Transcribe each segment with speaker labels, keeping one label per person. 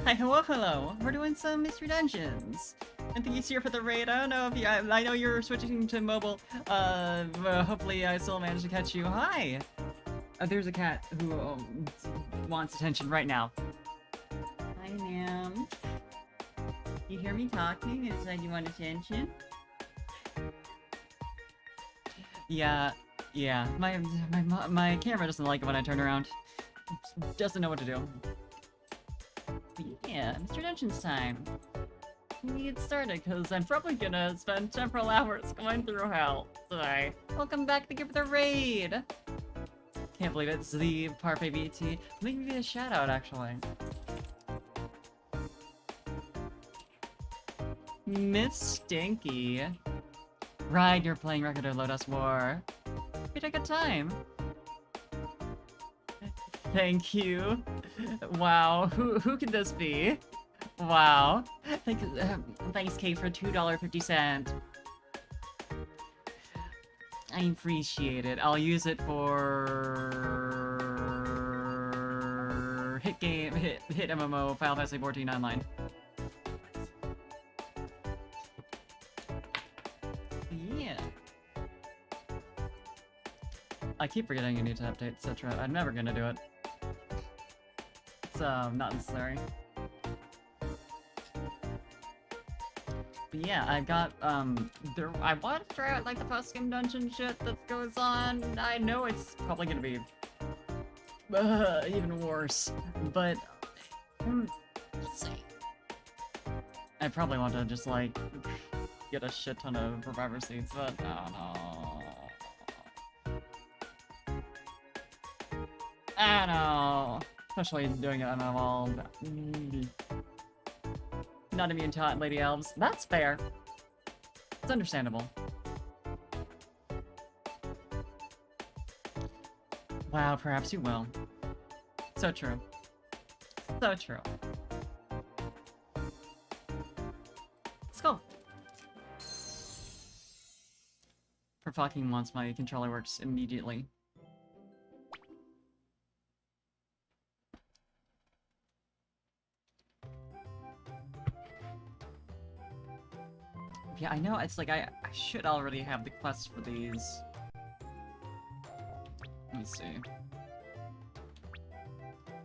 Speaker 1: Hi, hello, hello. We're doing some mystery dungeons. I think he's here for the raid. I don't know if you. I know you're switching to mobile. But hopefully I still managed to catch you. Hi. There's a cat who wants attention right now. Hi, ma'am. You hear me talking? It's like you want attention. Yeah. My camera doesn't like it when I turn around. Doesn't know what to do. But yeah, Mr. Dungeon's time. We need to get started, because I'm probably gonna spend several hours going through hell today. Welcome back to Give the Raid! Can't believe it's the Parfait BT. Let me give you a shout out, actually. Miss Stinky. Right, you're playing Record of Lotus War. We had a good time. Thank you. Wow, who could this be? Wow. Thanks, Kate, for $2.50. I appreciate it. I'll use it for hit MMO Final Fantasy 14 online. Yeah. I keep forgetting I need to update etc. I'm never gonna do it. It's not necessary. But yeah, I got I want to try out like the post-game dungeon shit that goes on. I know it's probably gonna be even worse, but let's see. I probably want to just like get a shit ton of reviver seeds, but I don't know. I don't know. Especially doing it on a wall. Not immune to hot lady elves. That's fair. It's understandable. Wow, perhaps you will. So true. So true. Let's go. For fucking once, my controller works immediately. Yeah, I know, it's like I should already have the quests for these. Let me see.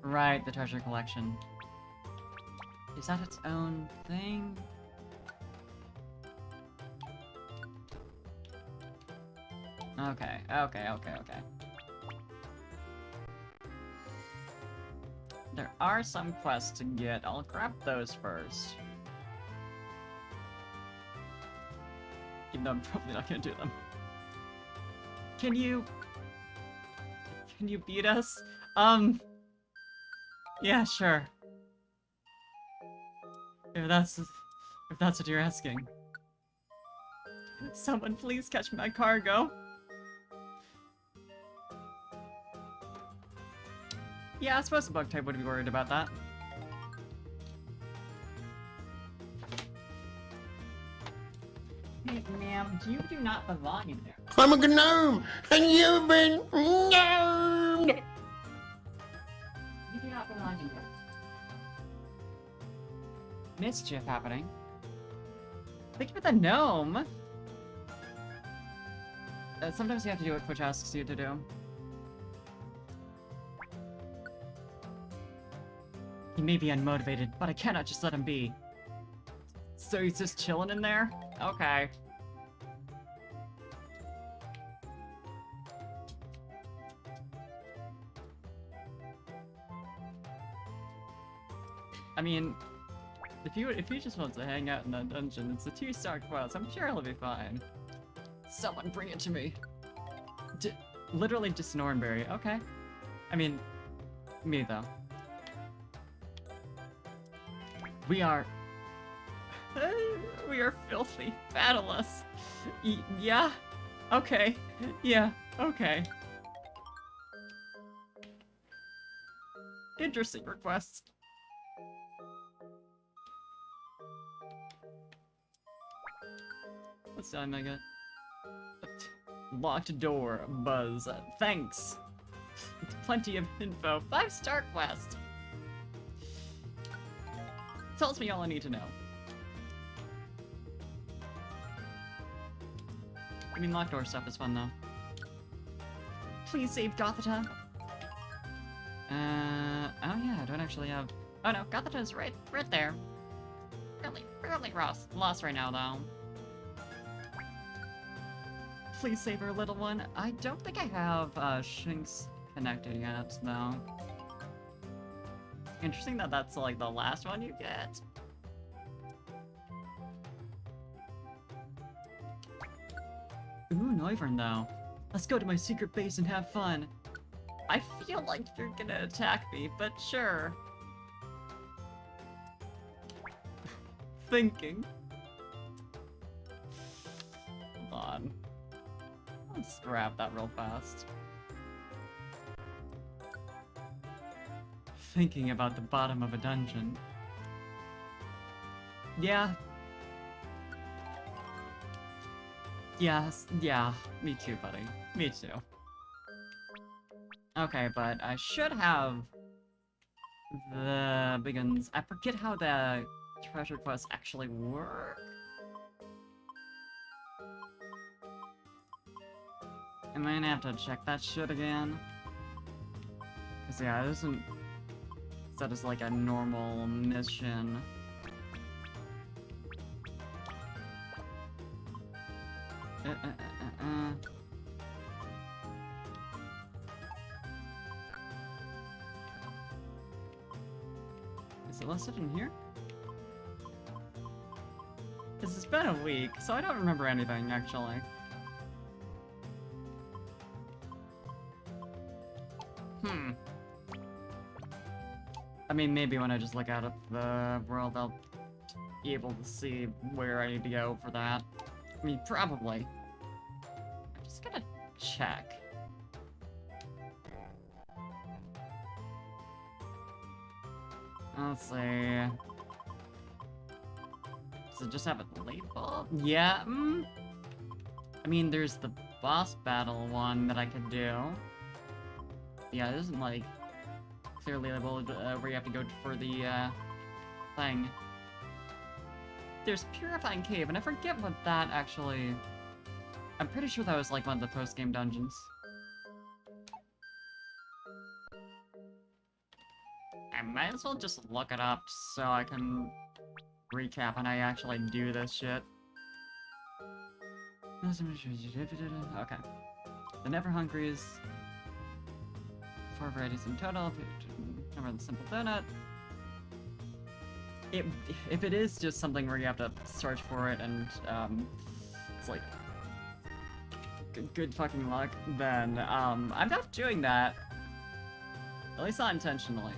Speaker 1: Right, the treasure collection. Is that its own thing? Okay. There are some quests to get. I'll grab those first. Even though I'm probably not gonna do them. Can you beat us? Yeah, sure. If that's what you're asking. Someone please catch my cargo. Yeah, I suppose the bug type would be worried about that. Hey, ma'am, you do not belong in there.
Speaker 2: I'm a gnome, and you've been gnomed!
Speaker 1: You do not belong in there. Mischief happening. Thank you for the gnome! Sometimes you have to do what Twitch asks you to do. He may be unmotivated, but I cannot just let him be. So he's just chilling in there? Okay. I mean, if he just wants to hang out in that dungeon, it's a 2-star quest. I'm sure he'll be fine. Someone bring it to me. Literally just Nornberry. Okay. I mean, me though. We are filthy. Battle us. Yeah? Okay. Yeah, okay. Interesting requests. What's time I got? Locked door, buzz. Thanks. Plenty of info. 5-star quest. tells me all I need to know. I mean, locked door stuff is fun, though. Please save Gothita. Oh yeah, I don't actually have... Oh no, Gothita's right there. Really lost right now, though. Please save her, little one. I don't think I have, Shinx connected yet, though. Interesting that that's, like, the last one you get. Ooh, Noivern, though. Let's go to my secret base and have fun. I feel like you're gonna attack me, but sure. Thinking. Hold on. Let's grab that real fast. Thinking about the bottom of a dungeon. Yeah. Yes, yeah, me too, buddy. Me too. Okay, but I should have the big ones. I forget how the treasure quests actually work. Am I gonna have to check that shit again? Cause yeah, it isn't set as like a normal mission. Is it listed in here? Because it's been a week, so I don't remember anything, actually. I mean, maybe when I just look out at the world, I'll be able to see where I need to go for that. I mean, probably. I'm just gonna check. Let's see. Does it just have a label? Yeah, I mean, there's the boss battle one that I could do. Yeah, it isn't, like, clearly labeled where you have to go for the, thing. There's Purifying Cave, and I forget what that actually... I'm pretty sure that was, like, one of the post-game dungeons. I might as well just look it up so I can recap when I actually do this shit. Okay. The Never Hungries. 4 varieties in total. Number the Simple Donut. If it is just something where you have to search for it and it's like good fucking luck, then I'm not doing that. At least not intentionally.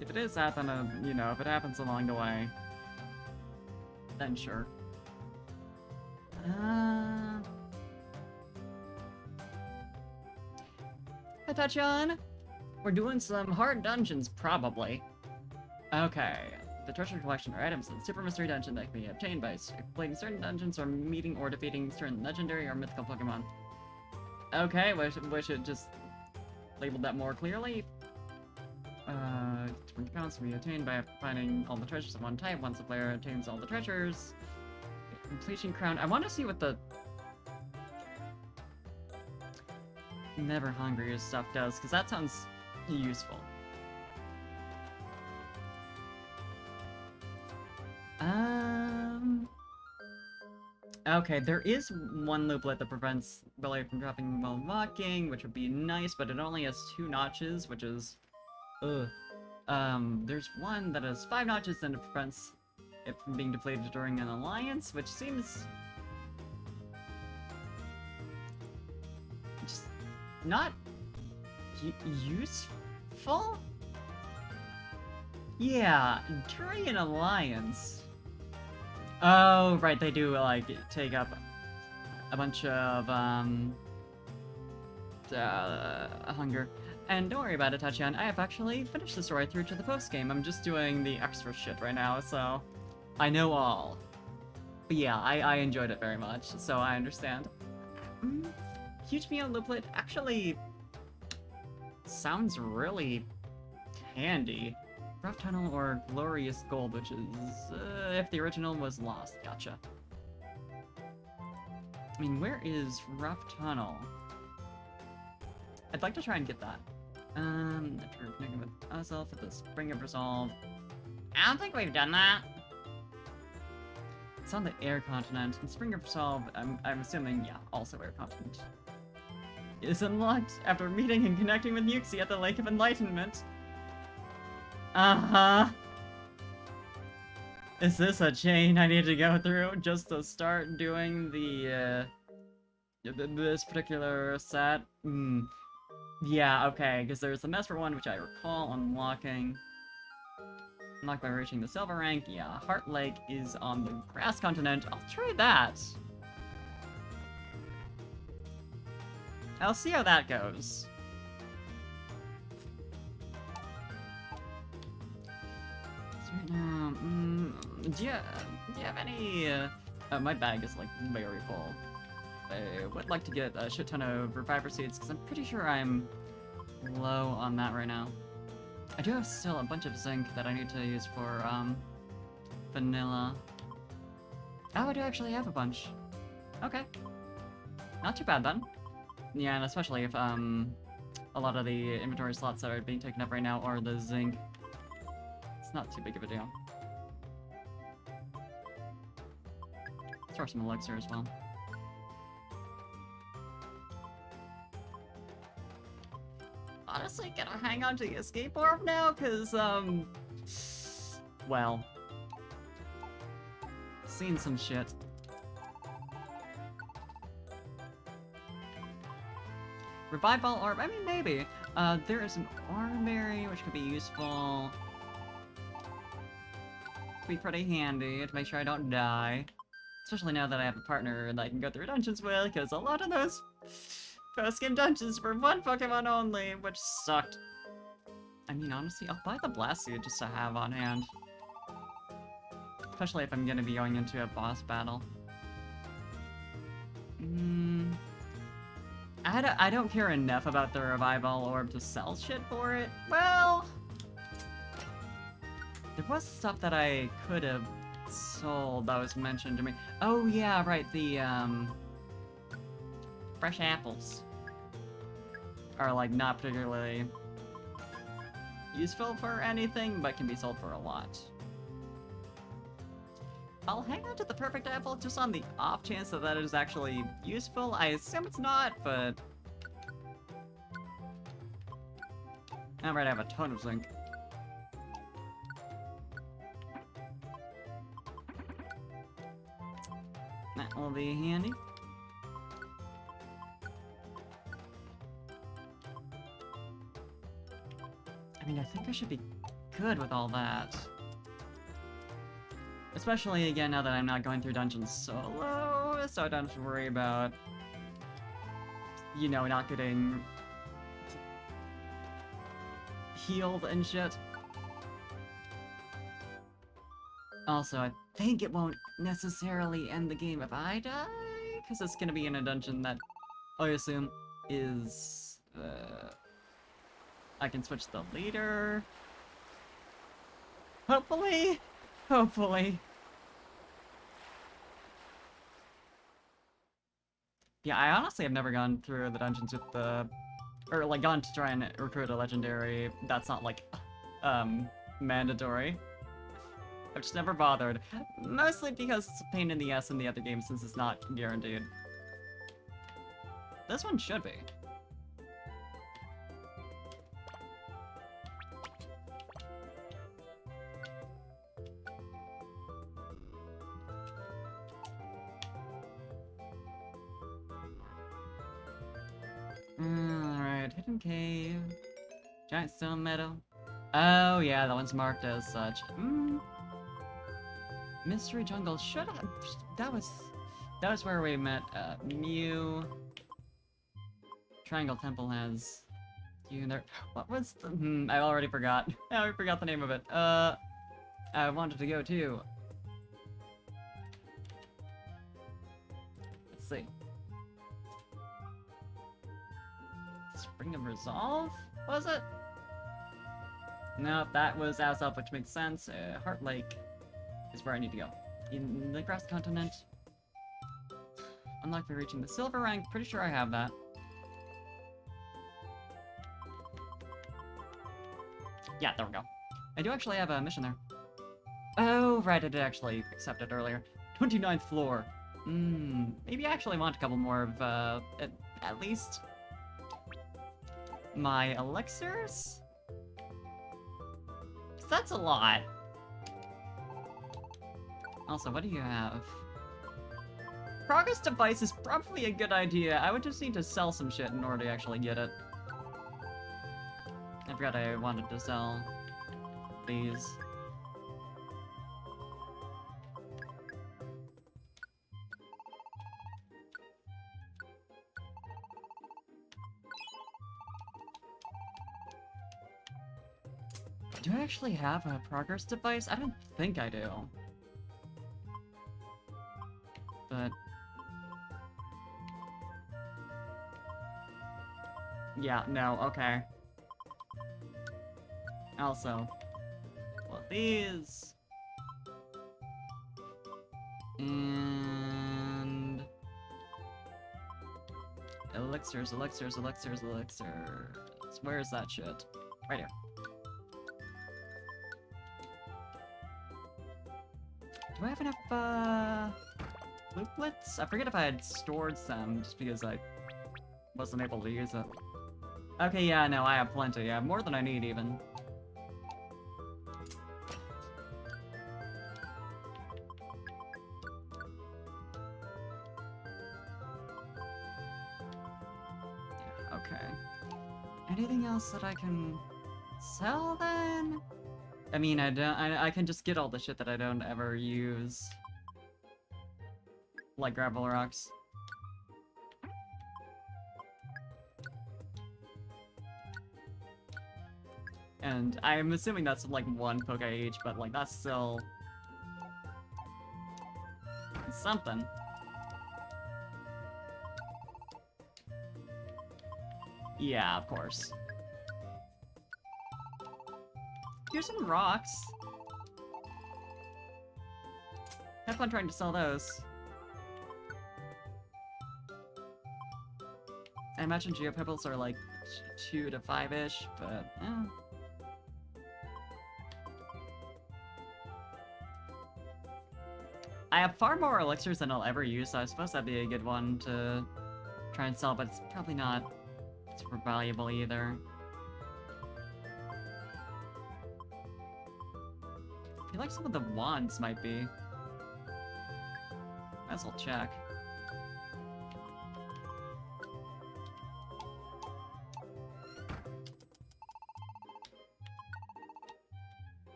Speaker 1: If it is that, then you know, if it happens along the way, then sure. Hi, Tachan! We're doing some hard dungeons, probably. Okay. The treasure collection are items in the Super Mystery Dungeon that can be obtained by completing certain dungeons or meeting or defeating certain legendary or mythical Pokemon. Okay, we should just label that more clearly. Different accounts can be obtained by finding all the treasures of one type. Once the player obtains all the treasures, completion crown. I want to see what the Never Hungry stuff does, because that sounds useful. Okay, there is one looplet that prevents Billy from dropping while walking, which would be nice, but it only has 2 notches, which is... ugh. There's one that has 5 notches and it prevents it from being depleted during an alliance, which seems... just not useful? Yeah, during an alliance. Oh, right, they do, like, take up a bunch of, hunger. And don't worry about it, Tachan, I have actually finished the story through to the post-game. I'm just doing the extra shit right now, so I know all. But yeah, I enjoyed it very much, so I understand. Huge Meow Looplet, actually, Sounds really handy. Rough Tunnel or Glorious Gold, which is if the original was lost. Gotcha. I mean, where is Rough Tunnel? I'd like to try and get that. After connecting with myself at the Spring of Resolve. I don't think we've done that. It's on the Air Continent. And Spring of Resolve, I'm assuming, yeah, also Air Continent. Is unlocked after meeting and connecting with Yuxi at the Lake of Enlightenment. Uh-huh. Is this a chain I need to go through just to start doing the, this particular set? Yeah, okay, because there's the Mesper one, which I recall unlocking. Unlocked by reaching the silver rank. Yeah, Heart Lake is on the Grass Continent. I'll try that. I'll see how that goes. So right now, do you have any, my bag is, like, very full. I would like to get a shit ton of Reviver Seeds, because I'm pretty sure I'm low on that right now. I do have still a bunch of zinc that I need to use for, vanilla. Oh, I do actually have a bunch. Okay. Not too bad, then. Yeah, and especially if, a lot of the inventory slots that are being taken up right now are the zinc. It's not too big of a deal. Store some elixir as well. Honestly, can I hang on to the escape orb now? Cause, well, seen some shit. Revive Ball Orb, I mean, maybe. There is an Orberry, which could be useful. Could be pretty handy to make sure I don't die. Especially now that I have a partner that I can go through dungeons with, because a lot of those post-game dungeons were one Pokemon only, which sucked. I mean, honestly, I'll buy the Blast Seed just to have on hand. Especially if I'm gonna be going into a boss battle. I don't care enough about the Revival Orb to sell shit for it. Well, there was stuff that I could have sold that was mentioned to me. Oh yeah, right, the, fresh apples are, like, not particularly useful for anything, but can be sold for a lot. I'll hang on to the perfect apple just on the off chance that that is actually useful. I assume it's not, but... Alright, I have a ton of zinc. That will be handy. I mean, I think I should be good with all that. Especially, again, now that I'm not going through dungeons solo, so I don't have to worry about, you know, not getting healed and shit. Also, I think it won't necessarily end the game if I die, because it's gonna be in a dungeon that I assume is, I can switch the leader. Hopefully. Hopefully. Yeah, I honestly have never gone through the dungeons with the... Or, like, gone to try and recruit a legendary that's not, like, mandatory. I've just never bothered. Mostly because it's a pain in the ass in the other game since it's not guaranteed. This one should be. Alright, hidden cave. Giant stone meadow. Oh yeah, that one's marked as such. Mystery jungle. Should I? That was where we met Mew. Triangle Temple has you there. What was the? I already forgot. I already forgot the name of it. I wanted to go too. Let's see. Ring of Resolve, was it? Nope, that was Azelf, which makes sense. Heart Lake is where I need to go. In the Grass Continent. Unlock by reaching the silver rank. Pretty sure I have that. Yeah, there we go. I do actually have a mission there. Oh, right, I did actually accept it earlier. 29th floor. Maybe I actually want a couple more of, at least my elixirs? 'Cause that's a lot. Also, what do you have? Progress device is probably a good idea. I would just need to sell some shit in order to actually get it. I forgot I wanted to sell these. Do I actually have a progress device? I don't think I do. But... yeah, no, okay. Also, well, these... and... elixirs. Where's that shit? Right here. Do I have enough, looplets? I forget if I had stored some, just because I wasn't able to use it. Okay, yeah, no, I have plenty. I have more than I need, even. Okay. Anything else that I can sell, then? I mean, I can just get all the shit that I don't ever use. Like gravel rocks. And I'm assuming that's like 1 Poke each, but like that's still... something. Yeah, of course. Here's some rocks. Have fun trying to sell those. I imagine Geopebbles are like 2 to 5-ish, but I have far more elixirs than I'll ever use, so I suppose that'd be a good one to try and sell, but it's probably not super valuable either. I feel like some of the wands might be. Might as well check.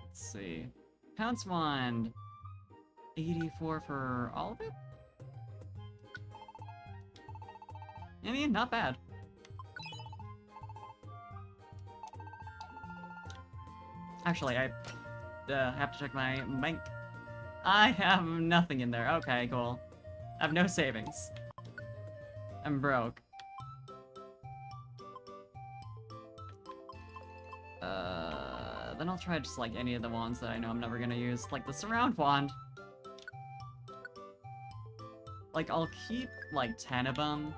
Speaker 1: Let's see. Pounce wand. 84 for all of it? I mean, not bad. Actually, I have to check my bank. I have nothing in there. Okay, cool. I have no savings. I'm broke. Then I'll try just like any of the wands that I know I'm never gonna use. Like the surround wand. Like, I'll keep like 10 of them.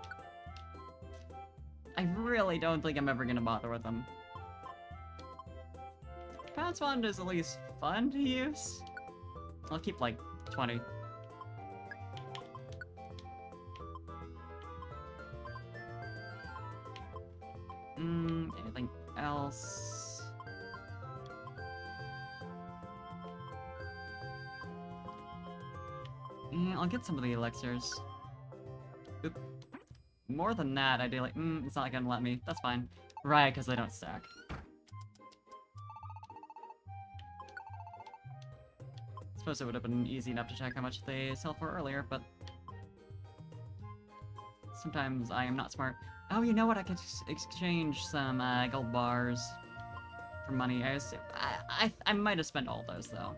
Speaker 1: I really don't think I'm ever gonna bother with them. Pounce wand is at least fun to use. I'll keep like 20. Anything else? Yeah, I'll get some of the elixirs. Oop. More than that, ideally. It's not gonna let me. That's fine. Right, because they don't stack. Suppose it would have been easy enough to check how much they sell for earlier, but sometimes I am not smart. Oh, you know what? I could exchange some gold bars for money. I might have spent all those though.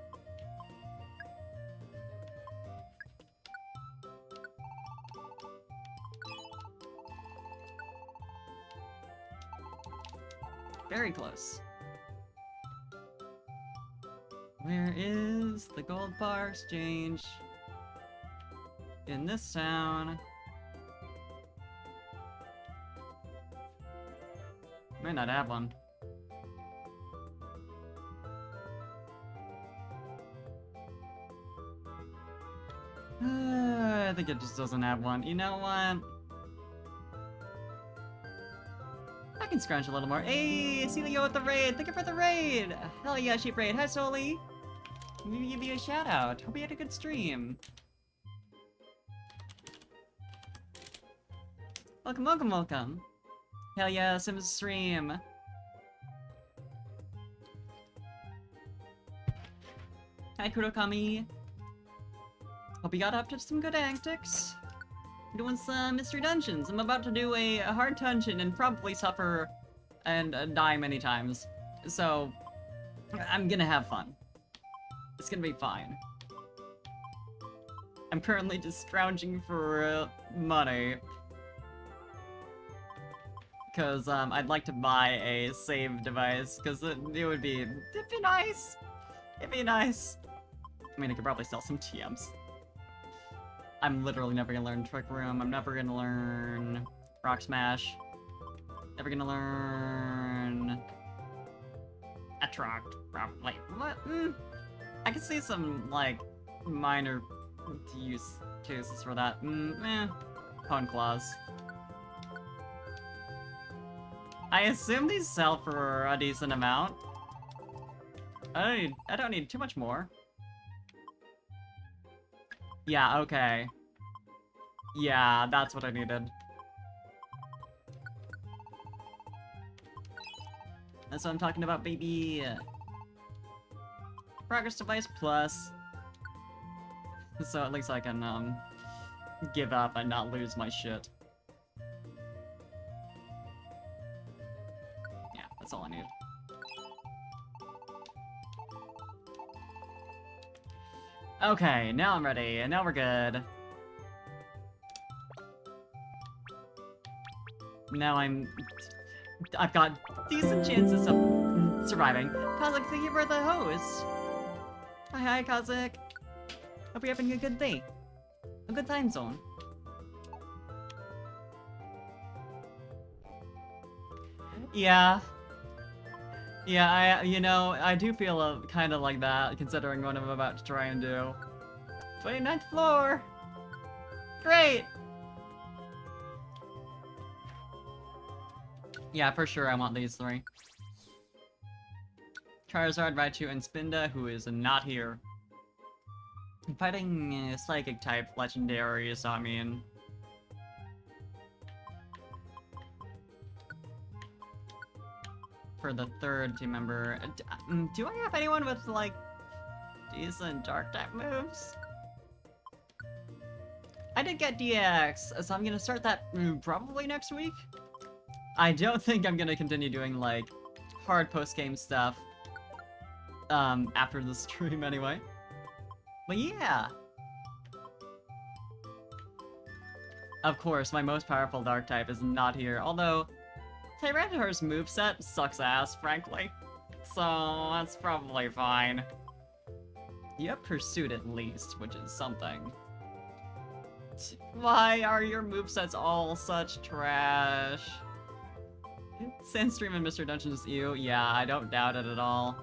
Speaker 1: Very close. Where is the gold bar exchange? In this town. Might not have one. I think it just doesn't have one. You know what? I can scrunch a little more. Hey, Celio with the raid! Thank you for the raid! Hell yeah, Sheep Raid. Hi, Soli! Let me give you a shout out. Hope you had a good stream. Welcome, welcome, welcome. Hell yeah, Sims stream. Hi, Kurokami. Hope you got up to some good antics. Doing some mystery dungeons. I'm about to do a hard dungeon and probably suffer and die many times. So, I'm gonna have fun. It's gonna be fine. I'm currently just scrounging for money. Because I'd like to buy a save device, because it'd be nice. It'd be nice. I mean, I could probably sell some TMs. I'm literally never gonna learn Trick Room. I'm never gonna learn Rock Smash. Never gonna learn Attract. Probably. What? I could see some like minor use cases for that. Cone Claws. I assume these sell for a decent amount. I don't need too much more. Yeah, okay. Yeah, that's what I needed. That's what I'm talking about, baby. Progress device plus. So at least I can, give up and not lose my shit. Yeah, that's all I need. Okay, now I'm ready, and now we're good. Now I've got decent chances of surviving. Kazik, thank you for the host. Hi, Kazik. Hope you're having a good day. A good time zone. Yeah. Yeah, I do feel kind of like that, considering what I'm about to try and do. 29th floor! Great! Yeah, for sure I want these three. Charizard, Raichu, and Spinda, who is not here. I'm fighting Psychic-type legendaries, so I mean... For the third team member. Do I have anyone with, like, decent Dark-type moves? I did get DX, so I'm gonna start that probably next week. I don't think I'm gonna continue doing, like, hard post-game stuff after the stream anyway. But yeah! Of course, my most powerful Dark-type is not here, although Tyranitar's moveset sucks ass, frankly. So, that's probably fine. You have Pursuit at least, which is something. Why are your movesets all such trash? Sandstream and Mr. Dungeon's you? Yeah, I don't doubt it at all.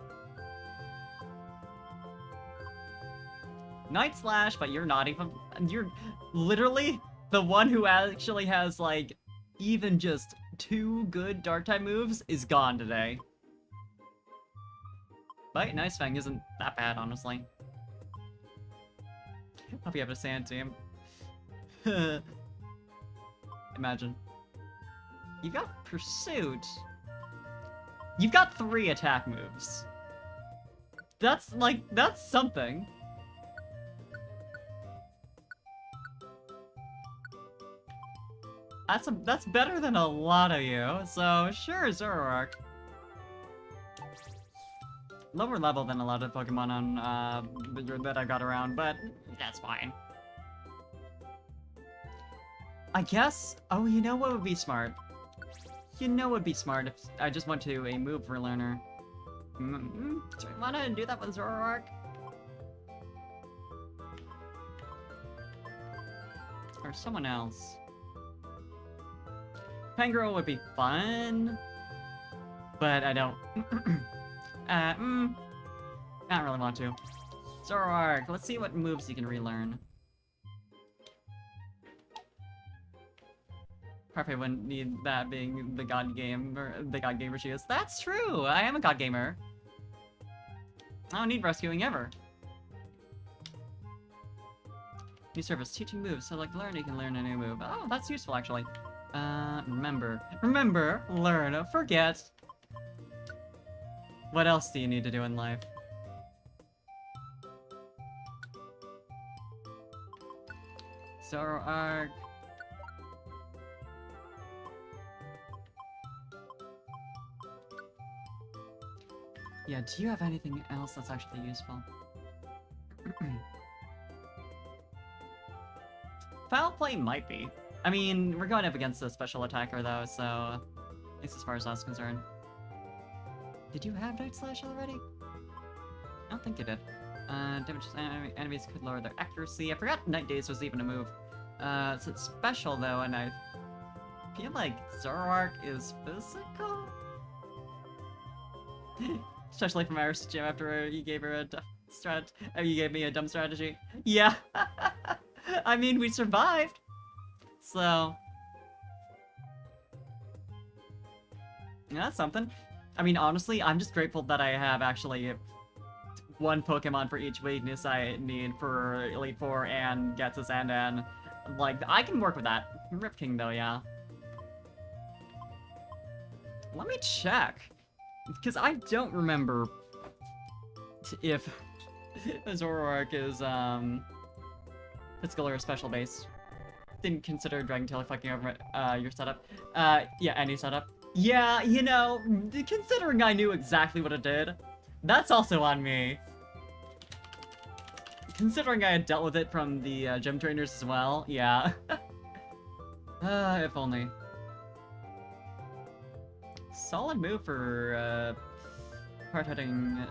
Speaker 1: Night Slash, but you're not even... You're literally the one who actually has, like, even just 2 good Dark-type moves is gone today. But Nice Fang isn't that bad, honestly. Hope you have a Sand team. Imagine. You got Pursuit. You've got 3 attack moves. That's, like, that's something. That's better than a lot of you, so sure, Zoroark. Lower level than a lot of Pokemon on, that I got around, but that's fine. I guess, oh, you know what would be smart? You know, it would be smart if I just went to a move relearner. Do I want to do that with Zoroark? Or someone else? Pangoro would be fun, but I don't. Not really want to. Zoroark, let's see what moves you can relearn. Probably wouldn't need that being the god gamer she is. That's true! I am a god gamer. I don't need rescuing ever. New service, teaching moves. So like learn, you can learn a new move. Oh, that's useful actually. Remember, learn, forget. What else do you need to do in life? Zoroark. Yeah, do you have anything else that's actually useful? Foul play might be. I mean, we're going up against a special attacker though, so at least as far as that's concerned. Did you have Night Slash already? I don't think you did. Damage enemies could lower their accuracy. I forgot Night Daze was even a move. So it's special though, and I feel like Zoroark is physical? Especially from Iris Gym after you gave her a you gave me a dumb strategy. Yeah. I mean, we survived. So yeah, that's something. I mean, honestly, I'm just grateful that I have actually one Pokemon for each weakness I need for Elite Four and Getsus and like, I can work with that. Rip King though, yeah. Let me check. Because I don't remember if Zoroark is, physical or special base. Didn't consider Dragon Tail fucking over your setup. Yeah, any setup. Yeah, you know, considering I knew exactly what it did, that's also on me. Considering I had dealt with it from the gym trainers as well, yeah. If only. Solid move for hard-hitting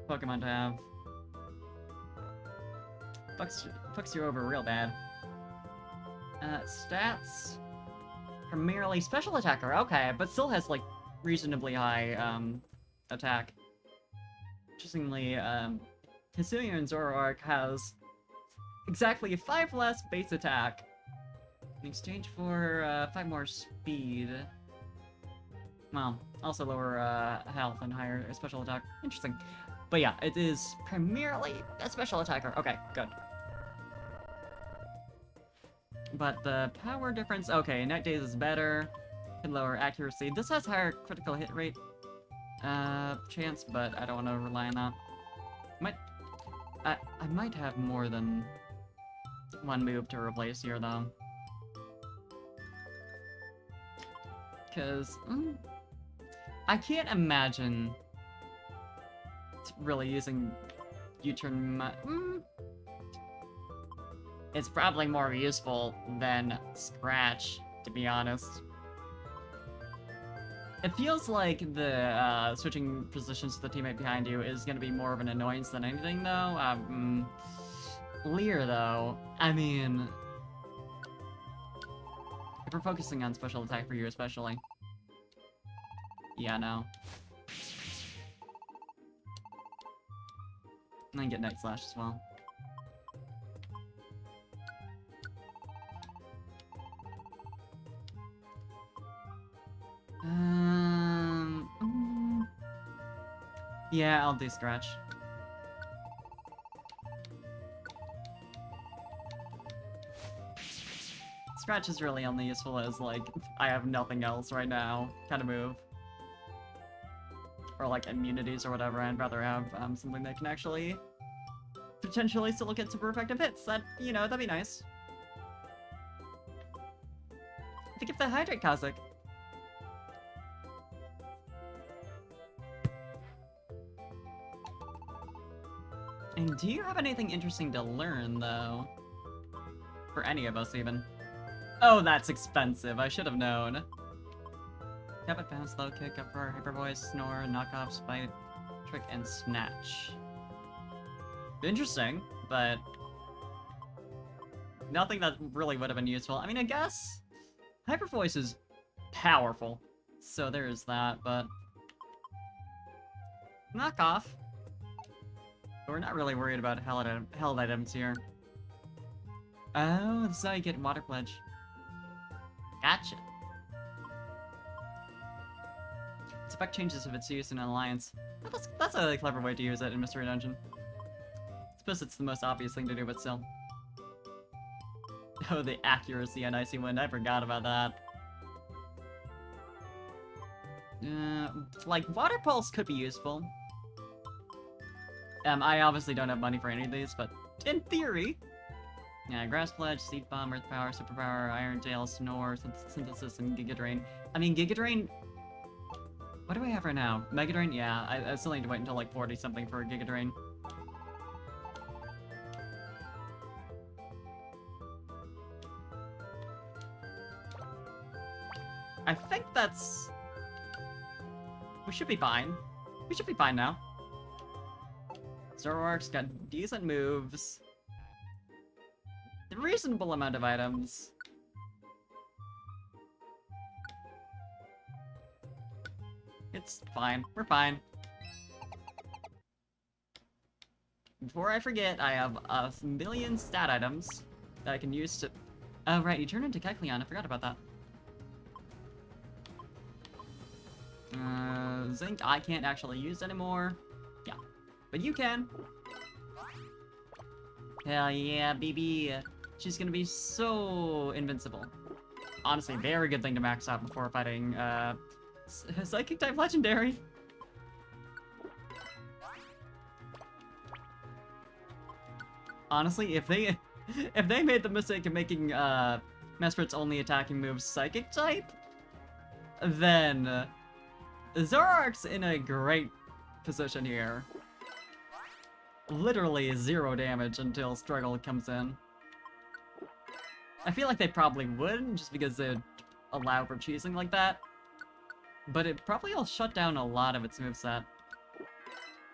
Speaker 1: Pokemon to have. Fucks you over real bad. Stats. Primarily special attacker, okay, but still has like reasonably high attack. Interestingly, Hisuian Zoroark has exactly 5 less base attack in exchange for 5 more speed. Well, also lower health and higher special attack. Interesting. But yeah, it is primarily a special attacker. Okay, good. But the power difference, okay, Night Daze is better. Can lower accuracy. This has higher critical hit rate chance, but I don't want to rely on that. I might have more than one move to replace here, though. Because I can't imagine really using U-turn. It's probably more useful than Scratch, to be honest. It feels like the switching positions to the teammate behind you is going to be more of an annoyance than anything, though. Leer, though, I mean, if we're focusing on special attack for you especially. Yeah, no. And then get Night Slash as well. Yeah, I'll do Scratch. Scratch is really only useful as, like, I have nothing else right now kind of move. Or, like, immunities or whatever. I'd rather have something that can actually potentially still get super effective hits. That, you know, that'd be nice. Think of the Hydrate Kazik. And do you have anything interesting to learn, though? For any of us, even. Oh, that's expensive. I should have known. Tap it, bounce, low kick, up for hyper voice, snore, knockoff, spite, trick, and snatch. Interesting, but nothing that really would have been useful. I mean, I guess hyper voice is powerful, so there's that, but knockoff. We're not really worried about held items here. Oh, this is how you get Water Pledge. Gotcha. Its effect changes if it's used in an alliance. That's a clever way to use it in Mystery Dungeon. I suppose it's the most obvious thing to do, but still. Oh, the accuracy on Icy Wind. I forgot about that. Like, Water Pulse could be useful. I obviously don't have money for any of these, but in theory. Yeah, Grass Pledge, Seed Bomb, Earth Power, Superpower, Iron Tail, Snore, Synthesis, and Giga Drain. I mean, Giga Drain... What do I have right now? Mega Drain? Yeah, I still need to wait until like 40-something for Giga Drain. I think that's... We should be fine. We should be fine now. Zoroark's got decent moves. A reasonable amount of items. It's fine. We're fine. Before I forget, I have a million stat items that I can use to... Oh, right, you turn into Kecleon. I forgot about that. Zinc I can't actually use anymore. Yeah. But you can. Hell yeah, baby. She's gonna be so invincible. Honestly, very good thing to max out before fighting, Psychic type legendary. Honestly, if they made the mistake of making Mesprit's only attacking moves Psychic type, then Zoroark's in a great position here. Literally 0 damage until Struggle comes in. I feel like they probably would, just because they'd allow for cheesing like that. But it probably will shut down a lot of its moveset.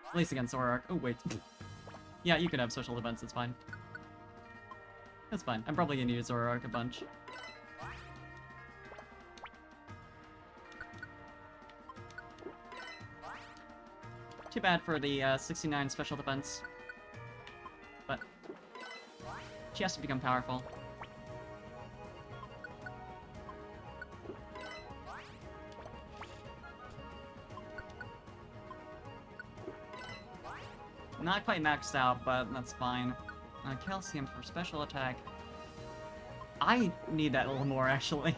Speaker 1: At least against Zoroark. Oh, wait. Yeah, you can have social defense, it's fine. That's fine. I'm probably gonna use Zoroark a bunch. Too bad for the 69 special defense. But she has to become powerful. Not quite maxed out, but that's fine. Calcium for special attack. I need that a little more, actually.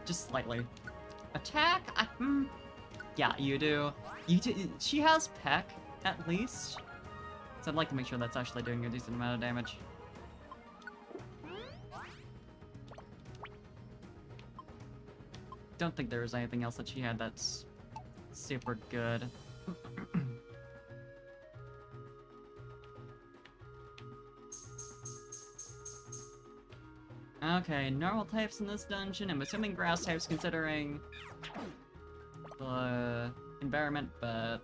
Speaker 1: Just slightly. Attack? Yeah, you do. She has Peck, at least. So I'd like to make sure that's actually doing a decent amount of damage. Don't think there was anything else that she had that's super good. Okay, normal types in this dungeon. I'm assuming grass types considering the environment, but...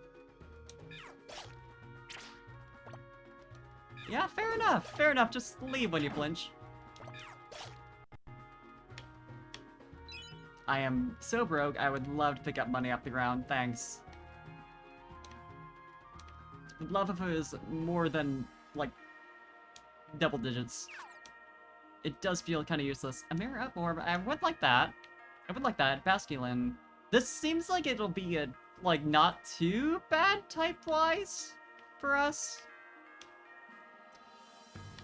Speaker 1: Yeah, fair enough, fair enough. Just leave when you flinch. I am so broke, I would love to pick up money off the ground, thanks. Would love if it was more than, like, double digits. It does feel kind of useless. A mirror up orb, I would like that. I would like that. Basculin. This seems like it'll be a, like, not too bad type-wise for us.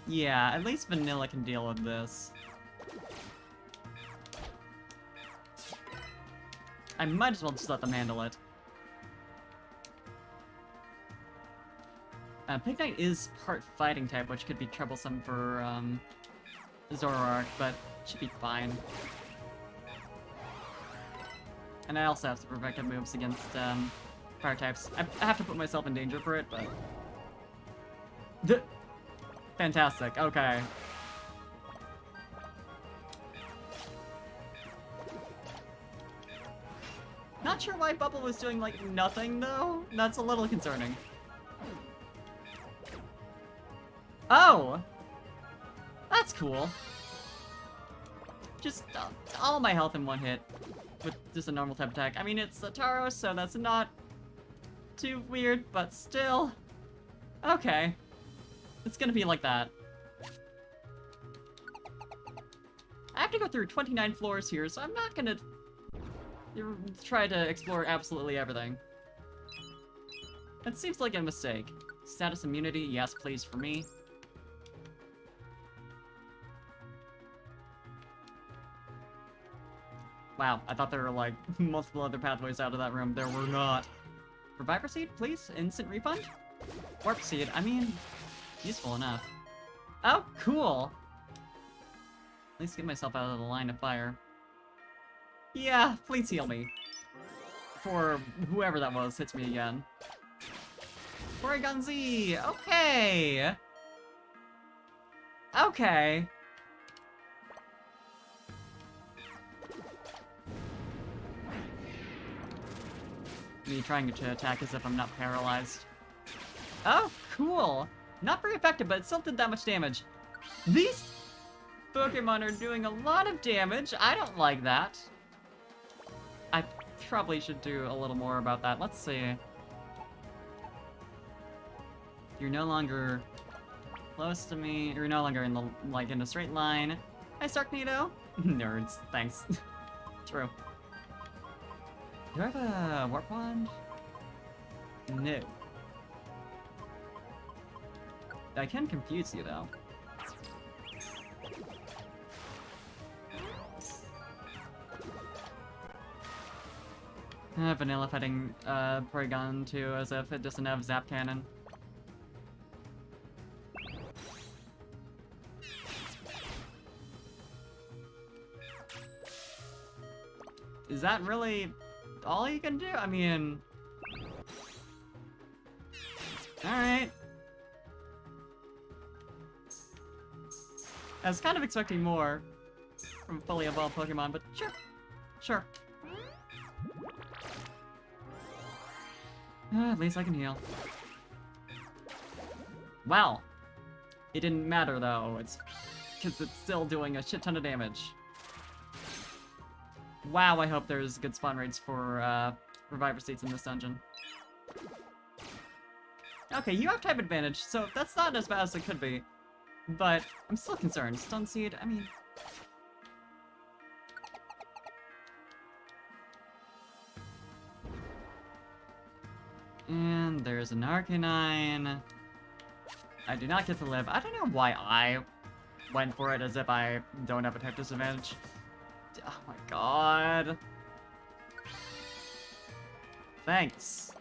Speaker 1: Yeah, at least Vanilla can deal with this. I might as well just let them handle it. Pignite is part fighting type, which could be troublesome for, Zoroark, but should be fine. And I also have some protective moves against, fire types. I have to put myself in danger for it, but... Fantastic, okay. not sure why Bubble was doing, like, nothing, though. That's a little concerning. Oh! That's cool. Just all my health in one hit with just a normal type attack. I mean, it's a Taro, so that's not too weird, but still. Okay. It's gonna be like that. I have to go through 29 floors here, so I'm not gonna try to explore absolutely everything. That seems like a mistake. Status immunity, yes please for me. Wow, I thought there were like multiple other pathways out of that room. There were not. Reviver Seed, please? Instant refund? Warp Seed, I mean, useful enough. Oh, cool! At least get myself out of the line of fire. Yeah, please heal me. For whoever that was hits me again. Porygon Z! Okay! Okay. Me trying to attack as if I'm not paralyzed. Oh, cool! Not very effective, but it still did that much damage. These Pokemon are doing a lot of damage. I don't like that. I probably should do a little more about that. Let's see. You're no longer close to me. You're no longer in the in a straight line. Hi, Starknado. Nerds. Thanks. True. Do I have a Warp Wand? No. I can confuse you, though. Vanilla fighting Porygon too, as if it doesn't have Zap Cannon. Is that really all you can do? I mean... Alright. I was kind of expecting more from fully evolved Pokemon, but sure. Sure. At least I can heal. Wow. It didn't matter though, it's because it's still doing a shit ton of damage. Wow, I hope there's good spawn rates for Reviver Seeds in this dungeon. Okay, you have type advantage, so that's not as bad as it could be. But I'm still concerned. Stun Seed, I mean... And there's an Arcanine. I do not get to live. I don't know why I went for it as if I don't have a type disadvantage. Oh my god. Thanks.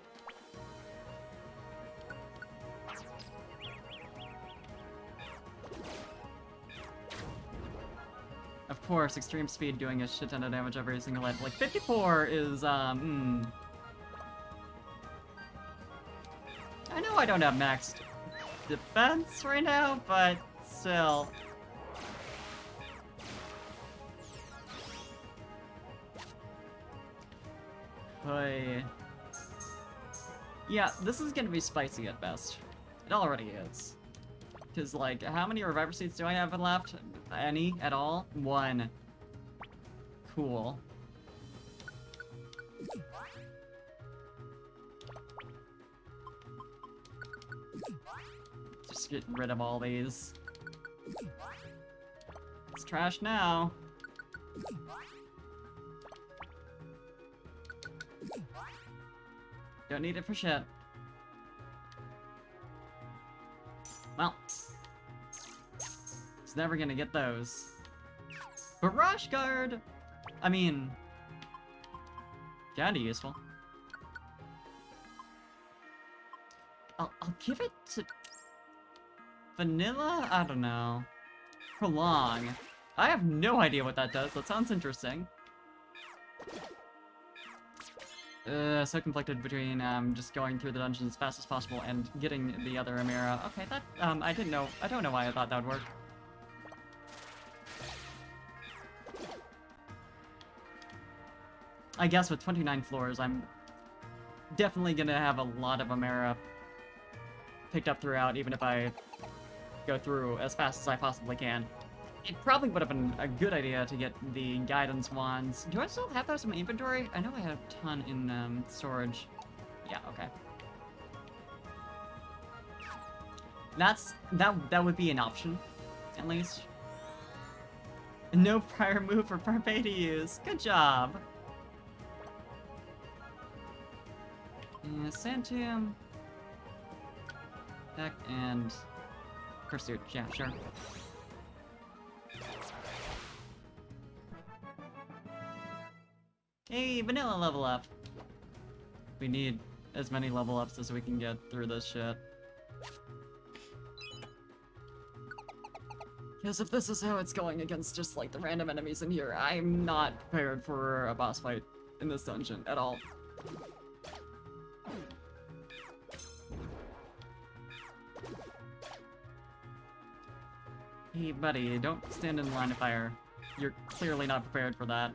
Speaker 1: Of course, extreme speed doing a shit ton of damage every single hit. Like, 54 is, I know I don't have maxed defense right now, but still. Boy. Yeah, this is gonna be spicy at best. It already is. Because, like, how many Reviver Seeds do I have left? Any at all? One. Cool. Just get rid of all these. It's trash now. Don't need it for shit. Well. It's never gonna get those. Barrage Guard! I mean... kinda useful. I'll give it to... Vanilla? I don't know. Prolong. I have no idea what that does. That sounds interesting. So conflicted between just going through the dungeon as fast as possible and getting the other Amira. Okay, that I didn't know. I don't know why I thought that would work. I guess with 29 floors, I'm definitely gonna have a lot of Amera picked up throughout, even if I go through as fast as I possibly can. It probably would have been a good idea to get the guidance wands. Do I still have those in my inventory? I know I had a ton in storage. Yeah, okay. That would be an option, at least. No prior move for Parfait to use. Good job. Santium. Deck and Pursuit. Yeah, sure. Hey, vanilla level up. We need as many level ups as we can get through this shit. Because if this is how it's going against just like the random enemies in here, I'm not prepared for a boss fight in this dungeon at all. Hey buddy, don't stand in line of fire. You're clearly not prepared for that.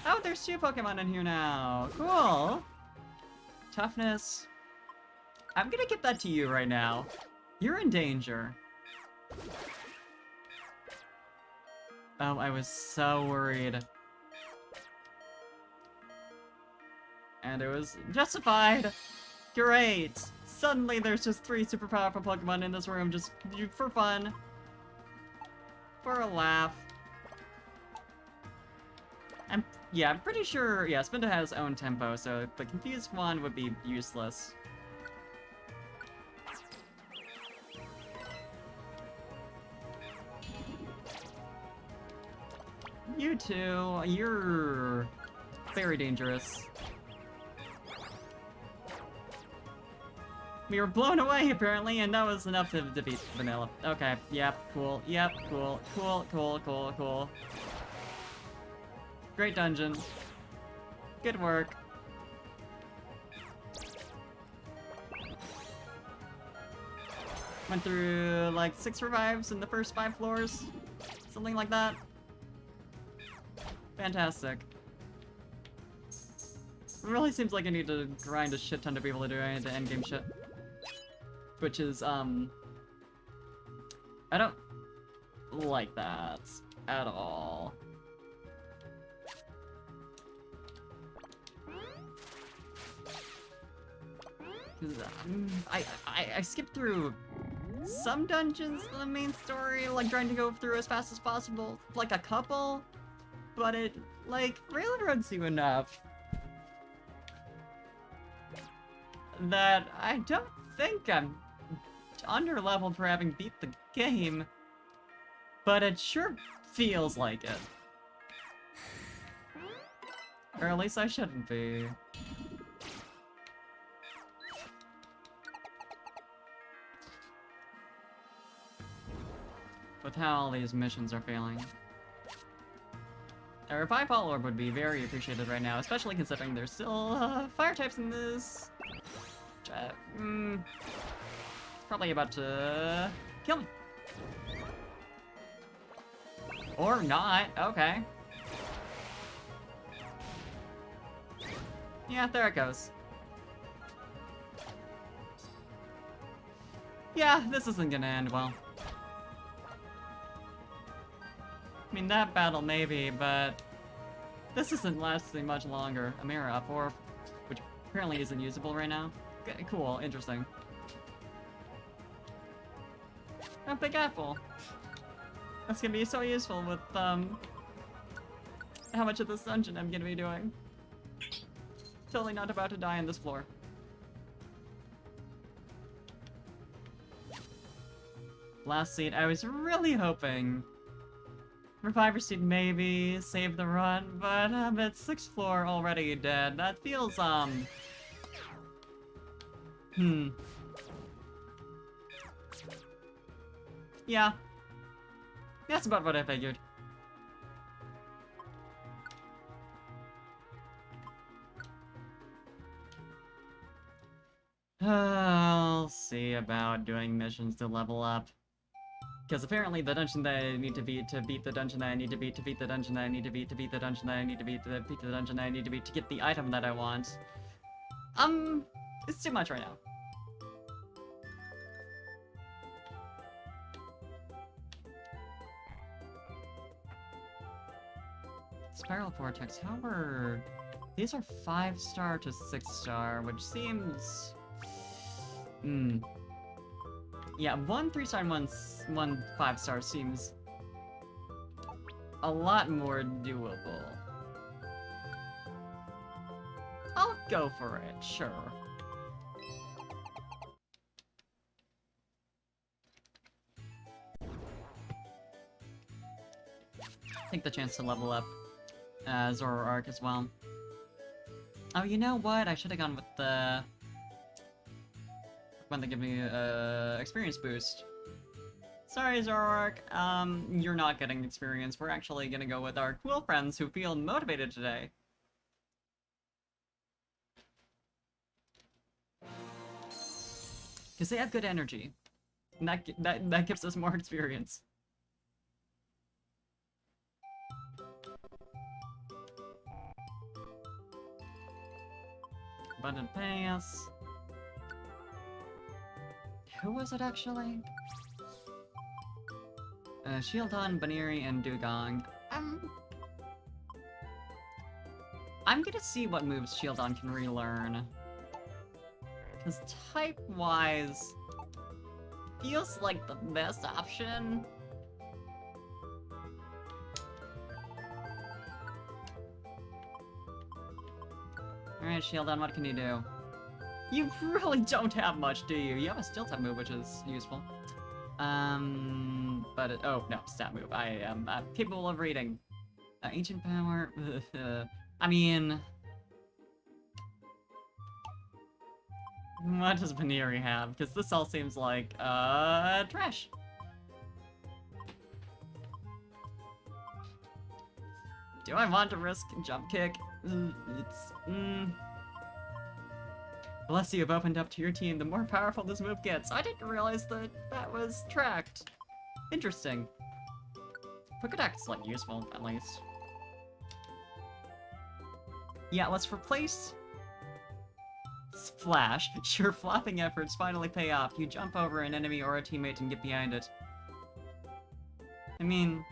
Speaker 1: Oh, there's 2 Pokemon in here now. Cool. Toughness. I'm gonna give that to you right now. You're in danger. Oh, I was so worried. And it was justified. Great. Suddenly there's just 3 super powerful Pokemon in this room just for fun. For a laugh. I'm pretty sure, yeah, Spinda has its own tempo, so the confused one would be useless. You two, you're very dangerous. We were blown away, apparently, and that was enough to defeat Vanilla. Okay, yep, cool, cool. Great dungeon. Good work. Went through, like, 6 revives in the first 5 floors. Something like that. Fantastic. It really seems like I need to grind a shit ton to be able to do any of the endgame shit. Which is, I don't like that at all. Cause I skipped through some dungeons in the main story, like trying to go through as fast as possible, like a couple, but it like railroads you enough that I don't think I'm under-leveled for having beat the game, but it sure feels like it. Or at least I shouldn't be. With how all these missions are failing. A Revive Ball Orb would be very appreciated right now, especially considering there's still fire types in this. Probably about to kill me. Or not, okay. Yeah, there it goes. Yeah, this isn't gonna end well. I mean, that battle maybe, but this isn't lasting much longer. Amera up orb, which apparently isn't usable right now. Cool, interesting. A big apple. That's gonna be so useful with how much of this dungeon I'm gonna be doing. Totally not about to die on this floor. Last seat, I was really hoping Reviver Seed maybe save the run, but I'm at 6th floor already dead. That feels, Yeah. That's about what I figured. I'll see about doing missions to level up. Because apparently the dungeon that I need to beat the dungeon that I need to beat the dungeon that I need to beat the dungeon that I need to beat the dungeon that I need to beat to get the item that I want. It's too much right now. Spiral Vortex, however, these are 5-star to 6-star, which seems... Yeah, 1 3-star and 1 5-star seems a lot more doable. I'll go for it, sure. Take the chance to level up Zoroark as well. Oh, you know what? I should have gone with the one that give me experience boost. Sorry, Zoroark. You're not getting experience. We're actually gonna go with our cool friends who feel motivated today. Because they have good energy. And that gives us more experience. Abundant Pass. Who was it actually? Shieldon, Baniri, and Dugong. I'm gonna see what moves Shieldon can relearn. Because type-wise, feels like the best option. Alright, Shieldon, what can you do? You really don't have much, do you? You have a steel type move, which is useful. Oh, no, stat move. I am capable of reading. Ancient power. I mean... What does Baniri have? Because this all seems like, trash. Do I want to risk jump kick? Bless you, have opened up to your team. The more powerful this move gets. I didn't realize that that was tracked. Interesting. Pokedex, like, useful, at least. Yeah, let's replace... Splash. Your flopping efforts finally pay off. You jump over an enemy or a teammate and get behind it. I mean...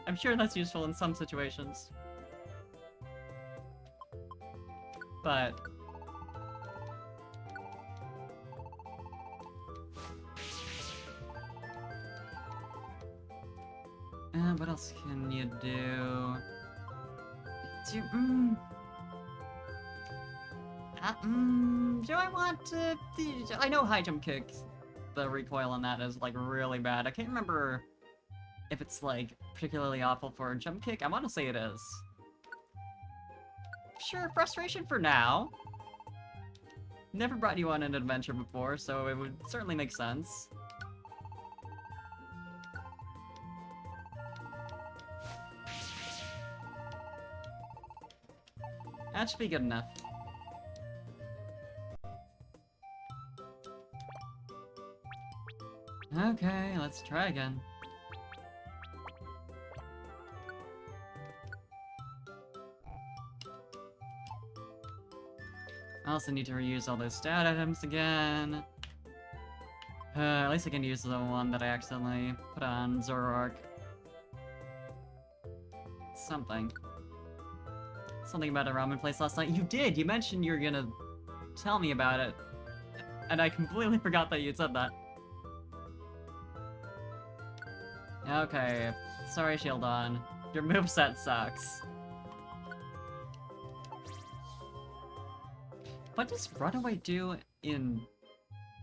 Speaker 1: I'm sure that's useful in some situations. But... what else can you do? Do I want to... I know high jump kick, the recoil on that is, like, really bad. I can't remember if it's, like, particularly awful for a jump kick. I want to say it is. Sure, frustration for now. Never brought you on an adventure before, so it would certainly make sense. That should be good enough. Okay, let's try again. I also need to reuse all those stat items again. At least I can use the one that I accidentally put on Zoroark. Something. Something about a ramen place last night. You did! You mentioned you were gonna tell me about it. And I completely forgot that you'd said that. Okay. Sorry, Shieldon. Your moveset sucks. What does Runaway do in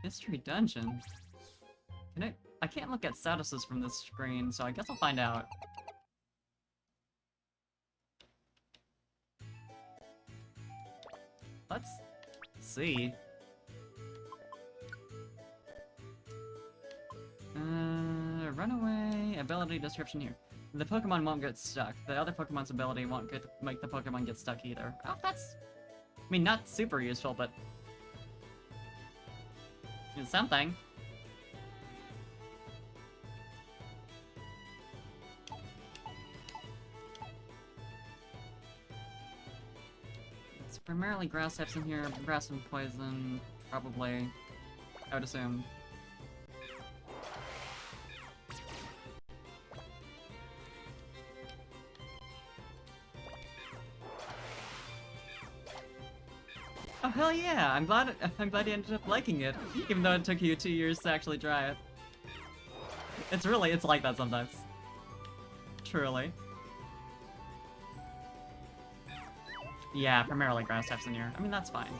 Speaker 1: Mystery Dungeon? I can't look at statuses from this screen, so I guess I'll find out. Let's see. Runaway, ability description here. The Pokemon won't get stuck. The other Pokemon's ability won't make the Pokemon get stuck either. Oh, that's... I mean, not super useful, but... it's something. Primarily grass types in here, grass and poison, probably, I would assume. Oh hell yeah! I'm glad you ended up liking it, even though it took you 2 years to actually try it. It's like that sometimes. Truly. Yeah, primarily grass types in here. I mean, that's fine.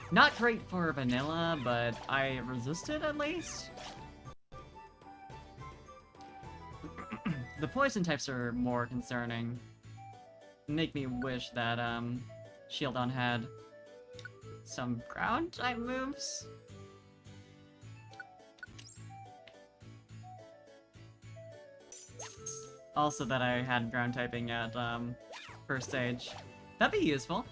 Speaker 1: Not great for vanilla, but I resisted at least. The poison types are more concerning. Make me wish that, Shieldon had some ground type moves. Also that I had ground typing at, first stage. That'd be useful.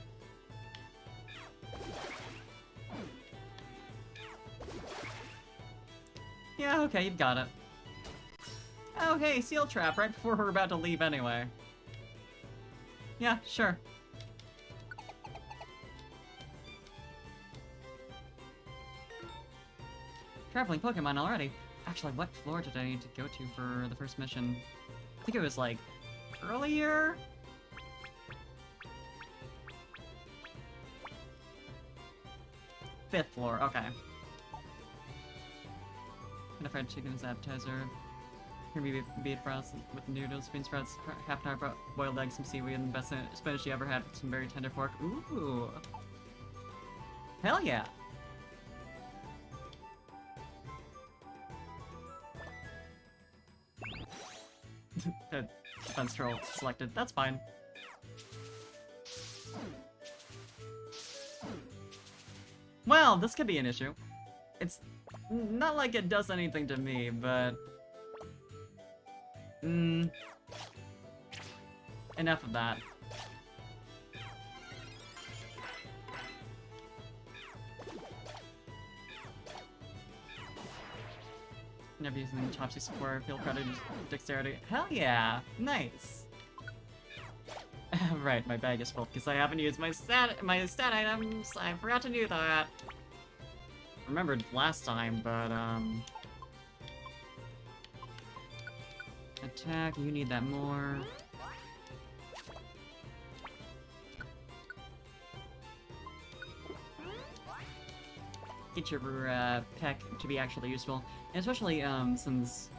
Speaker 1: Yeah, okay, you've got it. Oh, hey, Seal Trap, right before we're about to leave anyway. Yeah, sure. Traveling Pokemon already. Actually, what floor did I need to go to for the first mission? I think it was, like, earlier? Fifth floor, okay. And a fried chicken's appetizer. Here be it fries with noodles, bean sprouts, half an hour boiled eggs, some seaweed, and the best spinach you ever had with some very tender pork. Ooh! Hell yeah! The defense troll selected. That's fine. Well, this could be an issue. It's not like it does anything to me, but... enough of that. Never using the chopsticks before. Feel credit dexterity. Hell yeah! Nice! Right, my bag is full because I haven't used my stat items. I forgot to do that. Remembered last time, but attack, you need that more. Get your peck to be actually useful, and especially since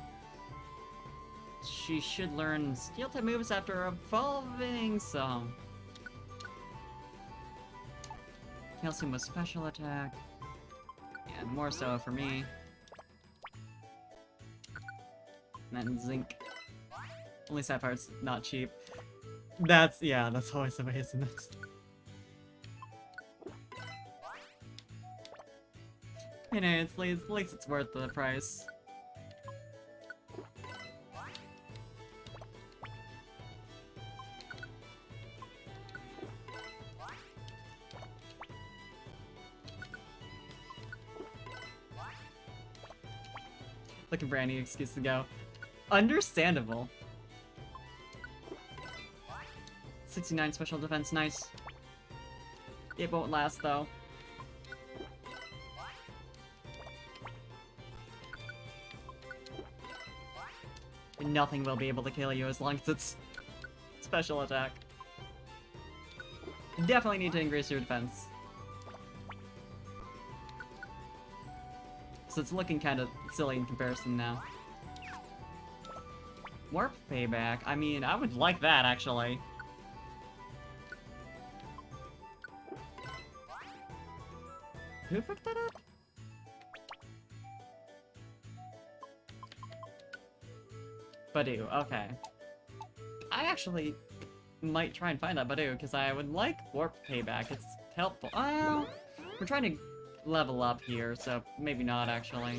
Speaker 1: she should learn steel type moves after evolving, so calcium with special attack, and more so for me. And then zinc. Only Sapphire's not cheap. That's always the way, isn't it? You know, at least it's worth the price. Looking for any excuse to go. Understandable. 69 special defense, nice. It won't last though. And nothing will be able to kill you as long as it's special attack. Definitely need to increase your defense. So it's looking kind of silly in comparison now. Warp payback? I mean, I would like that, actually. Who picked that up? Badoo, okay. I actually might try and find that Badoo, because I would like Warp payback. It's helpful. We're trying to level up here, so maybe not, actually.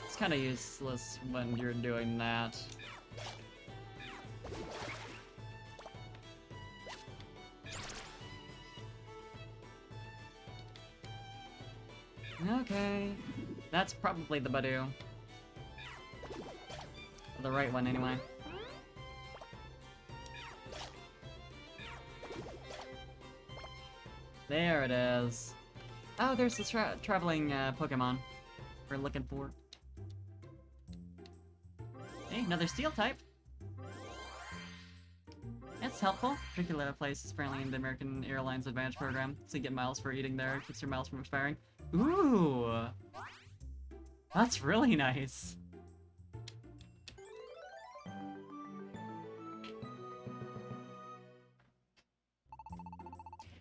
Speaker 1: It's kind of useless when you're doing that. Okay. That's probably the Badoo. The right one, anyway. There it is. Oh, there's this traveling Pokemon we're looking for. Hey, another Steel type. That's helpful. Particular place is apparently in the American Airlines Advantage program, so you get miles for eating there. Keeps your miles from expiring. Ooh, that's really nice.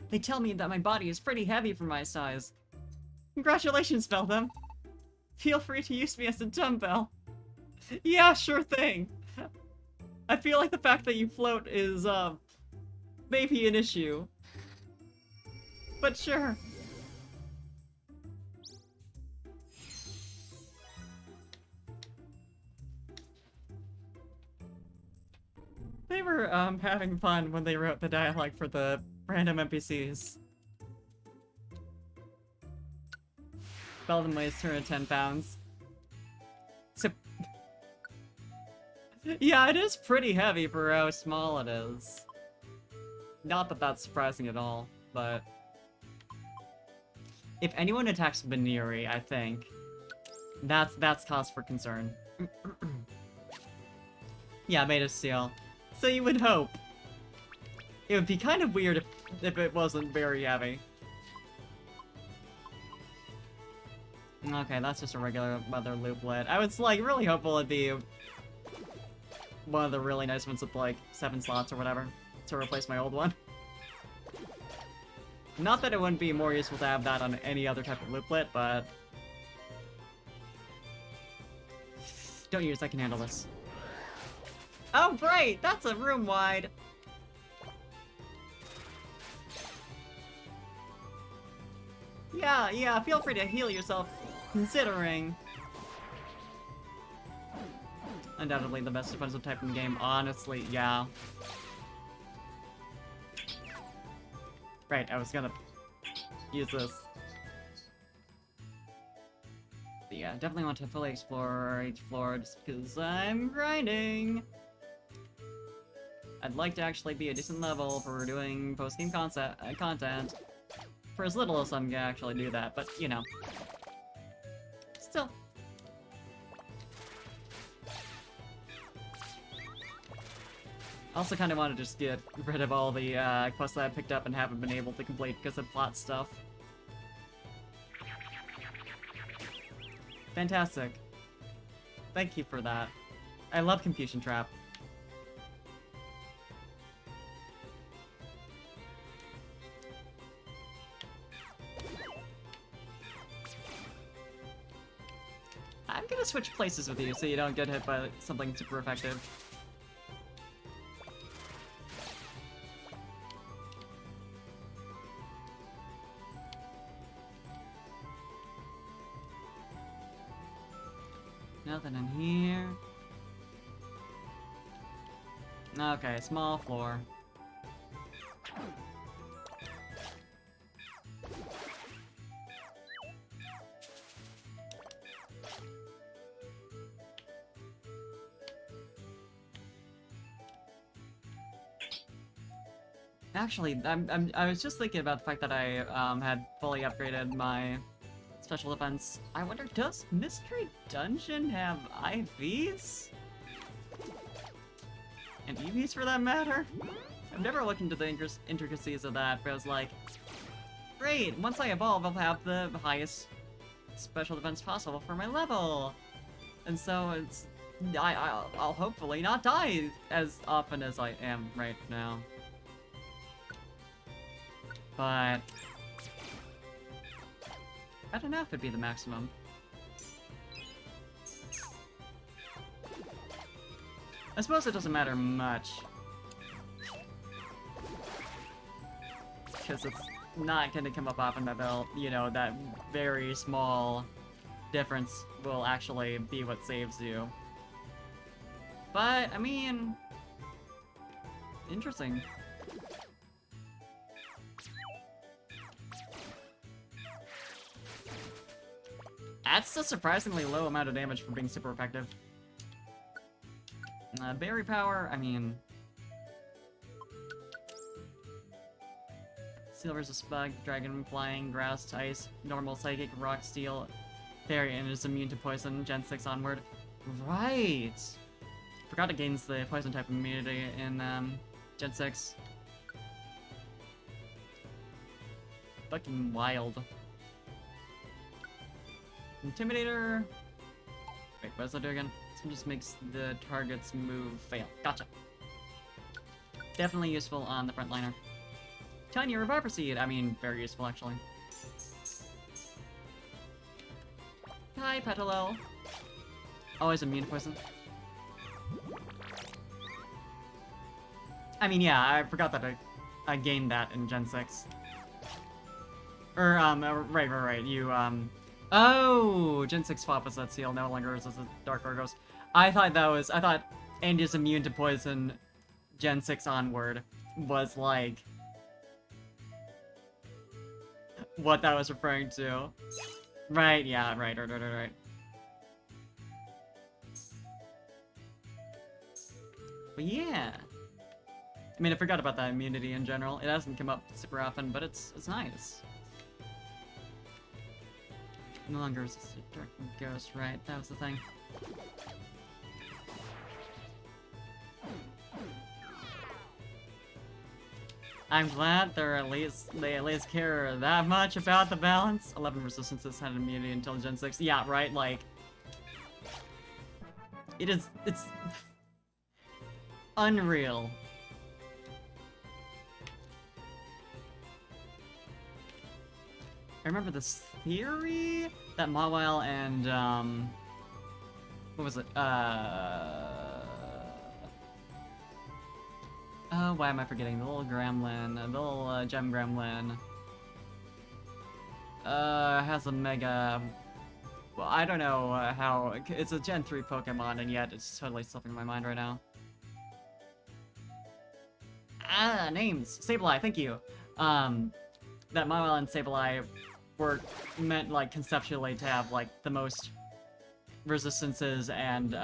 Speaker 1: They tell me that my body is pretty heavy for my size. Congratulations, Beldum. Feel free to use me as a dumbbell. Yeah, sure thing. I feel like the fact that you float is, maybe an issue. But sure. They were, having fun when they wrote the dialogue for the random NPCs. Beldum weighs 210 pounds. So... yeah, it is pretty heavy for how small it is. Not that that's surprising at all, but... if anyone attacks Baniri, I think, that's cause for concern. Yeah, made of steel. So you would hope. It would be kind of weird if it wasn't very heavy. Okay, that's just a regular Mother Looplet. I was, like, really hopeful it'd be one of the really nice ones with, like, 7 slots or whatever to replace my old one. Not that it wouldn't be more useful to have that on any other type of Looplet, but... don't use, I can handle this. Oh, right! That's a room wide! Yeah, feel free to heal yourself, considering... undoubtedly the best defensive type in the game, honestly, yeah. Right, I was gonna use this. But yeah, definitely want to fully explore each floor just because I'm grinding. I'd like to actually be a decent level for doing post-game content. For as little as I'm gonna actually do that, but you know. Still. Also kind of want to just get rid of all the quests that I picked up and haven't been able to complete because of plot stuff. Fantastic. Thank you for that. I love Confusion Trap. I'm gonna switch places with you so you don't get hit by something super effective. Nothing in here. Okay, small floor. Actually, I was just thinking about the fact that I had fully upgraded my special defense. I wonder, does Mystery Dungeon have IVs? And EVs for that matter? I've never looked into the intricacies of that, but I was like, great, once I evolve, I'll have the highest special defense possible for my level. And so it's, I'll hopefully not die as often as I am right now. But I don't know if it'd be the maximum. I suppose it doesn't matter much. Because it's not gonna come up often that they'll, you know, that very small difference will actually be what saves you. But, I mean... interesting. That's a surprisingly low amount of damage for being super effective. Berry power, I mean... Steel versus Bug, Dragon, Flying, Grass, Ice, Normal, Psychic, Rock, Steel, Fairy, and is immune to Poison, Gen 6 onward. Right! Forgot it gains the Poison type immunity in Gen 6. Fucking wild. Intimidator. Wait, what does that do again? This one just makes the target's move fail. Gotcha. Definitely useful on the frontliner. Tiny Reviver Seed. I mean, very useful actually. Hi, Petalil. Always immune to poison. I mean, yeah, I forgot that I gained that in Gen 6. Right. You, oh! Gen 6 swap was that seal, no longer resists Dark Argos. I thought Andy's immune to poison Gen 6 onward was, like, what that was referring to. Right, yeah, right. But yeah. I mean, I forgot about that immunity in general. It hasn't come up super often, but it's nice. No longer resistant Dark Ghost, right? That was the thing. I'm glad they at least care that much about the balance. 11 resistances had immunity until Gen 6. Yeah, right, like... it's unreal. I remember this theory that Mawile and, what was it? Oh, why am I forgetting? The little gremlin, the little gem gremlin. Has a mega... Well, I don't know how... It's a Gen 3 Pokemon, and yet it's totally slipping my mind right now. Ah, names! Sableye, thank you! That Mawile and Sableye were meant, like, conceptually to have, like, the most resistances and,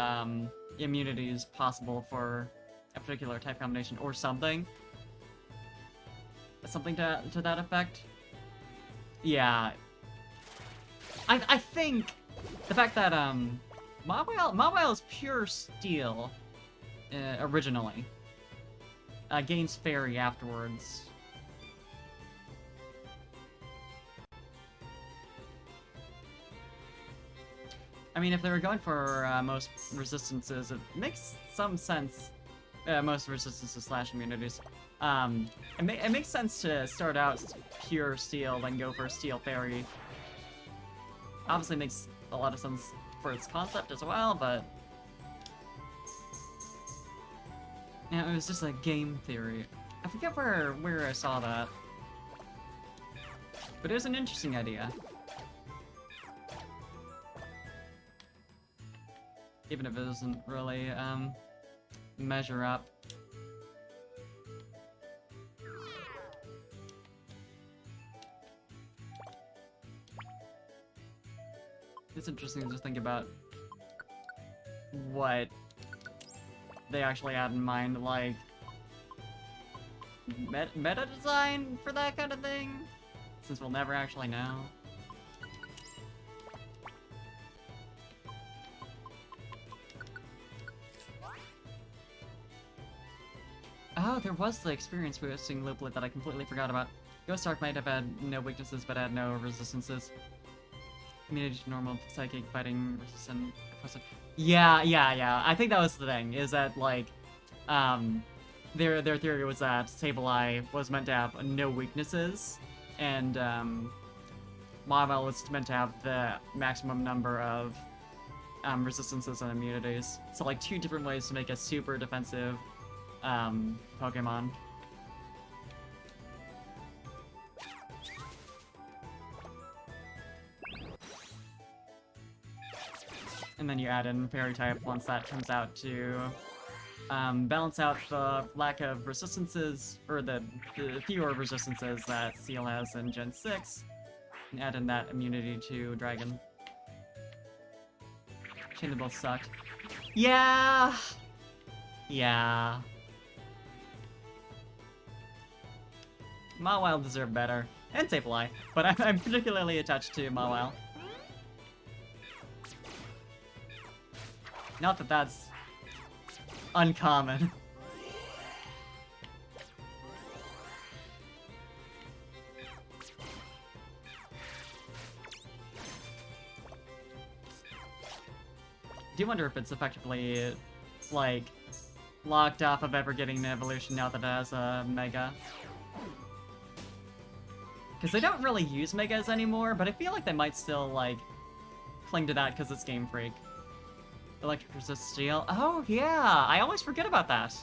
Speaker 1: immunities possible for a particular type combination, or something. Something to that effect. Yeah. I think the fact that, Mawile is pure steel, originally. Gains fairy afterwards. I mean, if they were going for most resistances, it makes some sense. Most resistances / immunities. It makes sense to start out pure steel, then go for steel fairy. Obviously makes a lot of sense for its concept as well, but... yeah, it was just a game theory. I forget where I saw that. But it was an interesting idea. Even if it doesn't really, measure up. It's interesting to think about what they actually had in mind, like, meta design for that kind of thing, since we'll never actually know. Oh, there was the experience boosting Looplet that I completely forgot about. Ghost Arc might have had no weaknesses, but had no resistances. Immunity to normal, psychic, fighting, resistant, oppressive. Yeah. I think that was the thing, is that, like, their theory was that Sableye was meant to have no weaknesses, and, Mawile was meant to have the maximum number of, resistances and immunities. So, like, two different ways to make a super defensive, Pokemon. And then you add in Fairy type once that comes out to balance out the lack of resistances, or the fewer resistances that Seal has in Gen 6, and add in that immunity to Dragon. Shame they both sucked. Yeah! Mawile deserved better. And Sableye. But I'm particularly attached to Mawile. Not that that's uncommon. I do wonder if it's effectively, like, locked off of ever getting an evolution now that it has a Mega. Because they don't really use Megas anymore, but I feel like they might still, like, cling to that because it's Game Freak. Electric Resist Steel. Oh, yeah! I always forget about that.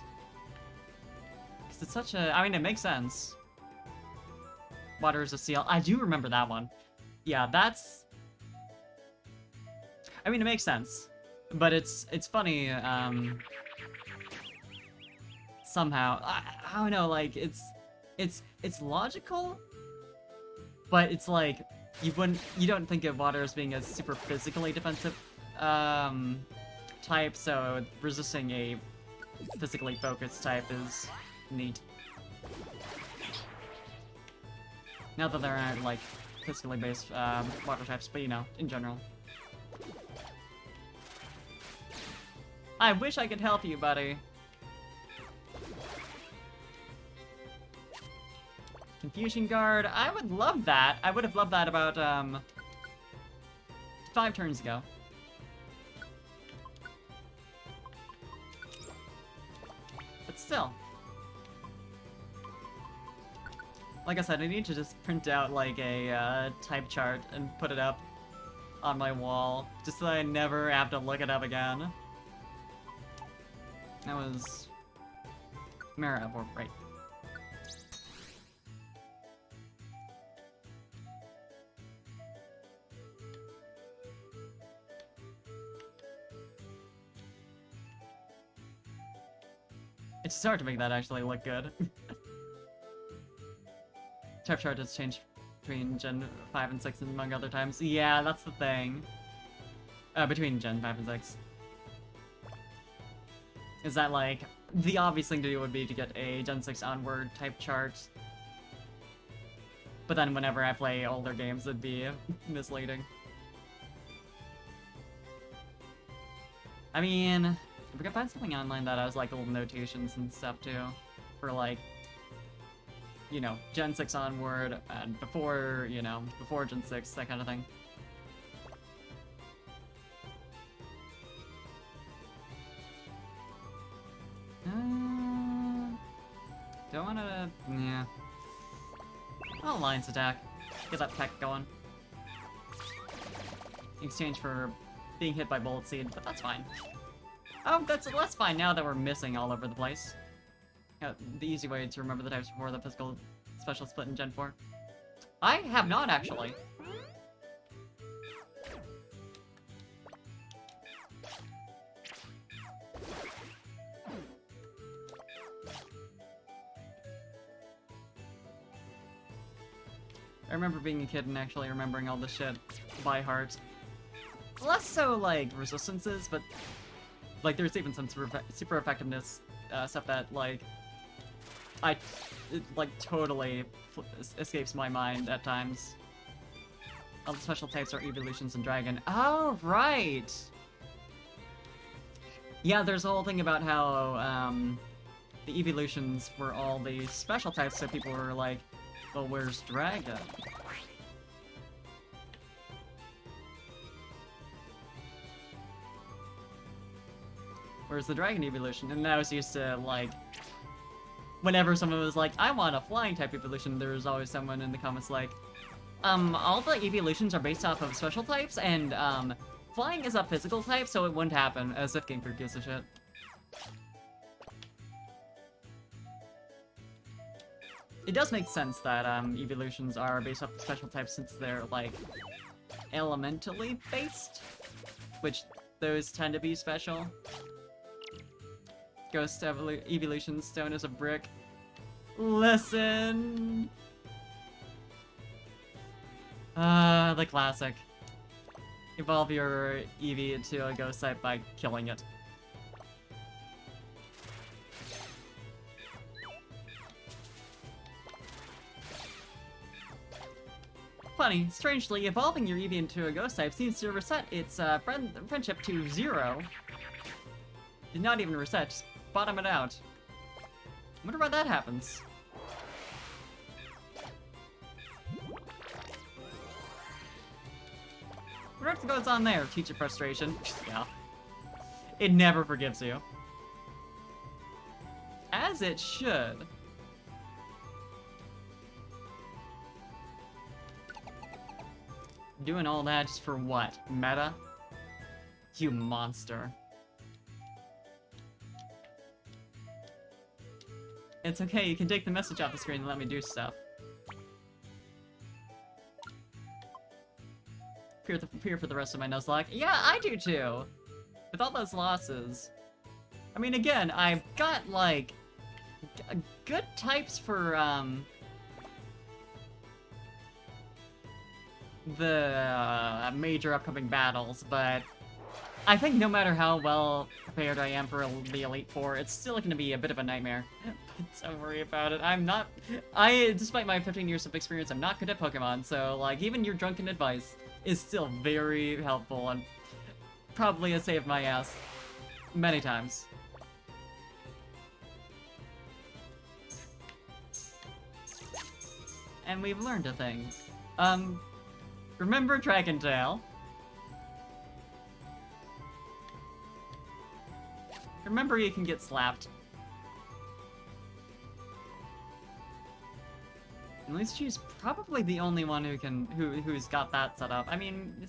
Speaker 1: Because it's such a... I mean, it makes sense. Water Resist Steel. I do remember that one. Yeah, that's... I mean, it makes sense. But it's funny, somehow. I don't know, like, it's logical, but it's like, you don't think of water as being a super physically defensive, type, so resisting a physically focused type is neat. Not that there aren't, like, physically based, water types, but, you know, in general. I wish I could help you, buddy. Confusion Guard. I would love that. I would have loved that about, 5 turns ago. But still. Like I said, I need to just print out, like, a, type chart and put it up on my wall, just so that I never have to look it up again. That was... Marowak, right. It's just hard to make that actually look good. Type chart has changed between Gen 5 and 6 among other times. Yeah, that's the thing. Between Gen 5 and 6. Is that, like, the obvious thing to do would be to get a Gen 6 onward type chart. But then whenever I play older games, it'd be misleading. I mean, if we could find something online that has, like, little notations and stuff, too. For, like, you know, Gen 6 onward, and before, you know, before Gen 6, that kind of thing. Don't wanna... yeah. Oh, Alliance attack. Get that peck going. In exchange for being hit by Bullet Seed, but that's fine. Oh, that's fine now that we're missing all over the place. Yeah, the easy way to remember the types before the physical special split in Gen 4. I have not, actually. I remember being a kid and actually remembering all this shit by heart. Less so, like, resistances, but, like, there's even some super effectiveness stuff that, like, it, like, totally escapes my mind at times. All the special types are evolutions and dragon. Oh, right! Yeah, there's a whole thing about how, the evolutions were all the special types, so people were like, well, where's dragon? Where's the dragon evolution? And I was used to, like, whenever someone was like, I want a flying type evolution, there was always someone in the comments like, all the evolutions are based off of special types, and, flying is a physical type, so it wouldn't happen, as if Game Freak gives a shit. It does make sense that, evolutions are based off of special types since they're, like, elementally based, which those tend to be special. Ghost evolution, stone is a brick. Listen! The classic. Evolve your Eevee into a ghost type by killing it. Funny, strangely, evolving your Eevee into a ghost type seems to reset its friendship to 0. Did not even reset, just bottom it out. Wonder why that happens. What goes on there? Teacher frustration. Yeah. It never forgives you. As it should. Doing all that just for what? Meta? You monster. It's okay, you can take the message off the screen and let me do stuff. Fear for the rest of my Nuzlocke. Yeah, I do too! With all those losses. I mean, again, I've got, like, good types for, the major upcoming battles, but I think no matter how well prepared I am for the Elite Four, it's still going to be a bit of a nightmare. Don't worry about it. Despite my 15 years of experience, I'm not good at Pokemon, so, like, even your drunken advice is still very helpful and probably has saved my ass many times. And we've learned a thing. Remember Dragon Tail? Remember you can get slapped. At least she's probably the only one who's got that set up. I mean,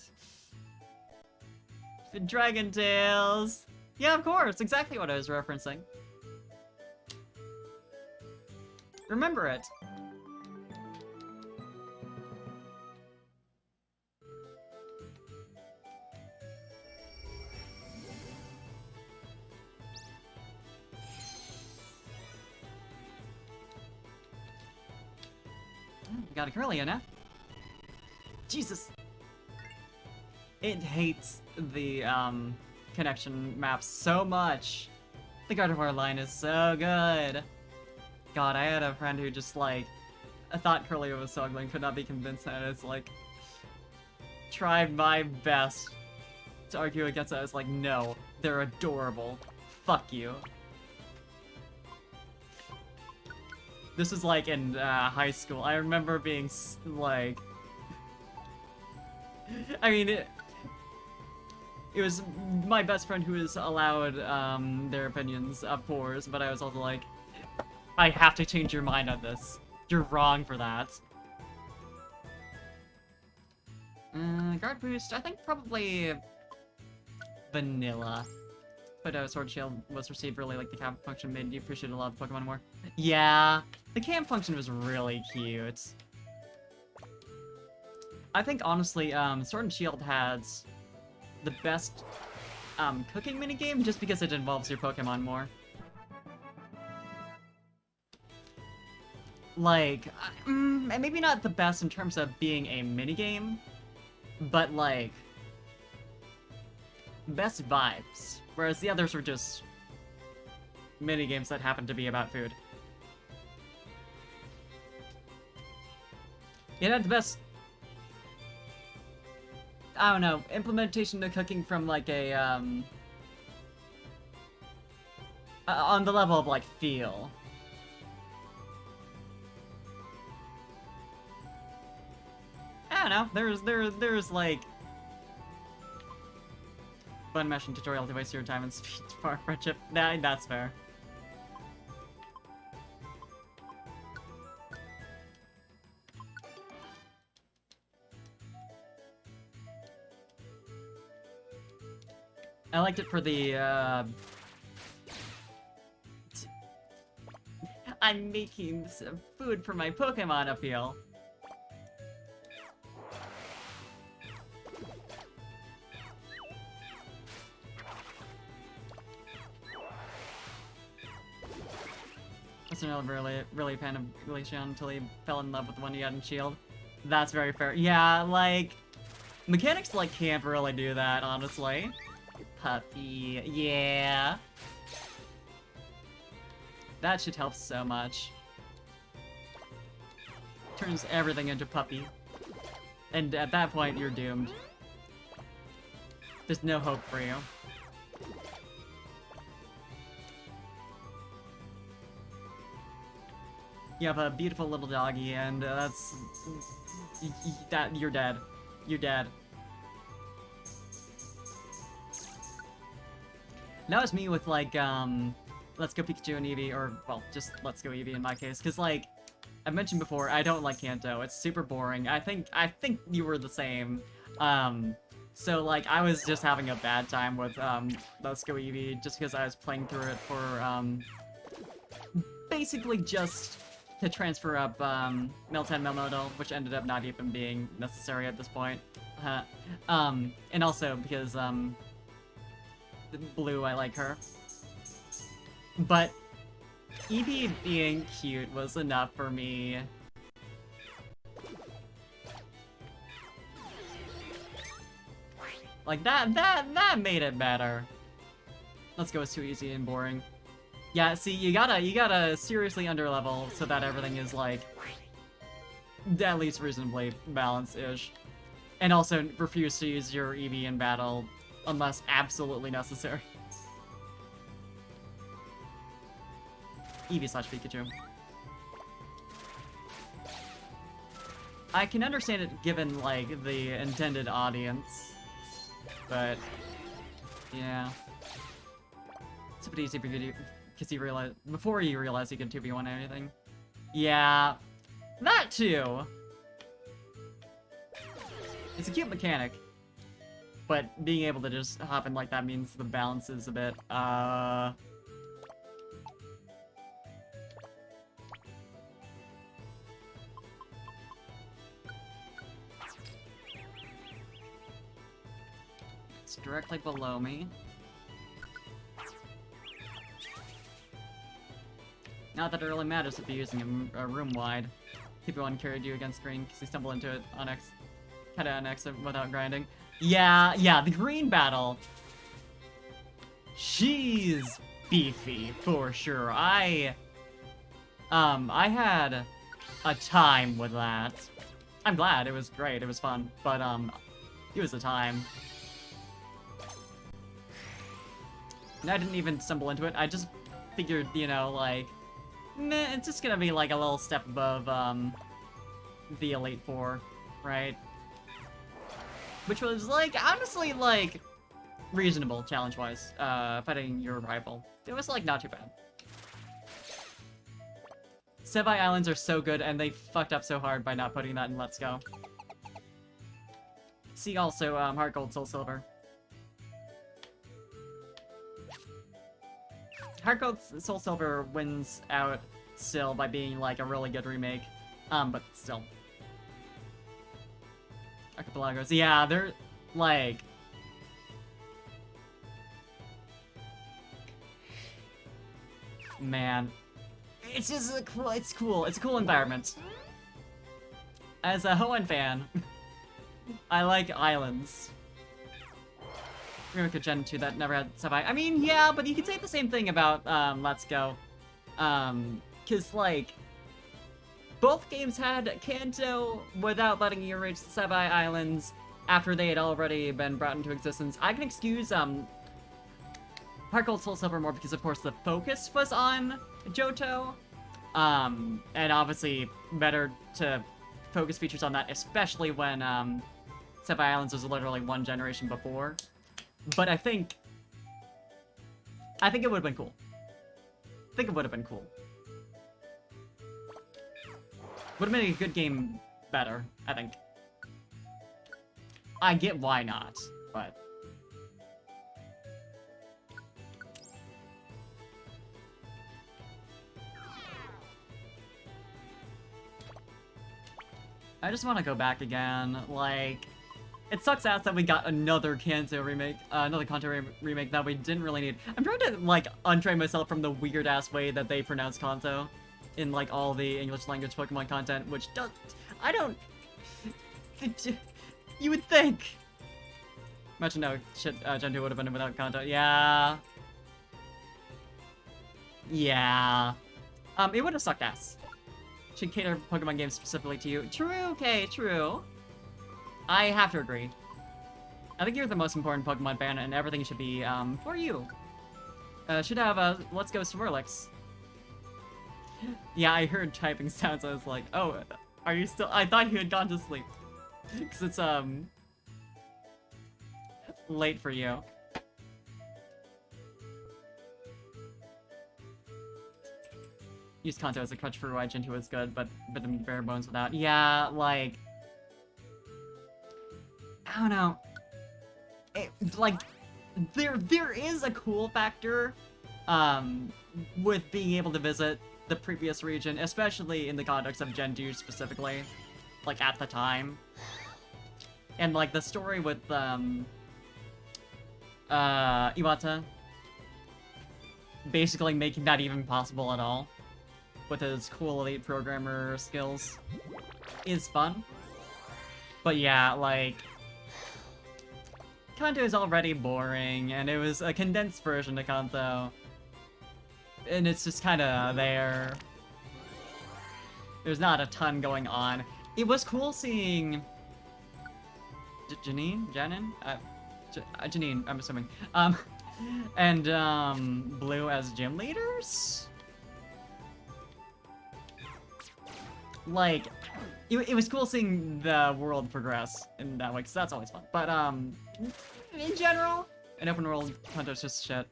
Speaker 1: the Dragon Tales. Yeah, of course, exactly what I was referencing. Remember it. Got a Kirlia now. Jesus! It hates the, connection maps so much. The Gardevoir line is so good. God, I had a friend who just, like, I thought Kirlia was so ugly and could not be convinced, and it's like, tried my best to argue against it. I was like, no, they're adorable. Fuck you. This was like in high school. I remember being like, I mean, it was my best friend who was allowed their opinions, of course, but I was also like, I have to change your mind on this. You're wrong for that. Guard boost, I think probably vanilla. But Sword Shield was received really like the camp function made you appreciate a lot of Pokemon more. Yeah, the camp function was really cute. I think honestly, Sword and Shield has the best cooking minigame just because it involves your Pokemon more. Like, maybe not the best in terms of being a minigame, but like, best vibes. Whereas the others were just minigames that happened to be about food. It had the best, I don't know, implementation of cooking from like a, on the level of like feel. I don't know, there's like fun meshing tutorial to waste your time and speed for our friendship. That's fair. I liked it for the, I'm making some food for my Pokemon appeal. I was never really a fan of Glaceon until he fell in love with the one he had in Shield. That's very fair. Yeah, like, mechanics like can't really do that, honestly. Puppy, yeah. That should help so much. Turns everything into puppy. And at that point, you're doomed. There's no hope for you. You have a beautiful little doggy, and that's... you're dead. You're dead. That was me with, like, Let's Go Pikachu and Eevee, or, well, just Let's Go Eevee in my case, because, like, I've mentioned before, I don't like Kanto. It's super boring. I think you were the same. So, like, I was just having a bad time with, Let's Go Eevee, just because I was playing through it for, basically just to transfer up, Meltan Melmetal, which ended up not even being necessary at this point. And also because, Blue, I like her. But Eevee being cute was enough for me. Like, that made it better. Let's go, it's too easy and boring. Yeah, see, you gotta seriously underlevel so that everything is, like, at least reasonably balanced-ish. And also, refuse to use your Eevee in battle unless absolutely necessary. Eevee/Pikachu. I can understand it given, like, the intended audience. But, yeah. It's a bit easy for you to, because you realize, before you realize you can 2v1 anything. Yeah, that too! It's a cute mechanic. But being able to just hop in like that means the balance is a bit, It's directly below me. Not that it really matters if you're using a room wide. TP1 carried you against green because you stumbled into it on X, kinda on X without grinding. Yeah, the green battle. She's beefy for sure. I had a time with that. I'm glad, it was great, it was fun, but it was a time. And I didn't even stumble into it. I just figured, you know, like, meh, it's just gonna be like a little step above the Elite Four, right? Which was, like, honestly, like, reasonable, challenge-wise, fighting your rival. It was, like, not too bad. Sevi Islands are so good, and they fucked up so hard by not putting that in Let's Go. See also, Heart Gold, Soul Silver. Heart Gold, Soul Silver wins out still by being, like, a really good remake. But still. Archipelagos. Yeah, they're, like... Man. It's just a cool, it's cool. It's a cool environment. As a Hoenn fan, I like islands. Remake a Gen 2 that never had Sevi. I mean, yeah, but you could say the same thing about, Let's Go. Cause, like... Both games had Kanto without letting you reach the Sevi Islands after they had already been brought into existence. I can excuse, Heart Gold, Soul Silver more because, of course, the focus was on Johto. And obviously better to focus features on that, especially when, Sevi Islands was literally one generation before. But I think it would've been cool. I think it would've been cool. Would've made a good game better, I think. I get why not, but... I just want to go back again, like... It sucks ass that we got another Kanto remake, another Kanto remake that we didn't really need. I'm trying to, like, untrain myself from the weird-ass way that they pronounce Kanto in, like, all the English language Pokemon content, which does... I don't... You would think! Imagine how shit Gen 2 would have been without Kanto. Yeah... Yeah... it would have sucked ass. Should cater Pokemon games specifically to you. True, okay, true. I have to agree. I think you're the most important Pokemon fan, and everything should be, for you. Should have a Let's Go Swirlix. Yeah, I heard typing sounds, I was like, oh, are you still- I thought you had gone to sleep. Because it's, late for you. Use Kanto as a crutch for why Gentoo is good, but the bare bones without. Yeah, like... I don't know. Like, there is a cool factor, with being able to visit the previous region, especially in the context of Gentoo specifically, like, at the time. And, like, the story with, Iwata basically making that even possible at all, with his cool elite programmer skills, is fun. But yeah, like... Kanto is already boring, and it was a condensed version of Kanto. And it's just kinda there. There's not a ton going on. It was cool seeing... Janine? Janine, I'm assuming. And, Blue as gym leaders? Like, it was cool seeing the world progress in that way, because that's always fun. But, in general, an open world Kanto's just shit.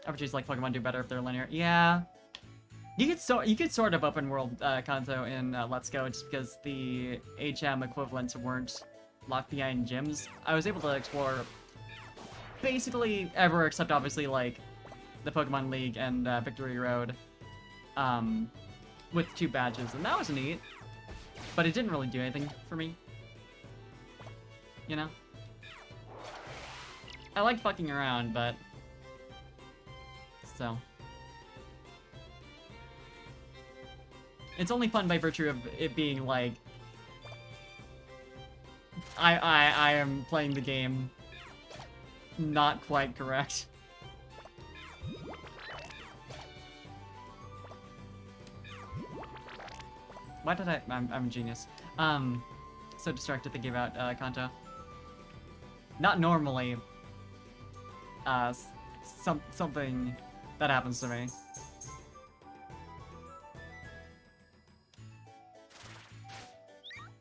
Speaker 1: RPGs like Pokemon do better if they're linear. Yeah. You could sort of open world Kanto in Let's Go, just because the HM equivalents weren't locked behind gyms. I was able to explore basically ever except obviously like the Pokemon League and Victory Road with 2 badges, and that was neat. But it didn't really do anything for me. You know? I liked fucking around, but... So... It's only fun by virtue of it being like... I am playing the game not quite correct. Why did I'm a genius. So distracted thinking about Kanto. Not normally. Something that happens to me.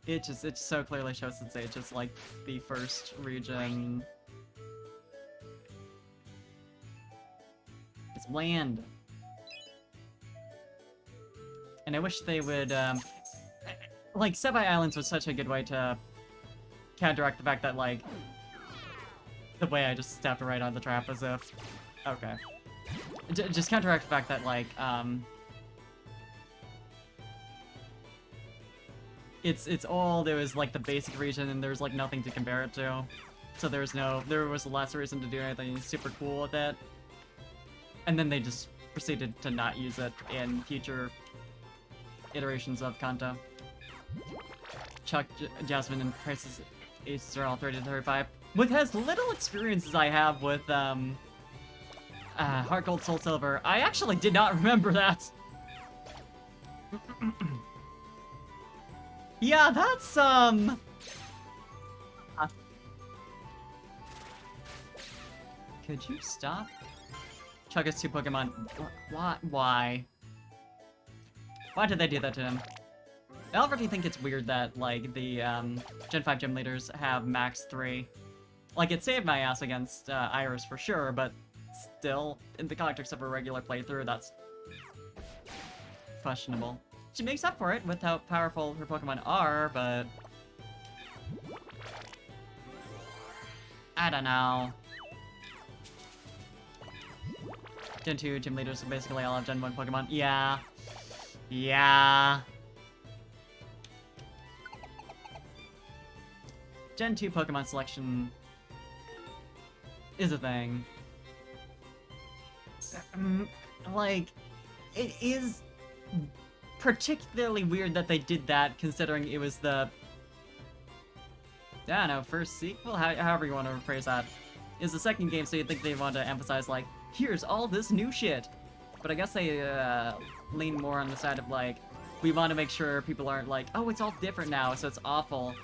Speaker 1: It so clearly shows that it's just like the first region. It's bland. And I wish they would, like, Sebai Islands was such a good way to counteract the fact that, like, the way I just stepped right on the trap as if... Okay. Just counteract the fact that, like, it's all, there was, like, the basic region and there's, like, nothing to compare it to. So there was less reason to do anything super cool with it. And then they just proceeded to not use it in future iterations of Kanto. Chuck, Jasmine, and Price's aces are all 30 to 35. With as little experience as I have with, Heart Gold, Soul Silver, I actually did not remember that. Yeah, that's, Could you stop? Chuck has 2 Pokemon. Why? Why did they do that to him? I already think it's weird that, like, the, Gen 5 gym leaders have max 3. Like, it saved my ass against, Iris for sure, but still, in the context of a regular playthrough, that's questionable. She makes up for it with how powerful her Pokemon are, but... I don't know. Gen 2 gym leaders basically all have Gen 1 Pokemon. Yeah. Yeah. Gen 2 Pokemon selection is a thing. Like, it is particularly weird that they did that, considering it was the... I don't know, first sequel? However you want to rephrase that. Is the second game, so you'd think they want to emphasize, like, here's all this new shit. But I guess they lean more on the side of, like, we want to make sure people aren't like, oh, it's all different now, so it's awful.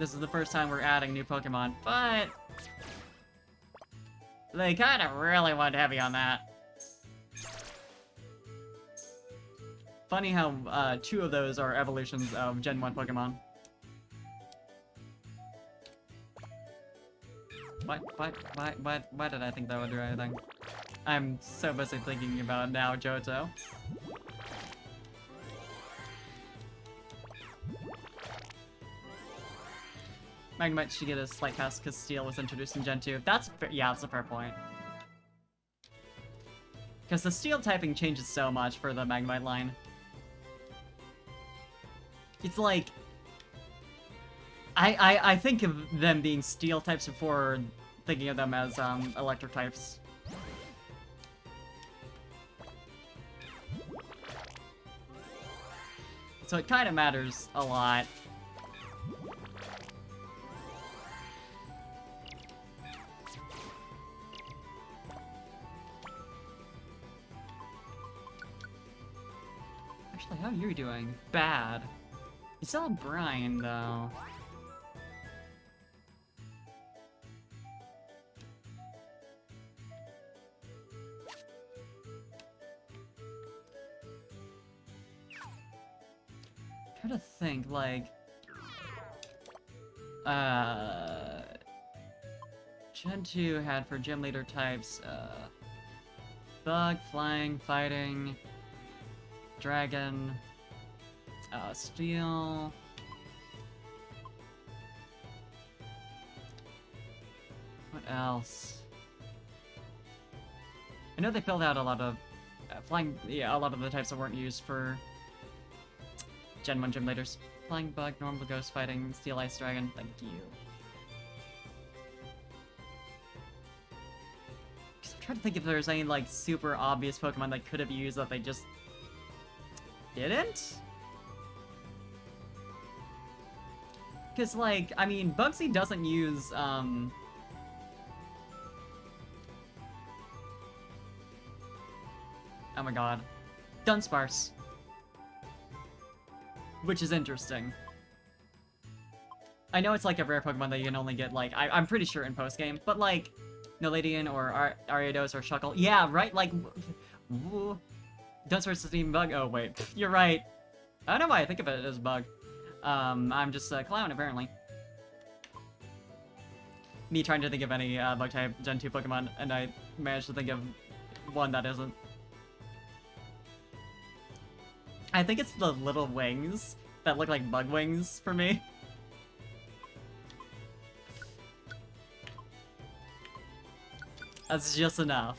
Speaker 1: this is the first time we're adding new Pokemon, but they kind of really went heavy on that. Funny how 2 of those are evolutions of Gen 1 Pokemon. Why did I think that would do anything? I'm so busy thinking about now Johto. Magnemite should get a slight pass because Steel was introduced in Gen 2. Yeah, that's a fair point. Because the Steel typing changes so much for the Magnemite line. It's like... I think of them being Steel types before thinking of them as Electric types. So it kind of matters a lot. Actually, how are you doing? Bad. You still have Brian, though. Try to think, like... Gen 2 had for gym leader types, Bug, Flying, Fighting, Dragon, Steel... What else? I know they filled out a lot of... Flying... Yeah, a lot of the types that weren't used for... Gen 1 gym leaders. Flying Bug, Normal Ghost, Fighting, Steel Ice Dragon, thank you. I'm trying to think if there's any, like, super obvious Pokemon that could have used that they just... didn't? Because, like, I mean, Bugsy doesn't use, Oh my god. Dunsparce. Which is interesting. I know it's like a rare Pokemon that you can only get, like, I'm pretty sure in post-game, but like, Noladian or Ariados or Shuckle. Yeah, right? Like, Dunsparce isn't even Bug. Oh, wait. You're right. I don't know why I think of it as Bug. I'm just a clown, apparently. Me trying to think of any Bug-type Gen 2 Pokemon, and I managed to think of one that isn't. I think it's the little wings that look like bug wings for me. That's just enough.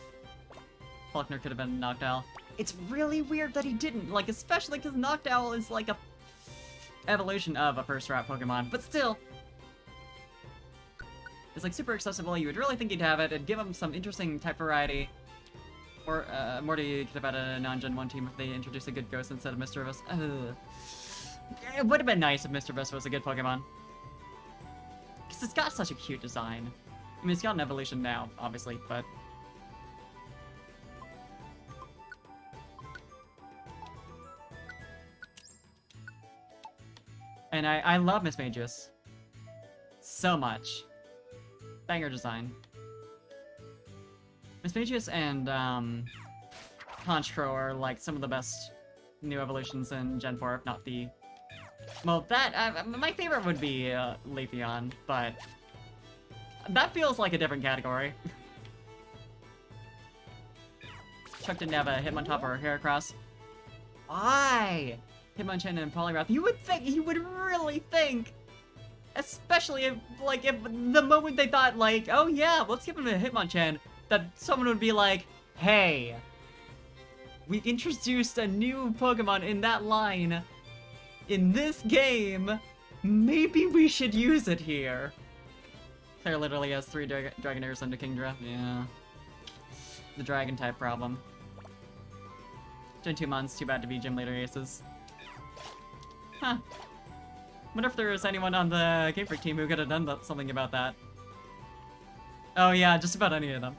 Speaker 1: Faulkner could have been Noctowl. It's really weird that he didn't, like, especially because Noctowl is like a evolution of a first rat Pokemon, but still. It's like super accessible, you would really think he'd have it, it'd give him some interesting type variety. Or, Morty could have had a non-Gen 1 team if they introduced a good ghost instead of Mischievous. It would have been nice if Mischievous was a good Pokemon. Because it's got such a cute design. I mean, it's got an evolution now, obviously, but... And I love Mismagius. So much. Banger design. Mismagius and Honchkrow are like some of the best new evolutions in Gen 4, if not the... Well, that... my favorite would be Leafeon, but... That feels like a different category. Chuck didn't have a Hitmontop or a Heracross. Why? Hitmonchan and Poliwrath. You would think, you would really think, especially if, like, if the moment they thought, like, oh yeah, let's give him a Hitmonchan, that someone would be like, hey, we introduced a new Pokemon in that line in this game, maybe we should use it here. Claire literally has 3 Dragonairs under Kingdra. Yeah. The dragon type problem. Gen 2 Mons, too bad to be gym leader aces. Huh. Wonder if there was anyone on the Game Freak team who could have done something about that. Oh yeah, just about any of them.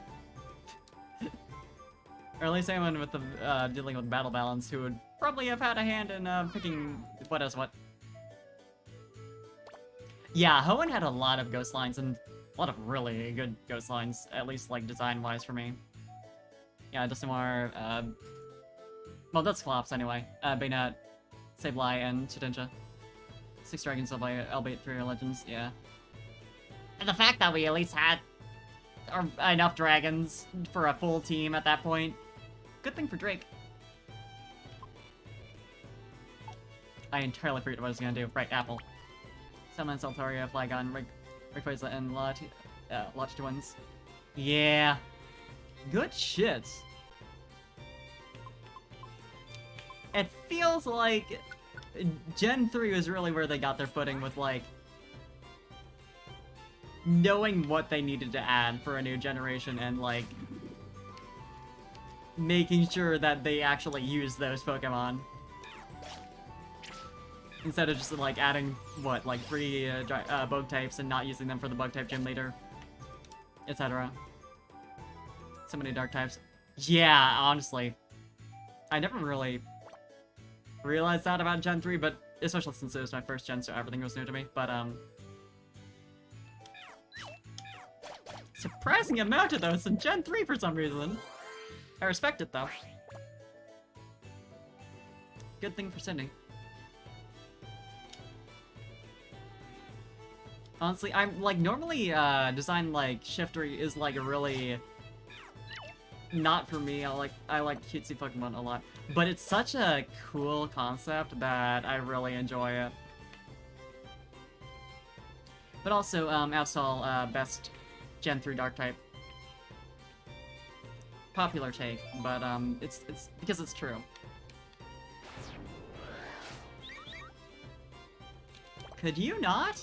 Speaker 1: Or at least anyone with the dealing with battle balance who would probably have had a hand in picking what is what. Yeah, Hoenn had a lot of ghost lines and a lot of really good ghost lines, at least like design-wise for me. Yeah, Dusknoir, well, that's Clops anyway. Bayonet, Sableye, and Shedinja. 6 dragons, albeit 3 are legends, yeah. And the fact that we at least had enough dragons for a full team at that point, good thing for Drake. I entirely forget what I was gonna do. Right, Apple. Summon Saltaria, Flygon, Rayquaza, and Lodge Twins. Yeah. Good shit. It feels like Gen 3 was really where they got their footing with, like, knowing what they needed to add for a new generation and, like, making sure that they actually use those Pokemon. Instead of just, like, adding, what, like, 3 bug types and not using them for the bug type gym leader, etc. So many dark types. Yeah, honestly. I never really realized that about Gen 3, but especially since it was my first gen, so everything was new to me. But, surprising amount of those in Gen 3 for some reason. I respect it, though. Good thing for Cindy. Honestly, I'm, like, normally, design, like, Shifter is, like, a really... not for me. I like cutesy Pokemon a lot. But it's such a cool concept that I really enjoy it. But also, Absol, best Gen 3 Dark type. Popular take, but, it's because it's true. Could you not?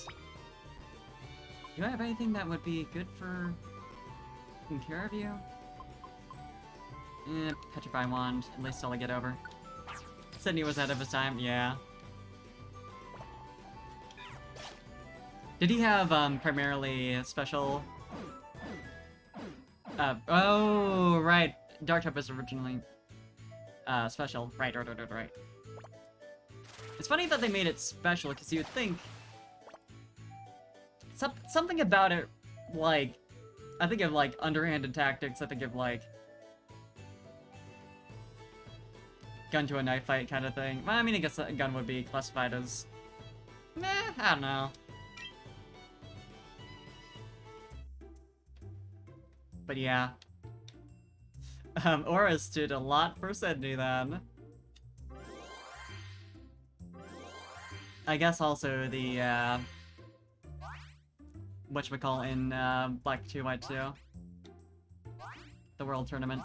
Speaker 1: Do I have anything that would be good for taking care of you? Petrify Wand, at least till I get over. Sydney was ahead of his time, yeah. Did he have, primarily special... oh, right. Dark type was originally, special. Right. It's funny that they made it special, because you would think... something about it, like... I think of, like, underhanded tactics, I think of, like... gun to a knife fight kind of thing. Well, I mean, I guess a gun would be classified as... meh, I don't know. But yeah. Aurus did a lot for Sydney then. I guess also the, whatchamacallit in, Black 2, White 2. The World Tournament.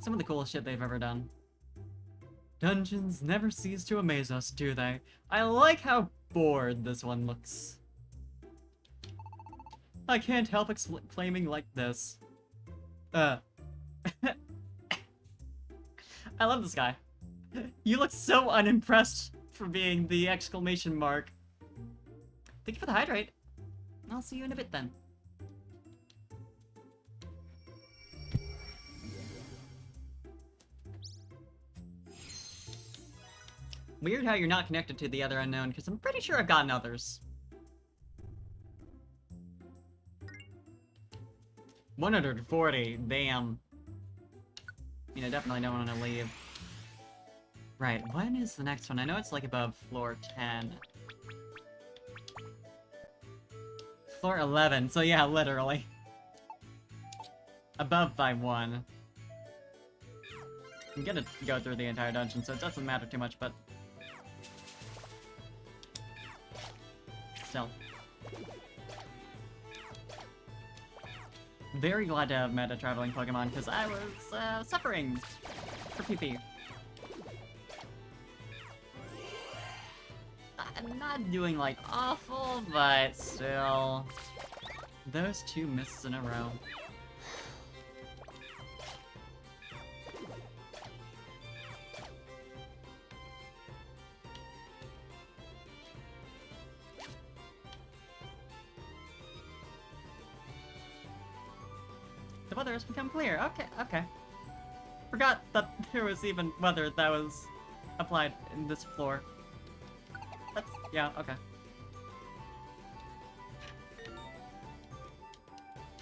Speaker 1: Some of the coolest shit they've ever done. Dungeons never cease to amaze us, do they? I like how bored this one looks. I can't help exclaiming like this. I love this guy. You look so unimpressed for being the exclamation mark. Thank you for the hydrate. I'll see you in a bit then. Weird how you're not connected to the other unknown, because I'm pretty sure I've gotten others. 140, damn. I mean, I definitely don't want to leave. Right, when is the next one? I know it's like above floor 10. Floor 11, so yeah, literally. Above by 1. I'm gonna go through the entire dungeon, so it doesn't matter too much, but... still. Very glad to have met a traveling Pokemon, because I was, suffering for PP. I'm not doing, like, awful, but still... those 2 misses in a row. The weather has become clear. Okay, okay. Forgot that there was even weather that was applied in this floor. That's, yeah, okay.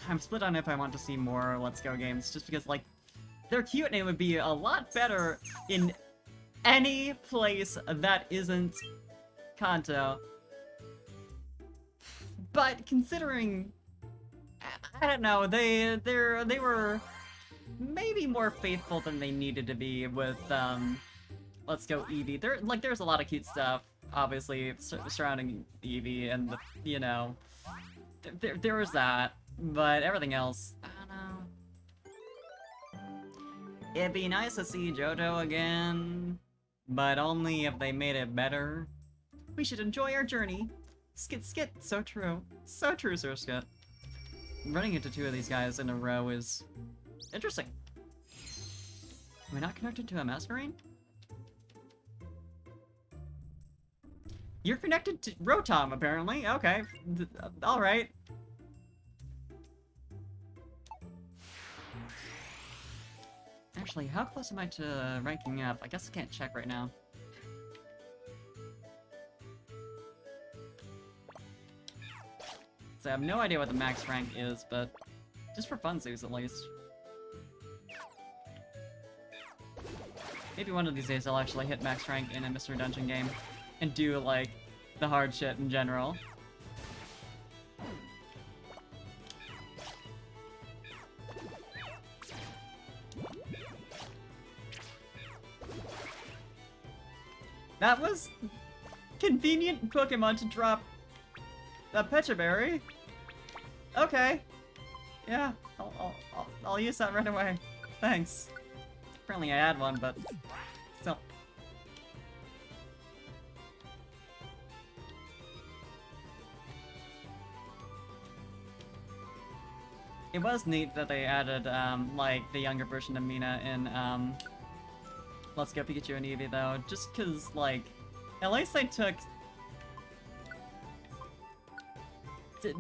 Speaker 1: I'm split on if I want to see more Let's Go games, just because, like, they're cute and it would be a lot better in any place that isn't Kanto. But considering, I don't know, they were maybe more faithful than they needed to be with Let's Go Eevee. There's a lot of cute stuff, obviously, surrounding Eevee, and you know, there was that. But everything else, I don't know. It'd be nice to see Johto again, but only if they made it better. We should enjoy our journey. Skit, skit, so true. So true, Sir Skit. Running into two of these guys in a row is interesting. Am I not connected to a Masquerain? You're connected to Rotom, apparently. Okay. Alright. Actually, how close am I to ranking up? I guess I can't check right now. So I have no idea what the max rank is, but just for funsies at least. Maybe one of these days I'll actually hit max rank in a Mystery Dungeon game and do, like, the hard shit in general. That was convenient Pokemon to drop a Pecha Berry. Okay. Yeah, I'll use that right away. Thanks. Apparently I had one, but still. It was neat that they added, like, the younger version of Mina in, Let's Go Pikachu and Eevee, though, just cause, like, at least they took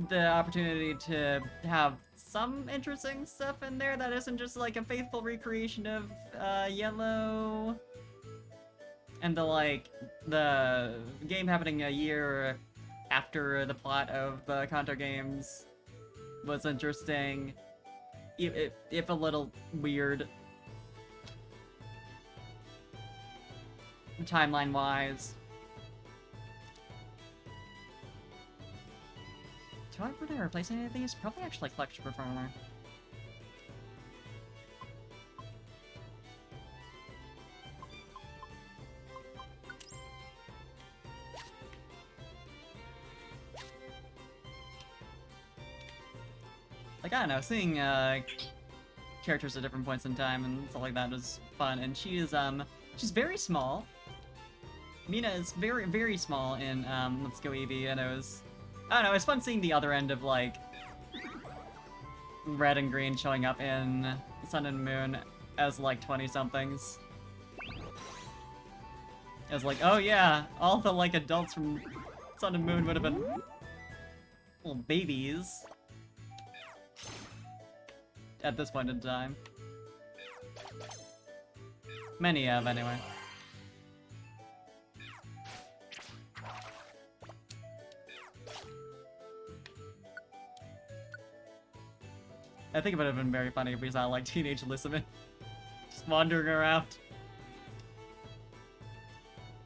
Speaker 1: the opportunity to have some interesting stuff in there that isn't just, like, a faithful recreation of, Yellow, and the game happening a year after the plot of the Kanto games was interesting, if a little weird. Timeline-wise. Do I want to replace any of these? Probably actually Collector Performer. Like, I don't know, seeing characters at different points in time and stuff like that is fun, and she's very small. Mina is very, very small in Let's Go Eevee, and I don't know, it's fun seeing the other end of, like, Red and Green showing up in Sun and Moon as, like, 20-somethings. As, like, oh yeah, all the, like, adults from Sun and Moon would have been little babies at this point in time. Many have, anyway. I think it would have been very funny if we saw, like, teenage Lissaman just wandering around.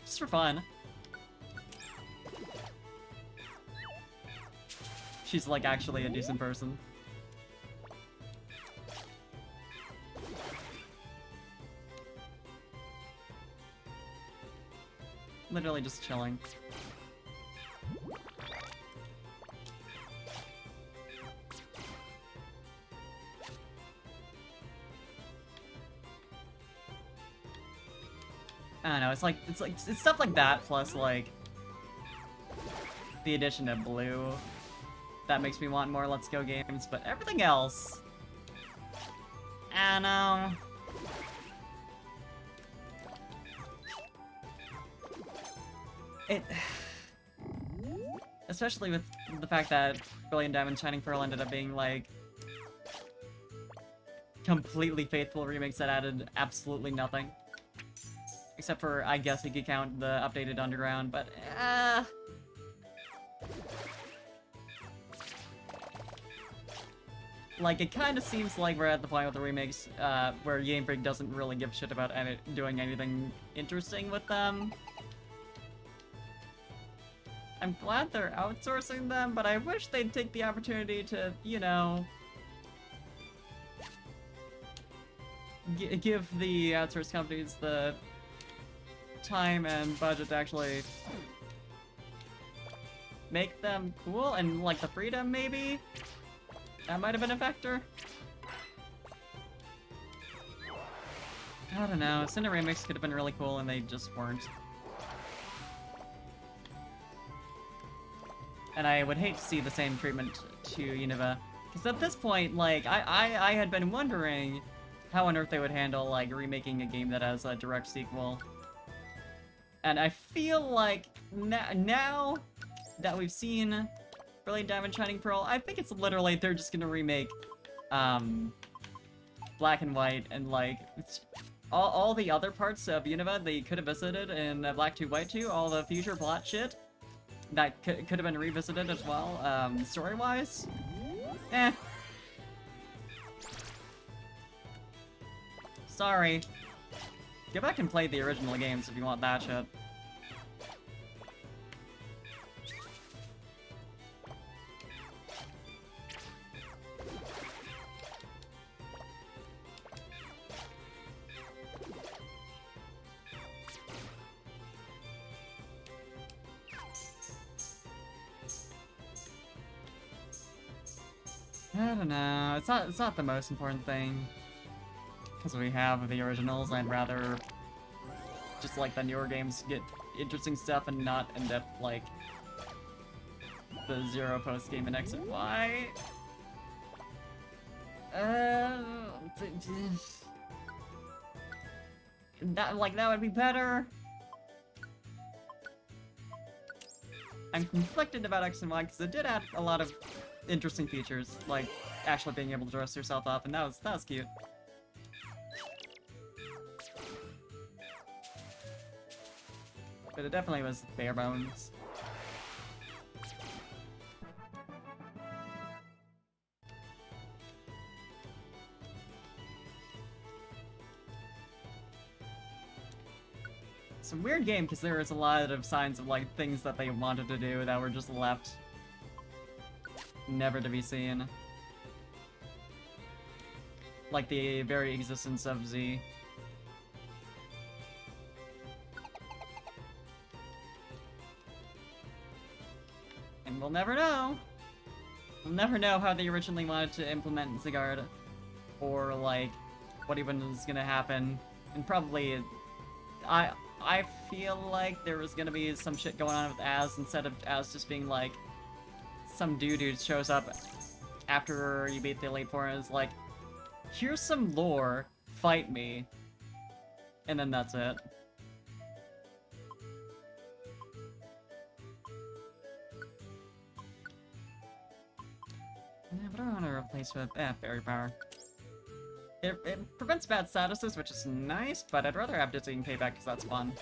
Speaker 1: Just for fun. She's, like, actually a decent person. Literally just chilling. I don't know, it's stuff like that, plus, like, the addition of Blue that makes me want more Let's Go games, but everything else, I don't know. Especially with the fact that Brilliant Diamond Shining Pearl ended up being, like, completely faithful remakes that added absolutely nothing. Except for, I guess you could count the updated Underground, but like, it kind of seems like we're at the point with the remakes where Game Freak doesn't really give a shit about doing anything interesting with them. I'm glad they're outsourcing them, but I wish they'd take the opportunity to, you know, give the outsourced companies the time and budget to actually make them cool, and like the freedom maybe? That might have been a factor. I don't know, Cinder remakes could have been really cool and they just weren't. And I would hate to see the same treatment to Unova. Because at this point, like, I had been wondering how on earth they would handle, like, remaking a game that has a direct sequel. And I feel like now that we've seen Brilliant Diamond Shining Pearl, I think it's literally they're just gonna remake Black and White, and like all the other parts of Unova they could have visited in Black 2 White 2, all the future plot shit that could have been revisited as well, story-wise. Sorry. Go back and play the original games if you want that shit. I don't know. It's not the most important thing. Because we have the originals, I'd rather just like the newer games get interesting stuff and not end up like the Zero post game in X and Y. That would be better. I'm conflicted about X and Y because it did add a lot of interesting features, like actually being able to dress yourself up, and that was cute. But it definitely was bare bones. It's a weird game because there was a lot of signs of like things that they wanted to do that were just left never to be seen. Like the very existence of Z. And we'll never know. We'll never know how they originally wanted to implement Zygarde. Or, like, what even is gonna happen. And probably, I feel like there was gonna be some shit going on with Az, instead of Az just being, like, some dude who shows up after you beat the Elite Four and is like, here's some lore, fight me. And then that's it. Yeah, but I want to replace with Fairy Power. It prevents bad statuses, which is nice, but I'd rather have Dizzying Payback because that's fun.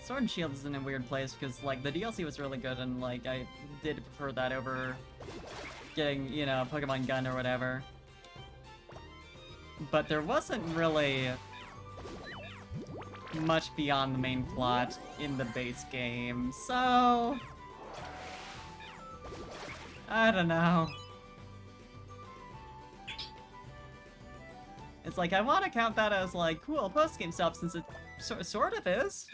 Speaker 1: Sword and Shield is in a weird place because, like, the DLC was really good and, like, I did prefer that over getting, you know, Pokemon Gun or whatever. But there wasn't really much beyond the main plot in the base game, so I don't know. It's like, I want to count that as, like, cool post-game stuff since it sort of is.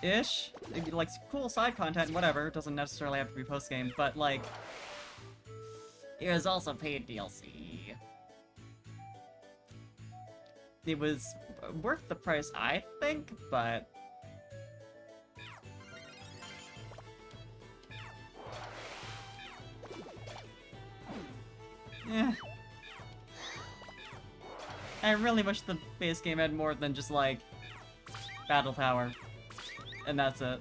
Speaker 1: Ish. Like, cool side content, whatever. It doesn't necessarily have to be post-game, but, like, it was also paid DLC. It was worth the price, I think, but Eh. I really wish the base game had more than just, like, Battle Tower. And that's it.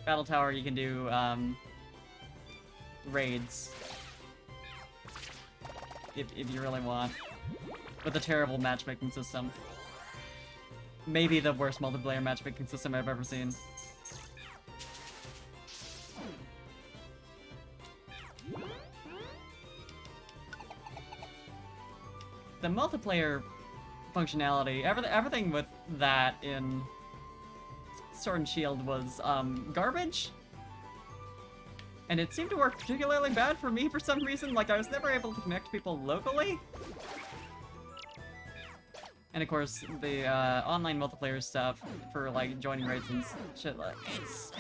Speaker 1: Battle Tower, you can do, raids. If you really want. With a terrible matchmaking system. Maybe the worst multiplayer matchmaking system I've ever seen. The multiplayer functionality, everything with that in Sword and Shield was, garbage. And it seemed to work particularly bad for me for some reason, like I was never able to connect people locally. And of course, the, online multiplayer stuff for, like, joining raids and shit, like, it's...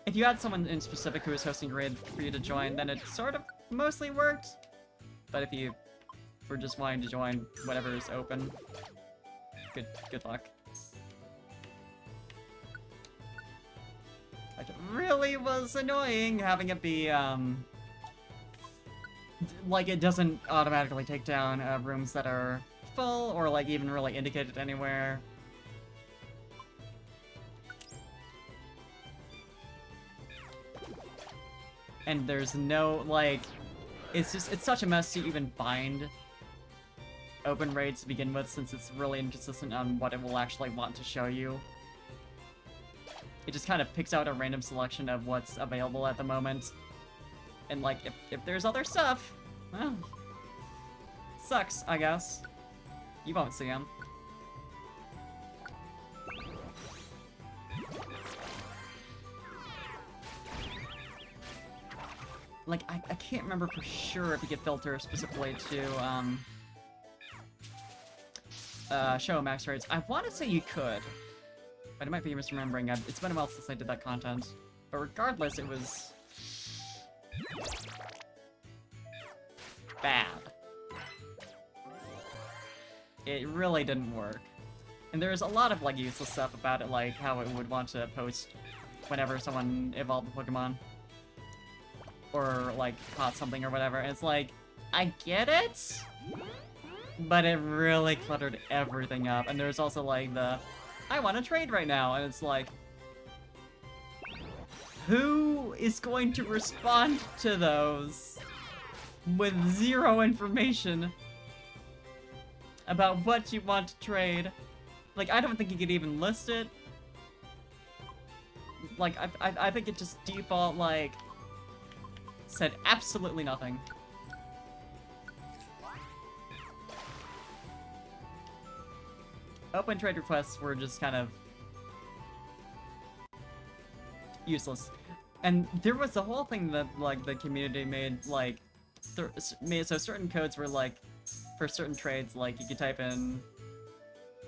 Speaker 1: If you had someone in specific who was hosting a raid for you to join, then it sort of mostly worked. But if you were just wanting to join whatever is open, good luck. Like, it really was annoying having it be, like, it doesn't automatically take down, rooms that are full, or, like, even really indicated anywhere. And there's no, like, it's such a mess to even find open raids to begin with, since it's really inconsistent on what it will actually want to show you. It just kind of picks out a random selection of what's available at the moment. And, like, if there's other stuff, well, sucks, I guess. You won't see them. Like, I can't remember for sure if you could filter specifically to, show max rates. I want to say you could, but I might be misremembering. It's been a while since I did that content. But regardless, it was... bad. It really didn't work. And there's a lot of, like, useless stuff about it, like how it would want to post whenever someone evolved a Pokemon. Or, like, caught something or whatever. And it's like, I get it, but it really cluttered everything up. And there's also, like, the, I want to trade right now, and it's like, who is going to respond to those with zero information about what you want to trade? Like, I don't think you could even list it. Like, I think it just default, like, said absolutely nothing. Open trade requests were just kind of useless. And there was the whole thing that, like, the community made, like, made so certain codes were, like, for certain trades, like, you could type in,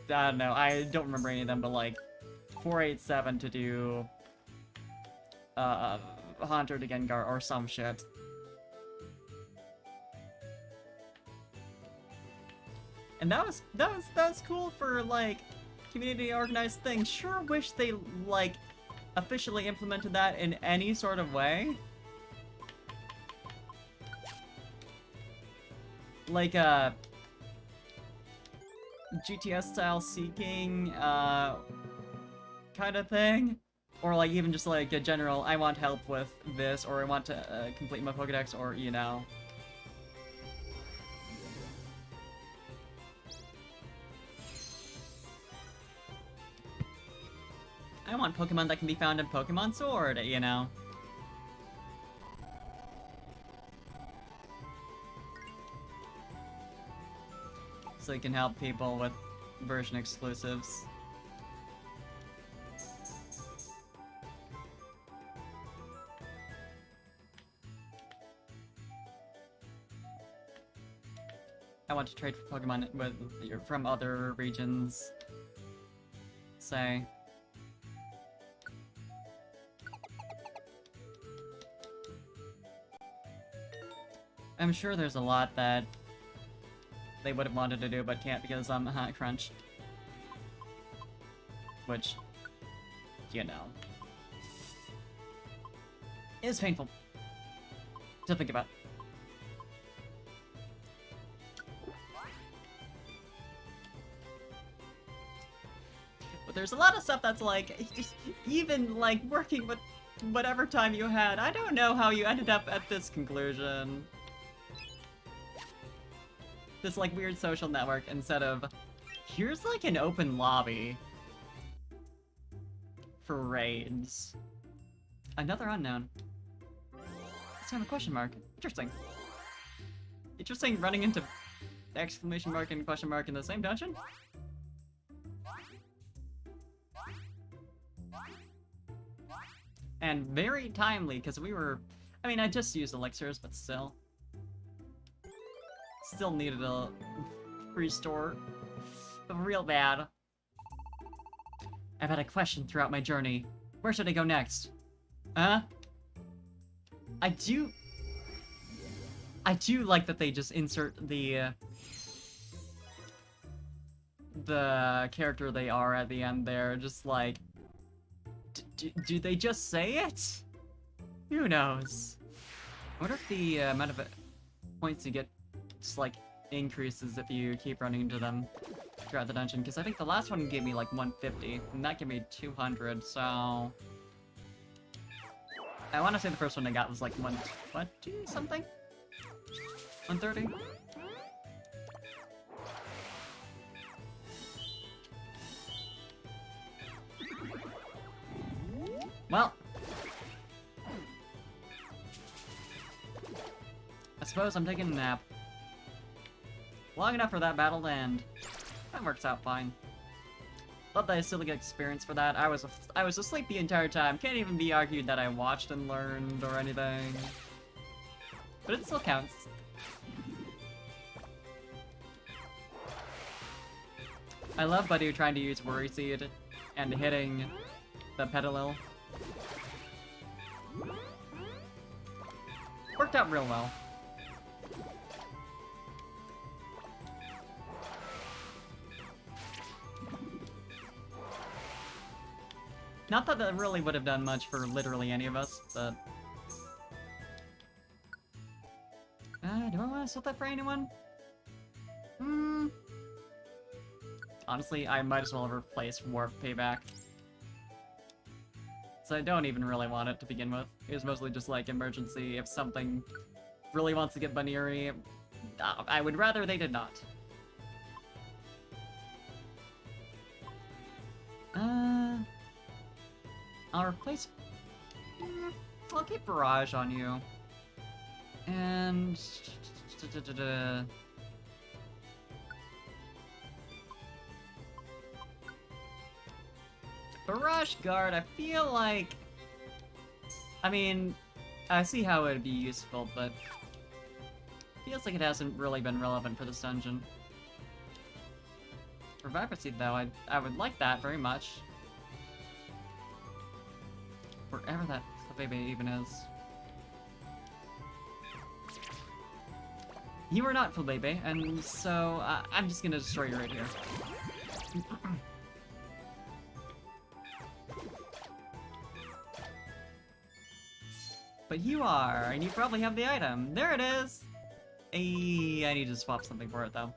Speaker 1: I don't know, I don't remember any of them, but, like, 487 to do, Haunter to Gengar or some shit. And that was cool for, like, community organized things. Sure wish they, like, officially implemented that in any sort of way. Like, GTS style seeking, kind of thing. Or, like, even just, like, a general, I want help with this, or I want to, complete my Pokedex, or, you know. I want Pokemon that can be found in Pokemon Sword, you know. So you can help people with version exclusives. I want to trade for Pokemon with from other regions. Say. I'm sure there's a lot that they would have wanted to do but can't because I'm crunch. Which, you know, is painful to think about. there's a lot of stuff that's like, even like working with whatever time you had, I don't know how you ended up at this conclusion. This like weird social network instead of, here's like an open lobby for raids. Another unknown. This time a question mark. Interesting. Interesting running into exclamation mark and question mark in the same dungeon? And very timely, because we were... I mean, I just used elixirs, but still. Still needed a restore. Real bad. I've had a question throughout my journey. Where should I go next? Huh? I do like that they just insert the character they are at the end there. Just like, do they just say it? Who knows? I wonder if the amount of points you get just like increases if you keep running into them throughout the dungeon, because I think the last one gave me like 150, and that gave me 200, so... I want to say the first one I got was like 120 something? 130? Well... I suppose I'm taking a nap. Long enough for that battle to end. That works out fine. Love that I still get experience for that. I was asleep the entire time. Can't even be argued that I watched and learned or anything. But it still counts. I love Buddy trying to use Worry Seed and hitting the Petalil. Worked out real well. Not that that really would have done much for literally any of us, but... do I want to swap that for anyone? Honestly, I might as well have replaced Warp Payback. So I don't even really want it to begin with. It was mostly just like emergency. If something really wants to get Baniri, I would rather they did not. I'll replace... I'll keep Barrage on you. And... Barrage Guard, I feel like... I mean, I see how it would be useful, but... feels like it hasn't really been relevant for this dungeon. For Viper Seed, though, I would like that very much. Wherever that baby even is. You are not Flabebe, and so I'm just gonna destroy you right here. But you are, and you probably have the item. There it is! I need to swap something for it, though.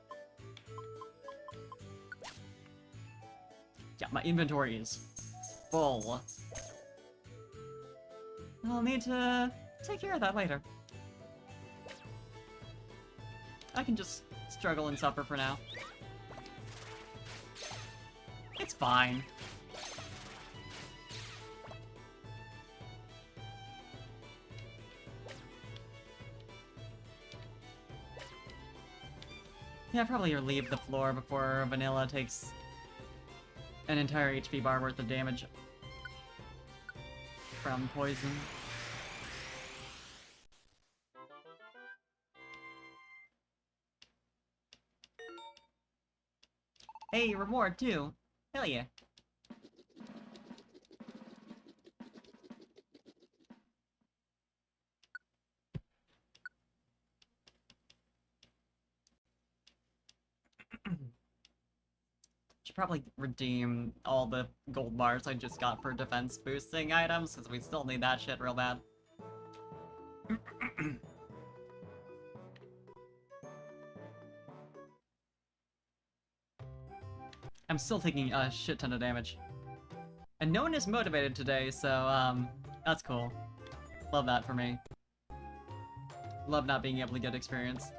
Speaker 1: Yeah, my inventory is full. I'll need to take care of that later. I can just struggle and suffer for now. It's fine. Yeah, probably leave the floor before Vanilla takes an entire HP bar worth of damage from poison. Hey, reward too. Hell yeah. Should probably redeem all the gold bars I just got for defense boosting items, because we still need that shit real bad. I'm still taking a shit ton of damage. And no one is motivated today, so, that's cool. Love that for me. Love not being able to get experience.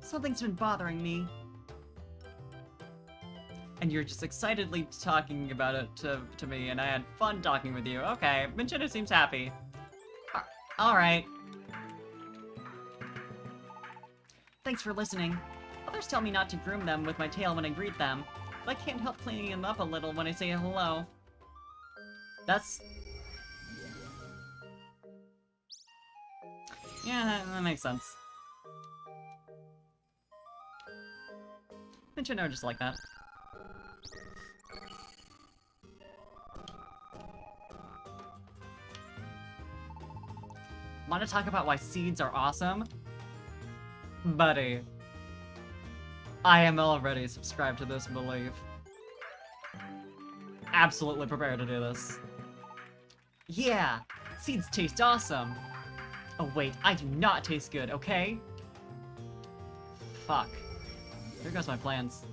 Speaker 1: Something's been bothering me. And you're just excitedly talking about it to me, and I had fun talking with you. Okay, Minchino seems happy. Alright. Thanks for listening. Others tell me not to groom them with my tail when I greet them, but I can't help cleaning them up a little when I say hello. That's... yeah, that makes sense. Minchino just like that. Want to talk about why seeds are awesome? Buddy. I am already subscribed to this belief. Absolutely prepared to do this. Yeah! Seeds taste awesome! Oh wait, I do not taste good, okay? Fuck. Here goes my plans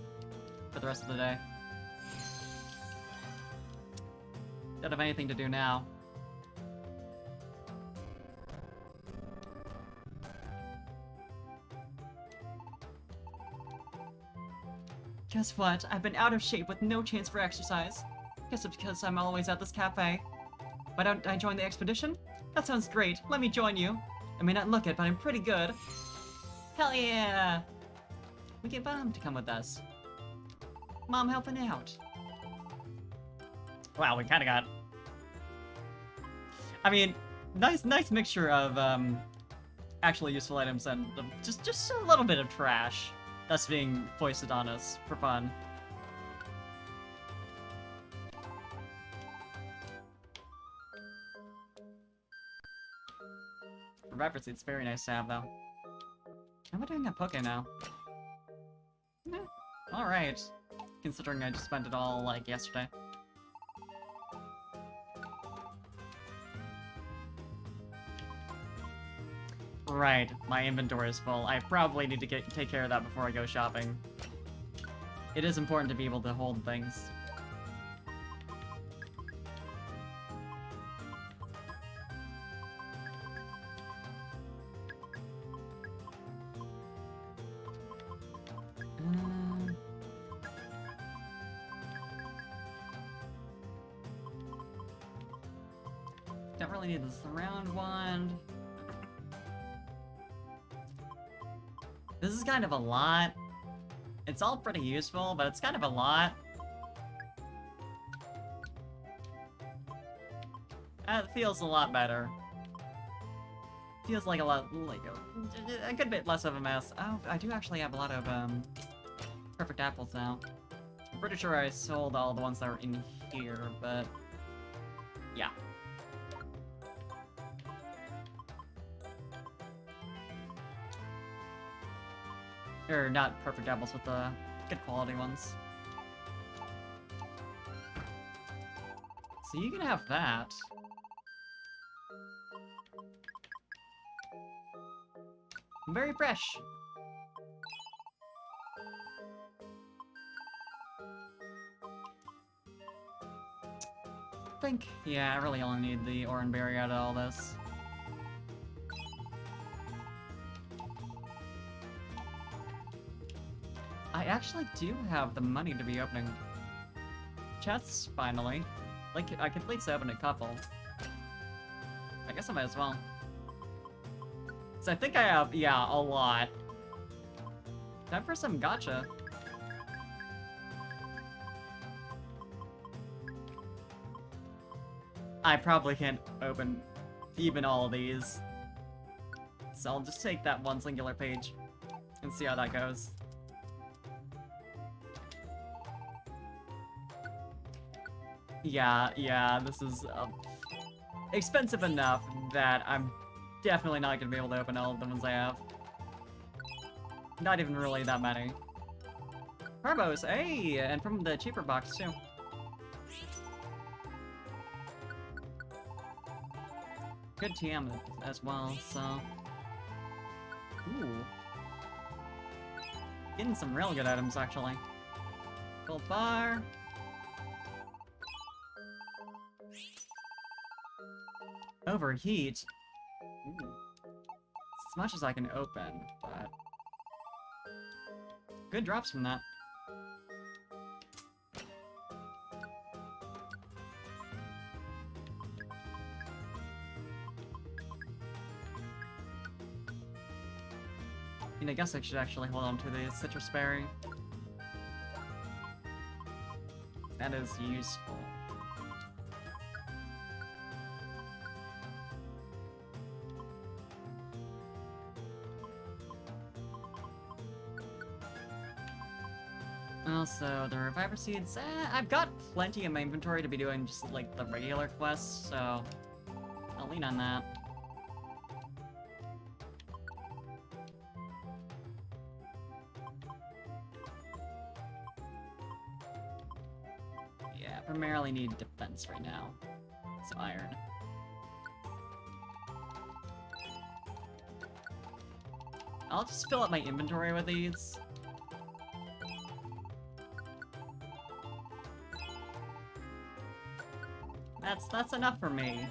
Speaker 1: for the rest of the day. Don't have anything to do now. Guess what? I've been out of shape with no chance for exercise. Guess it's because I'm always at this cafe. Why don't I join the expedition? That sounds great. Let me join you. I may not look it, but I'm pretty good. Hell yeah! We get Mom to come with us. Mom helping out. Wow, we kinda got... I mean, nice mixture of, actually useful items and just a little bit of trash that's being foisted on us for fun. For reference, it's very nice to have, though. How am I doing at Poke now? Eh, alright. Considering I just spent it all, like, yesterday. Right, my inventory is full. I probably need to take care of that before I go shopping. It is important to be able to hold things. Don't really need the surround wand. This is kind of a lot. It's all pretty useful, but it's kind of a lot. That feels a lot better. Feels like a good bit less of a mess. Oh, I do actually have a lot of perfect apples now. I'm pretty sure I sold all the ones that were in here, but yeah. Or not perfect apples, but the good quality ones. So you can have that. Very fresh. Yeah, I really only need the Oran Berry out of all this. I actually do have the money to be opening chests, finally. Like, I could at least open a couple. I guess I might as well. So I think I have, yeah, a lot. Time for some gacha. I probably can't open even all of these. So I'll just take that one singular page and see how that goes. Yeah, this is expensive enough that I'm definitely not gonna be able to open all of the ones I have. Not even really that many. Turbos, hey, and from the cheaper box too. Good TM as well, so... Ooh. Getting some real good items, actually. Gold bar. Overheat. Ooh. As much as I can open, but... Good drops from that. I guess I should actually hold on to the citrus berry. That is useful. Also, the reviver seeds, I've got plenty in my inventory to be doing just like the regular quests, so I'll lean on that. Yeah, primarily need defense right now. So iron. I'll just fill up my inventory with these. That's enough for me.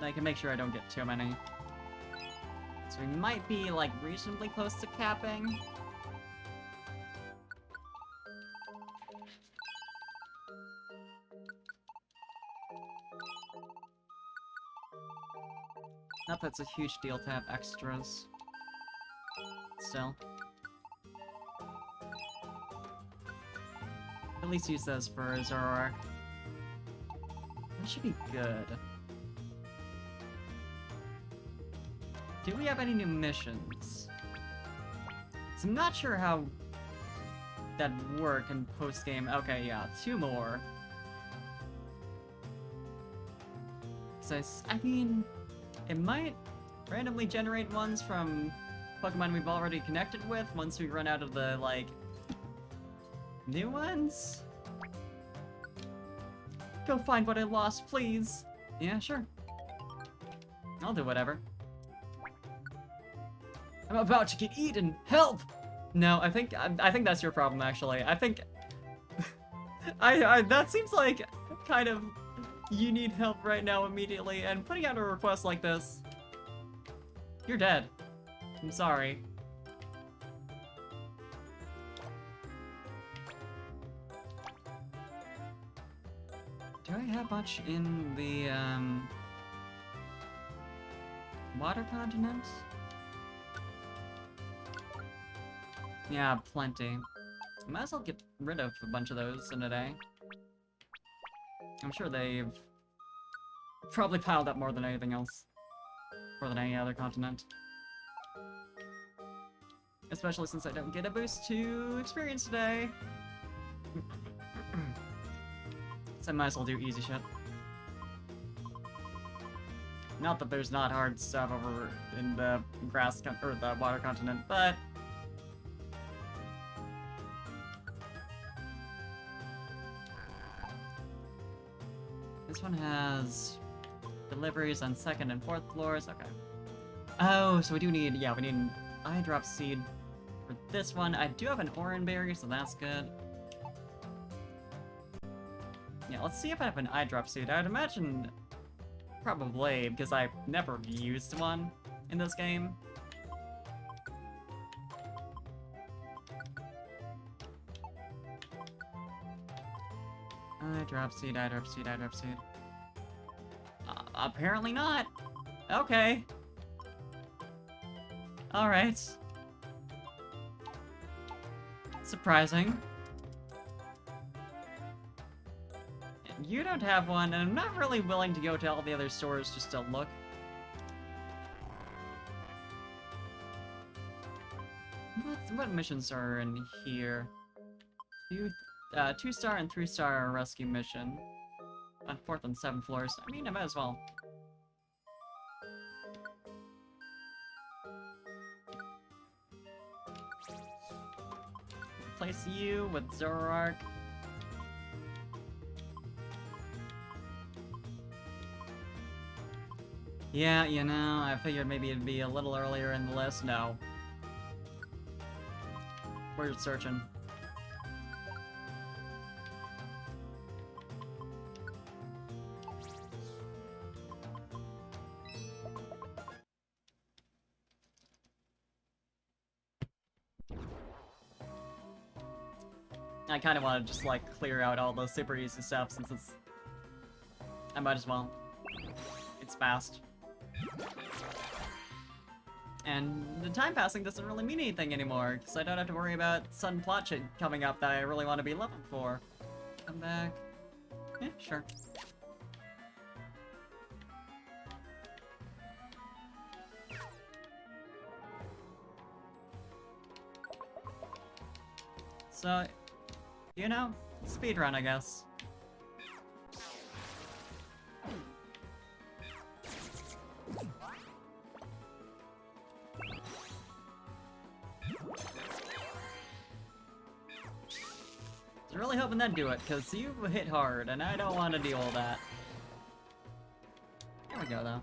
Speaker 1: I can make sure I don't get too many. So we might be, like, reasonably close to capping. Not that it's a huge deal to have extras. Still. At least use those for Zoroark. That should be good. Do we have any new missions? So I'm not sure how that'd work in post-game. Okay, yeah, 2 more. So, I mean, it might randomly generate ones from Pokemon we've already connected with once we run out of the, like, new ones? Go find what I lost, please. Yeah, sure. I'll do whatever. I'm about to get eaten. Help! No, I think that's your problem, actually. I think that seems like kind of you need help right now immediately, and putting out a request like this, you're dead. I'm sorry. Do I have much in the water continent? Yeah, plenty. Might as well get rid of a bunch of those in a day. I'm sure they've probably piled up more than anything else. More than any other continent. Especially since I don't get a boost to experience today. So I might as well do easy shit. Not that there's not hard stuff over in the or the water continent, but this one has deliveries on 2nd and 4th floors. Okay. Oh, so we do need, yeah, we need an eye drop seed for this one. I do have an Oran berry, so that's good. Yeah, let's see if I have an eye drop seed. I would imagine probably, because I've never used one in this game. Eye drop seed, eye drop seed, eye drop seed. Apparently not. Okay. Alright. Surprising. You don't have one, and I'm not really willing to go to all the other stores just to look. What missions are in here? 2-star and 3-star rescue mission. On 4th and 7th floors. I mean, I might as well. Replace you with Zoroark. Yeah, you know, I figured maybe it'd be a little earlier in the list. No. We're just searching. I kind of want to just, like, clear out all those super easy stuff since it's... I might as well. It's fast. And the time passing doesn't really mean anything anymore, because I don't have to worry about sudden plot shit coming up that I really want to be looking for. Come back. Yeah, sure. So, you know, speedrun, I guess. I was really hoping that'd do it, because you hit hard, and I don't want to deal with that. There we go, though.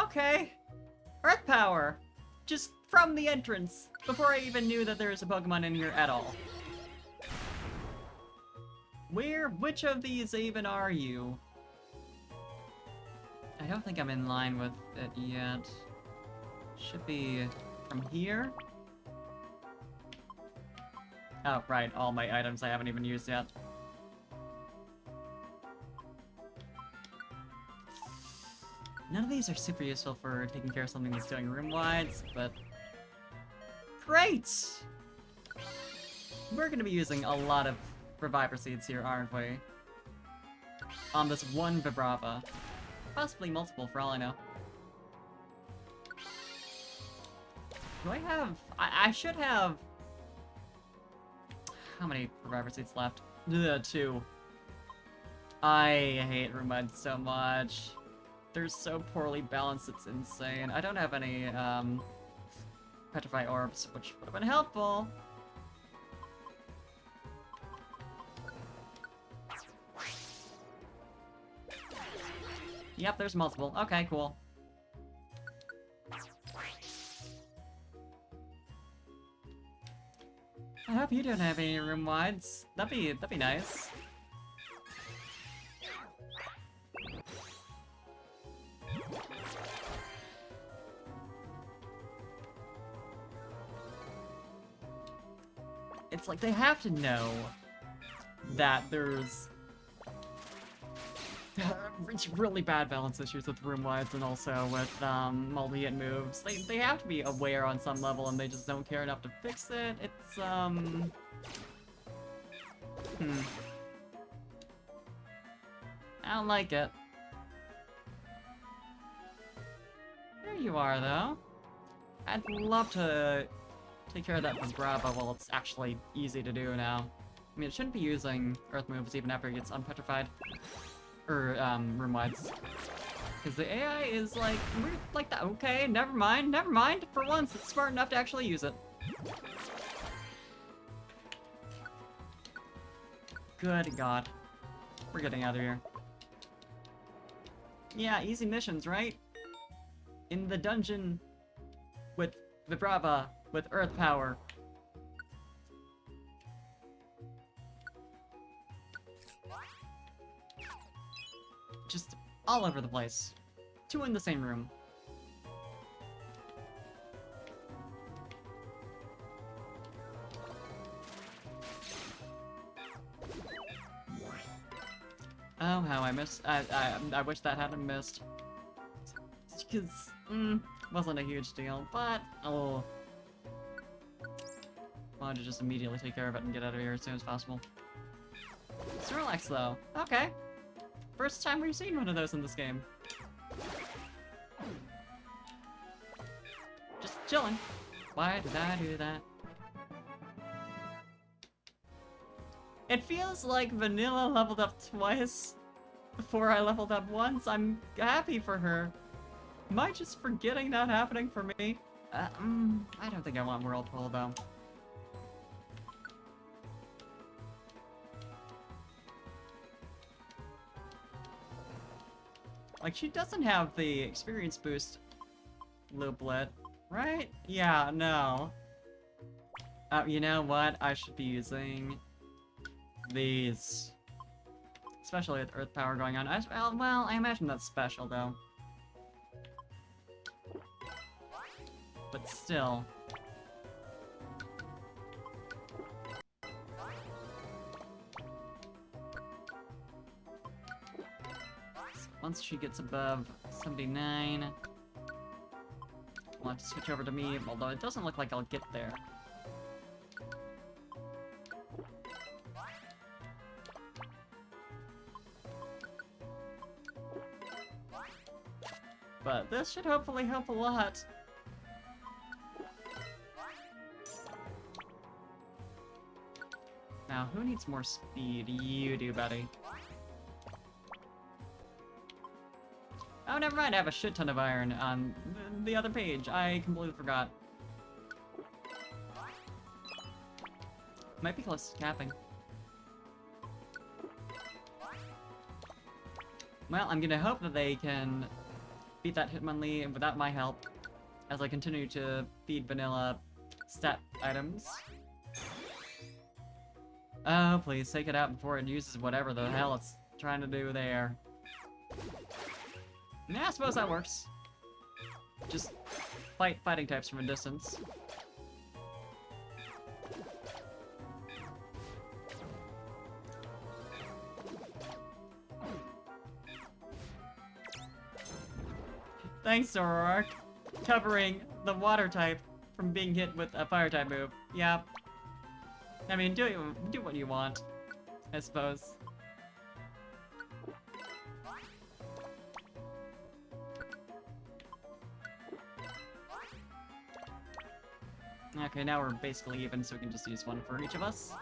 Speaker 1: Okay. Earth Power! Just from the entrance, before I even knew that there was a Pokemon in here at all. Which of these even are you? I don't think I'm in line with it yet. Should be from here? Oh, right, all my items I haven't even used yet. None of these are super useful for taking care of something that's doing room wides, but... Great! We're gonna be using a lot of Reviver Seeds here, aren't we? On this one Vibrava. Possibly multiple, for all I know. Do I have... I should have... How many Reviver Seeds left? Ugh, 2. I hate room wides so much. They're so poorly balanced, it's insane. I don't have any, Petrify Orbs, which would have been helpful. Yep, there's multiple. Okay, cool. I hope you don't have any room wides. That'd be nice. It's like they have to know that there's really bad balance issues with room wides and also with multi-hit moves. They have to be aware on some level and they just don't care enough to fix it. It's I don't like it. There you are, though. I'd love to take care of that Vibrava while it's actually easy to do now. I mean, it shouldn't be using Earth moves even after it gets unpetrified. Or, room wides. Because the AI is like, weird like that. Okay, never mind. For once, it's smart enough to actually use it. Good God. We're getting out of here. Yeah, easy missions, right? In the dungeon with Vibrava, with Earth Power. Just all over the place. 2 in the same room. Oh, how I missed. I wish that hadn't missed. Because, wasn't a huge deal, but, oh. Wanted to just immediately take care of it and get out of here as soon as possible. Snorlax, though. Okay. First time we've seen one of those in this game. Just chilling. Why did I do that? It feels like Vanilla leveled up twice before I leveled up once. I'm happy for her. Am I just forgetting that happening for me? I don't think I want Whirlpool, though. Like, she doesn't have the experience boost looplet, right? Yeah, no. You know what? I should be using these. Especially with Earth Power going on. Well, I imagine that's special, though. But still. Once she gets above 79, we'll have to switch over to me, although it doesn't look like I'll get there. But this should hopefully help a lot. Now, who needs more speed? You do, buddy. Oh, never mind, I have a shit ton of iron on the other page. I completely forgot. Might be close to capping. Well, I'm gonna hope that they can beat that Hitmonlee without my help as I continue to feed vanilla stat items. Oh, please, take it out before it uses whatever the hell it's trying to do there. Yeah, I suppose that works. Just fighting types from a distance. Thanks, Zoroark. Covering the water type from being hit with a fire type move. Yeah. I mean, do what you want, I suppose. Okay, now we're basically even, so we can just use one for each of us.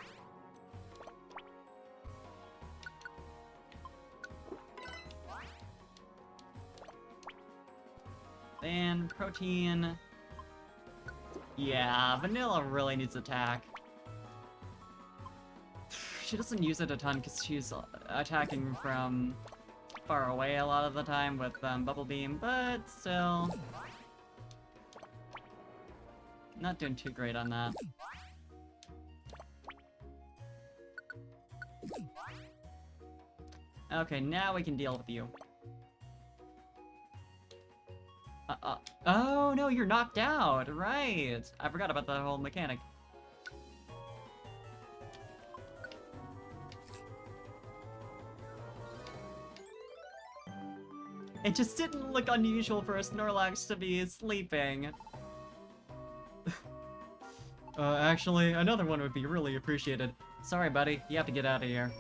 Speaker 1: And protein. Yeah, vanilla really needs attack. She doesn't use it a ton because she's attacking from far away a lot of the time with Bubble Beam, but still. Not doing too great on that. Okay, now we can deal with you. Oh no, you're knocked out, right. I forgot about that whole mechanic. It just didn't look unusual for a Snorlax to be sleeping. Actually, another one would be really appreciated. Sorry, buddy, you have to get out of here.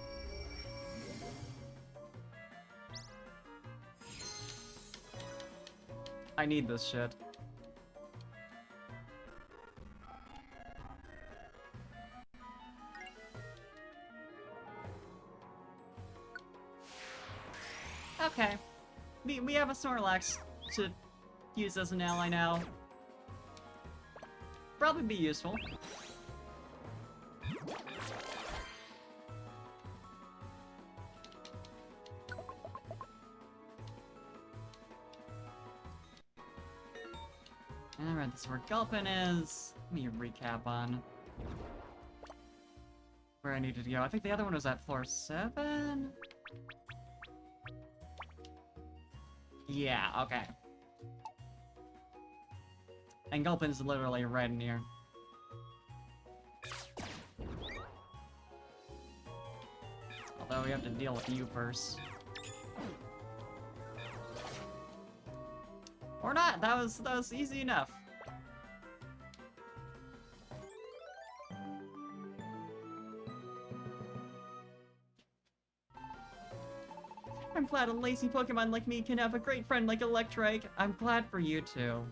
Speaker 1: I need this shit. Okay. We have a Snorlax to use as an ally now. Probably be useful. Alright, this is where Gulpin is. Let me recap on where I needed to go. I think the other one was at floor 7? Yeah, okay. And Gulpin's literally right in here. Although we have to deal with you first. Or not, that was easy enough. I'm glad a lazy Pokemon like me can have a great friend like Electrike. I'm glad for you too.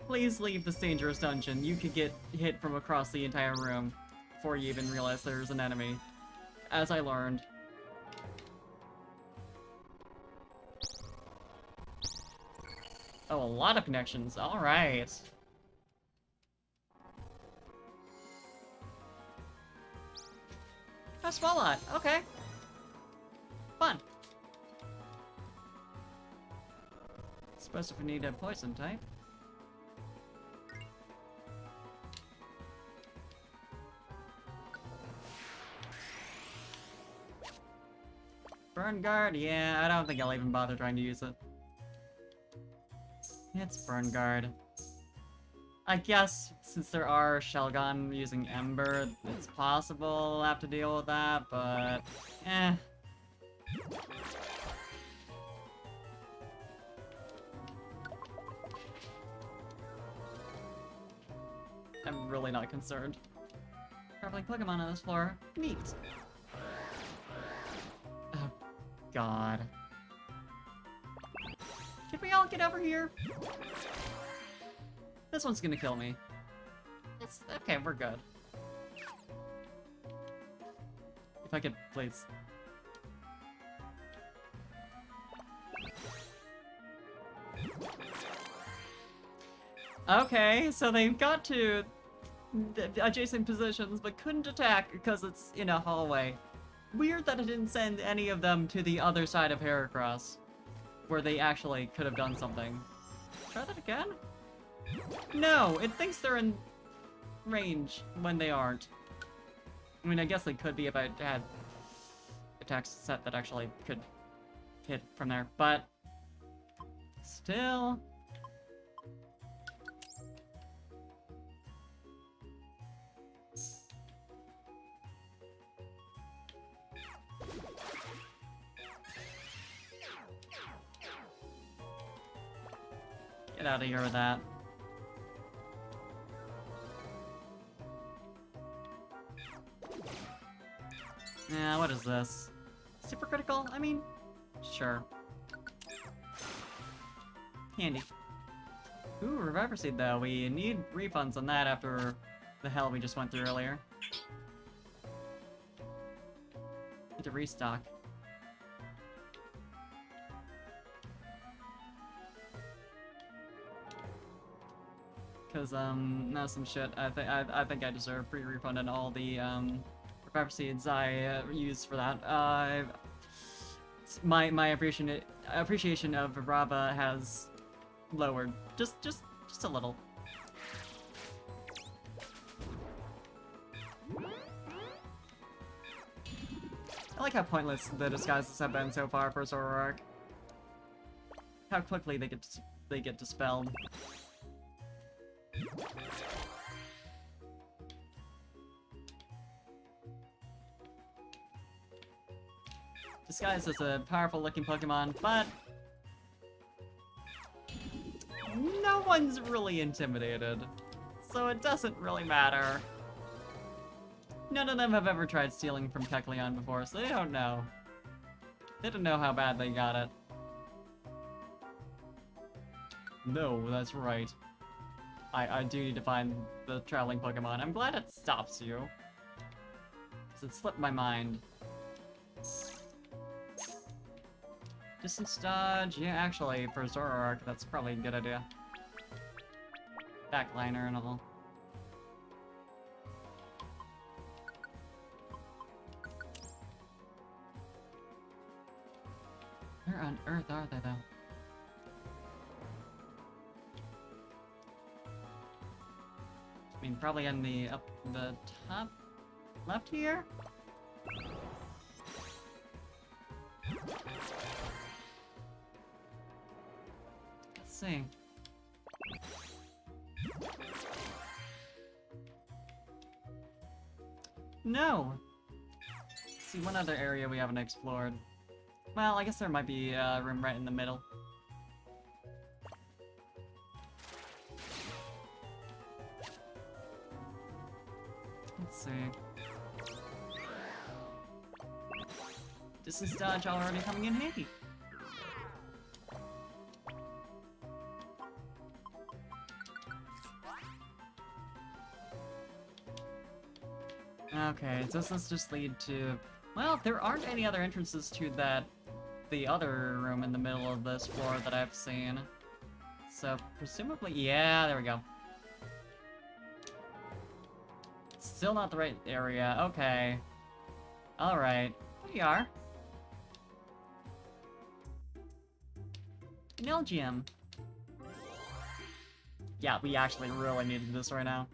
Speaker 1: Please leave this dangerous dungeon. You could get hit from across the entire room before you even realize there's an enemy. As I learned. Oh, a lot of connections. Alright. Oh, Swalot. Okay. Fun. Suppose if we need a poison type. Burn Guard? Yeah, I don't think I'll even bother trying to use it. It's Burn Guard. I guess since there are Shelgon using Ember, it's possible I'll have to deal with that, but eh. I'm really not concerned. Traveling Pokemon on this floor. Neat. Oh, God. Can we all get over here? This one's gonna kill me. It's okay, we're good. If I could, please. Okay, so they've got to adjacent positions, but couldn't attack because it's in a hallway. Weird that it didn't send any of them to the other side of Heracross, where they actually could have done something. Try that again? No, it thinks they're in range when they aren't. I mean, I guess they could be if I had attacks set that actually could hit from there, but still. Get out of here with that. Yeah, what is this? Super critical? I mean, sure. Handy. Ooh, Reviver Seed though. We need refunds on that after the hell we just went through earlier. Need to restock. Cause now some shit. I think I deserve free refund on all the Reviver Seeds I used for that. My appreciation of Rava has lowered just a little. I like how pointless the disguises have been so far for Zoroark. How quickly they get dispelled. Disguise is a powerful looking Pokemon, but no one's really intimidated, so it doesn't really matter. None of them have ever tried stealing from Kecleon before, so they don't know. They don't know how bad they got it. No, that's right. I do need to find the traveling Pokemon. I'm glad it stops you. Because it slipped my mind. Distance dodge? Yeah, actually, for Zoroark, that's probably a good idea. Backliner and all. Where on earth are they, though? I mean, probably in the top left here? Let's see. No! Let's see, one other area we haven't explored. Well, I guess there might be a room right in the middle. Let's see. Distance dodge already coming in handy. Okay, does this just lead to... Well, there aren't any other entrances to the other room in the middle of this floor that I've seen. So, presumably... Yeah, there we go. Still not the right area. Okay. Alright. There you are. An Elgyem. Yeah, we actually really needed this right now.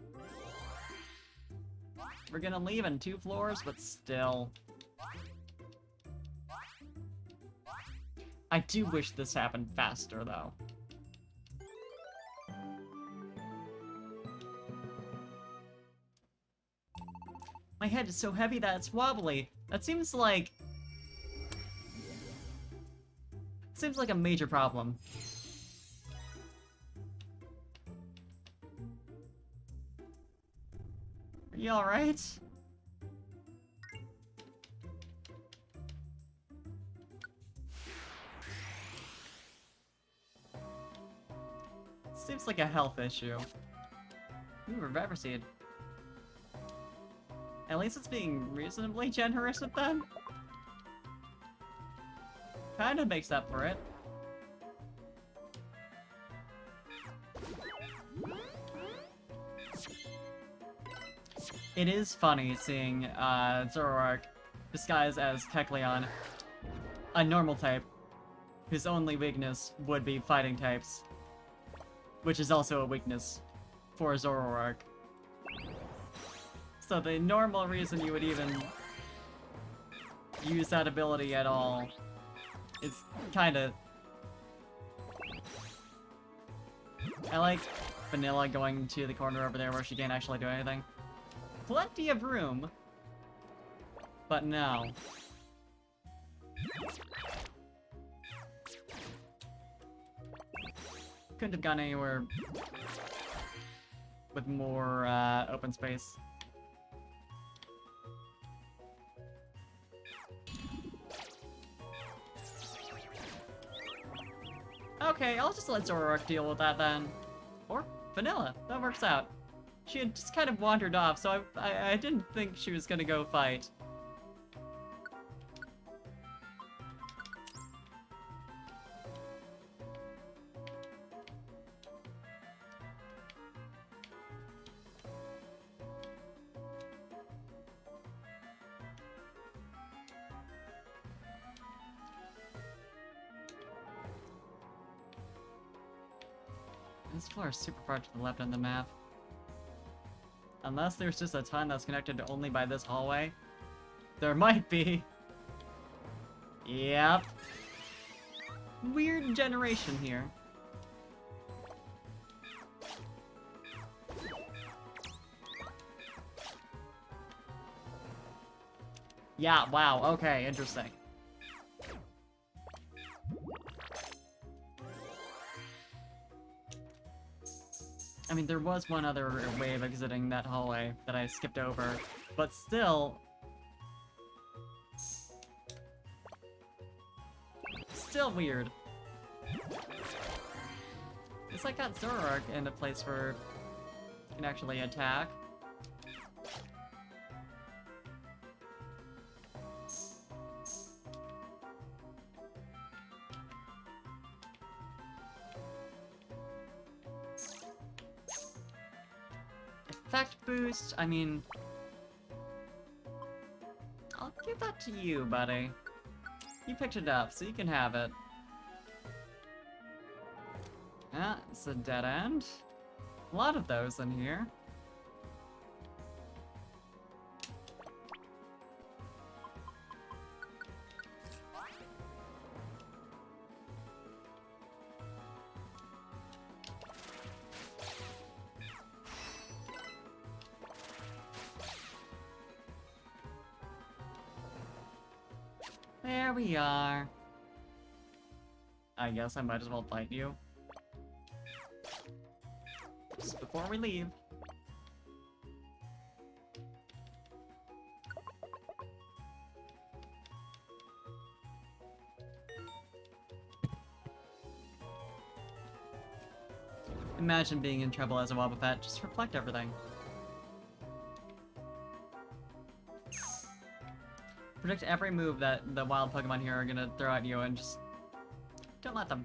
Speaker 1: We're gonna leave in 2 floors, but still. I do wish this happened faster, though. My head is so heavy that it's wobbly. That seems like a major problem. Are you alright? Seems like a health issue. Ooh, Reviver Seed. At least it's being reasonably generous with them. Kinda makes up for it. It is funny seeing Zoroark disguised as Kecleon, a normal type, whose only weakness would be fighting types, which is also a weakness for Zoroark. So the normal reason you would even use that ability at all is kinda... I like Vanilla going to the corner over there where she can't actually do anything. Plenty of room, but no. Couldn't have gone anywhere with more open space. Okay, I'll just let Zoroark deal with that then. Or Vanilla, that works out. She had just kind of wandered off, so I didn't think she was gonna go fight. This floor is super far to the left on the map. Unless there's just a ton that's connected only by this hallway. There might be. Yep. Weird generation here. Yeah, wow, okay, interesting. I mean, there was one other wave exiting that hallway that I skipped over, but still... Still weird. At least I got Zoroark in a place where you can actually attack. Effect boost, I mean... I'll give that to you, buddy. You picked it up, so you can have it. Ah, it's a dead end. A lot of those in here. There we are. I guess I might as well fight you. Just before we leave. Imagine being in trouble as a Wobbuffet. Just reflect everything. Predict every move that the wild Pokemon here are gonna throw at you and just don't let them.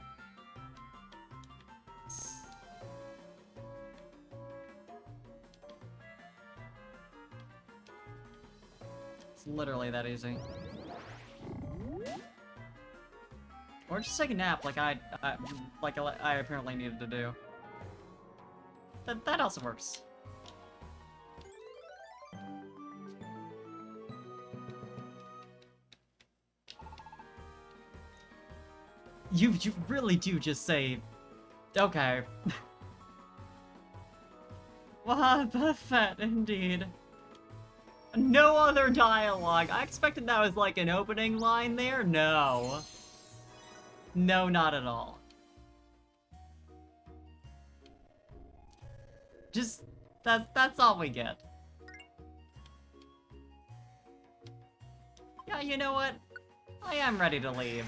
Speaker 1: It's literally that easy. Or just take a nap like I apparently needed to do. That also works. You really do just say, okay. What the fat indeed. No other dialogue. I expected that was like an opening line there. No. No, not at all. Just, that's all we get. Yeah, you know what? I am ready to leave.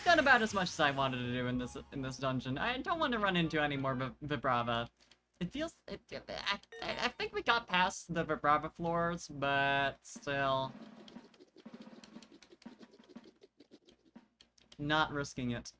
Speaker 1: Done about as much as I wanted to do in this dungeon. I don't want to run into any more Vibrava. It feels... I think we got past the Vibrava floors, but still... Not risking it.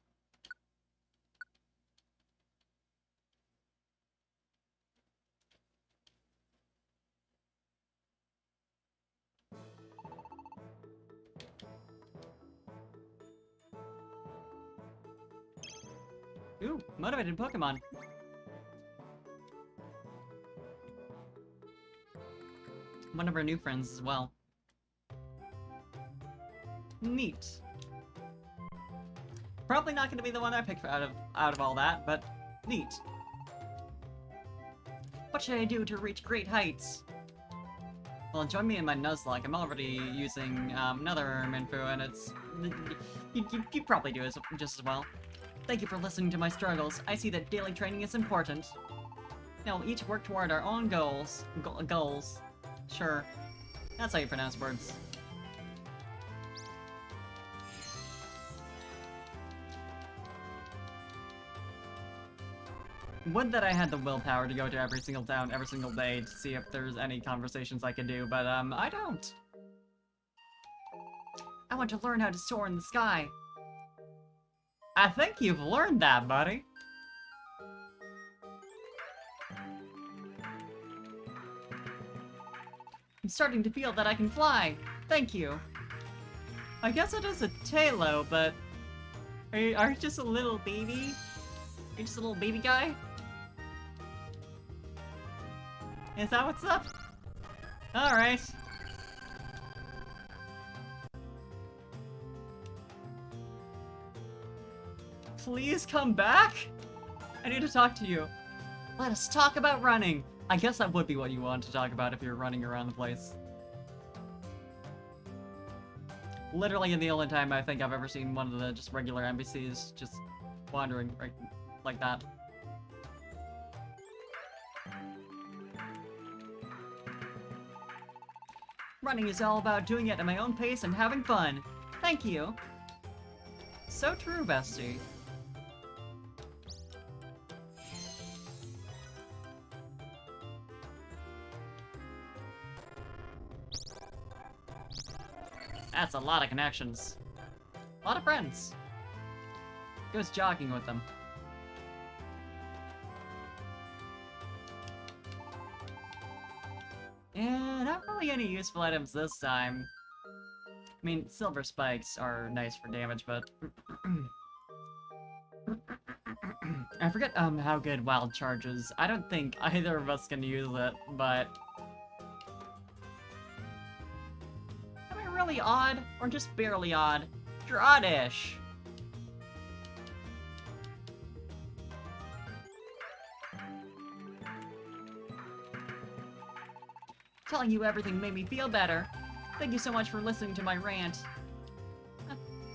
Speaker 1: Ooh, motivated Pokemon. One of our new friends as well. Neat. Probably not going to be the one I pick out of all that, but neat. What should I do to reach great heights? Well, join me in my Nuzlocke. I'm already using another Minfu, and it's... You probably do just as well. Thank you for listening to my struggles. I see that daily training is important. Now we'll each work toward our own goals. Goals. Sure. That's how you pronounce words. Would that I had the willpower to go to every single town every single day to see if there's any conversations I can do, but I don't. I want to learn how to soar in the sky. I think you've learned that, buddy. I'm starting to feel that I can fly. Thank you. I guess it is a Tailo, but... Are you just a little baby? Are you just a little baby guy? Is that what's up? Alright. Please come back? I need to talk to you. Let us talk about running. I guess that would be what you want to talk about if you're running around the place. Literally the only time I think I've ever seen one of the just regular NPCs just wandering right like that. Running is all about doing it at my own pace and having fun. Thank you. So true, bestie. That's a lot of connections. A lot of friends. Goes jogging with them. Yeah, not really any useful items this time. I mean, silver spikes are nice for damage, but... I forget how good wild charge is. I don't think either of us can use it, but... Am I really odd? Or just barely odd? You're oddish! Telling you everything made me feel better. Thank you so much for listening to my rant.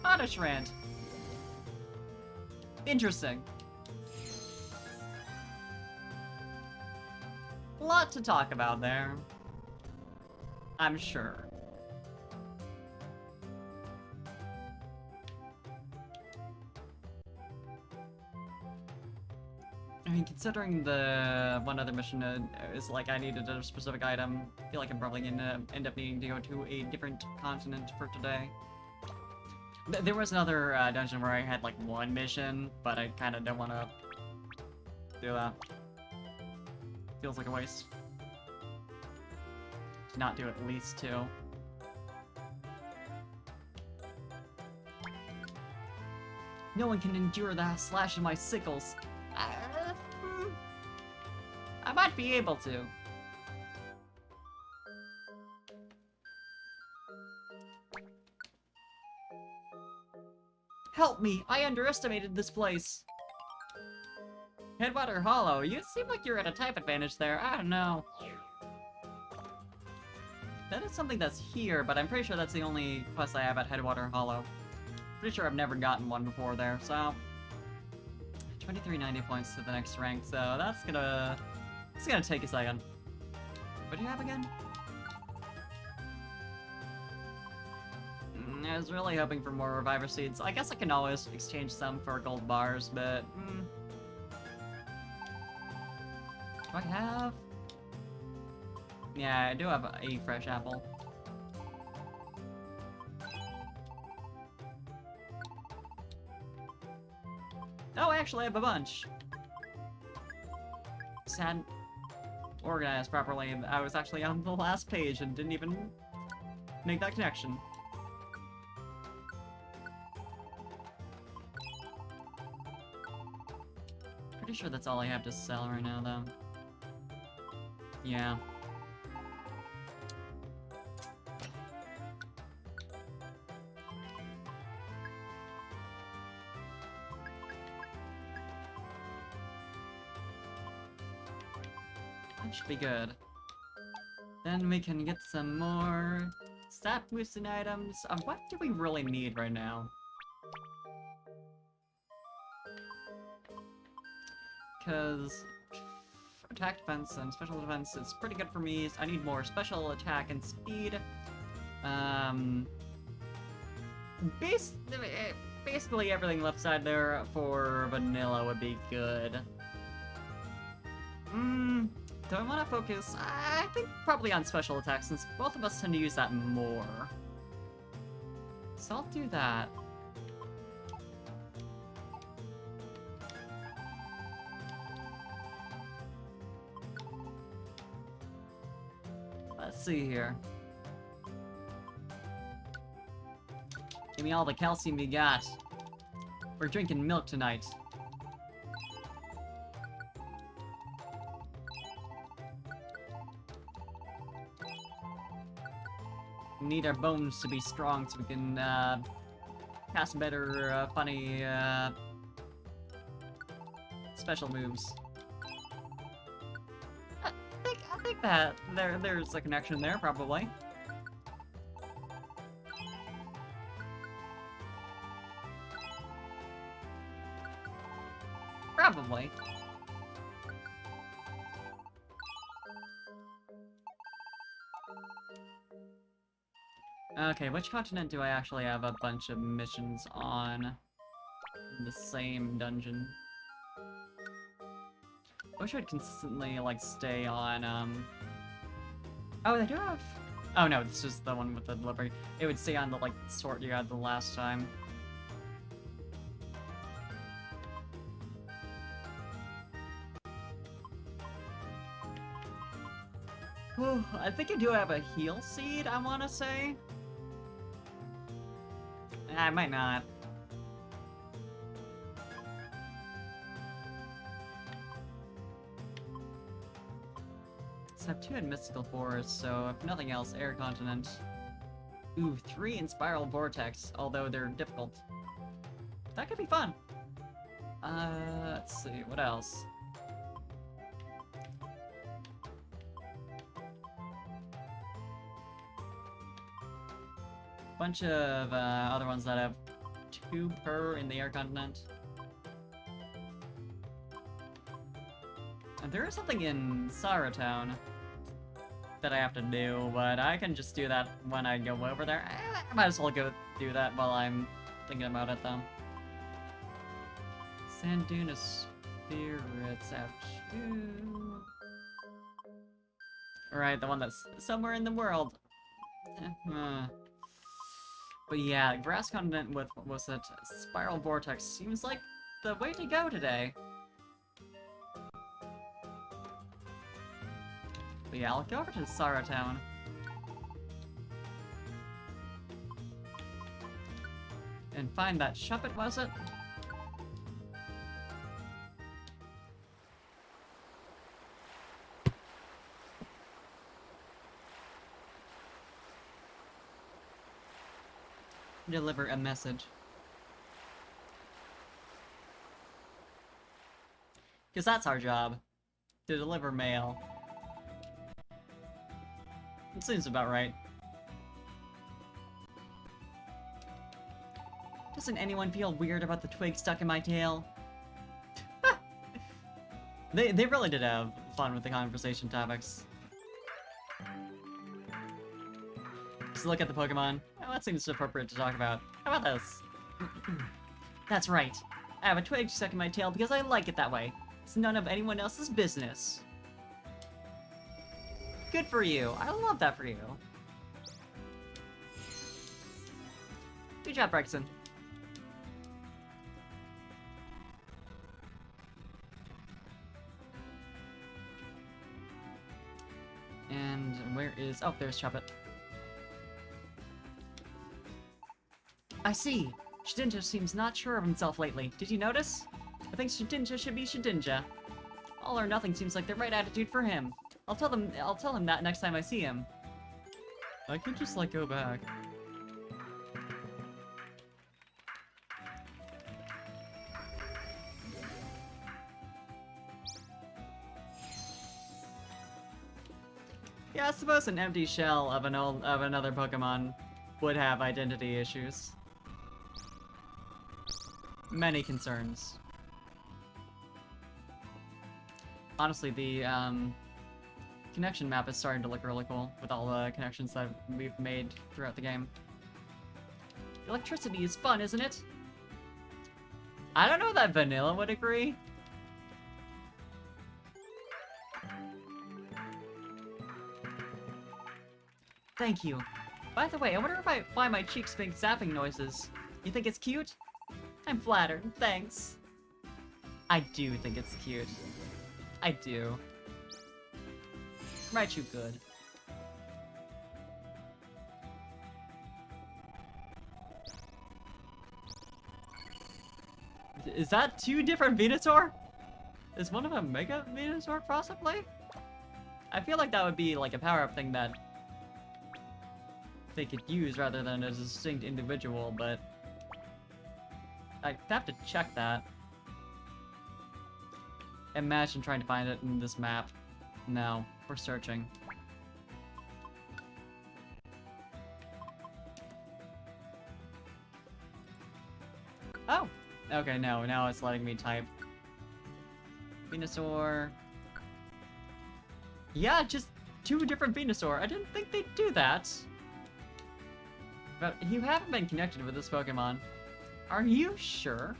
Speaker 1: Oddish rant. Interesting. Lot to talk about there. I'm sure. I mean, considering the one other mission is like I needed a specific item, I feel like I'm probably gonna end up needing to go to a different continent for today. There was another dungeon where I had like one mission, but I kind of don't want to do that. Feels like a waste. To not do at least two. No one can endure the slash of my sickles. I might be able to. Help me! I underestimated this place! Headwater Hollow, you seem like you're at a type advantage there. I don't know. That is something that's here, but I'm pretty sure that's the only quest I have at Headwater Hollow. Pretty sure I've never gotten one before there, so... 2390 points to the next rank, so that's gonna take a second. What do you have again? I was really hoping for more Reviver Seeds. I guess I can always exchange some for gold bars, but... Do I have... Yeah, I do have a fresh apple. Oh, I actually have a bunch. Sad. Organized properly. I was actually on the last page and didn't even make that connection. Pretty sure that's all I have to sell right now, though. Yeah. That should be good. Then we can get some more stat boosting items. What do we really need right now? Because attack defense and special defense is pretty good for me. I need more special attack and speed. Basically everything left side there for vanilla would be good. Do I want to focus? I think probably on special attack, since both of us tend to use that more. So I'll do that. Let's see here. Give me all the calcium you got. We're drinking milk tonight. We need our bones to be strong so we can cast better, funny, special moves. I think that there's a connection there, probably. Probably. Okay, which continent do I actually have a bunch of missions on? In the same dungeon. I wish I'd consistently, like, stay on, Oh, they do have... Oh no, this is the one with the delivery. It would stay on the, like, sort you had the last time. I think I do have a heal seed, I want to say. I might not. So I have 2 in Mystical Forest, so if nothing else, Air Continent. Ooh, 3 in Spiral Vortex, although they're difficult. That could be fun. Let's see, what else? Bunch of other ones that have 2 per in the Air Continent. And there is something in Sarah Town that I have to do, but I can just do that when I go over there. I might as well go do that while I'm thinking about it, though. Sanduna Spirits out too. Right, the one that's somewhere in the world. But yeah, Grass Continent with, what was it, Spiral Vortex seems like the way to go today. But yeah, I'll go over to Sarah Town. And find that Shuppet, was it? deliver a message. Because that's our job. To deliver mail. It seems about right. Doesn't anyone feel weird about the twig stuck in my tail? They really did have fun with the conversation topics. Just look at the Pokemon. Oh, that seems appropriate to talk about. How about this? That's right. I have a twig stuck in my tail because I like it that way. It's none of anyone else's business. Good for you. I love that for you. Good job, Brexton. And where is... Oh, there's Choppet. I see. Shedinja seems not sure of himself lately. Did you notice? I think Shedinja should be Shedinja. All or nothing seems like the right attitude for him. I'll tell him that next time I see him. I could just, like, go back. Yeah, I suppose an empty shell of another Pokemon would have identity issues. Many concerns. Honestly, the connection map is starting to look really cool with all the connections that we've made throughout the game. Electricity is fun, isn't it? I don't know that Vanilla would agree. Thank you. By the way, I wonder why my cheeks make zapping noises. You think it's cute? I'm flattered, thanks. I do think it's cute. I do. Raichu good. Is that two different Venusaur? Is one of them Mega Venusaur possibly? I feel like that would be like a power-up thing that they could use rather than a distinct individual, but I have to check that. Imagine trying to find it in this map. No, we're searching. Oh! Okay, no, now it's letting me type. Venusaur. Yeah, just two different Venusaur. I didn't think they'd do that. But you haven't been connected with this Pokemon. Are you sure?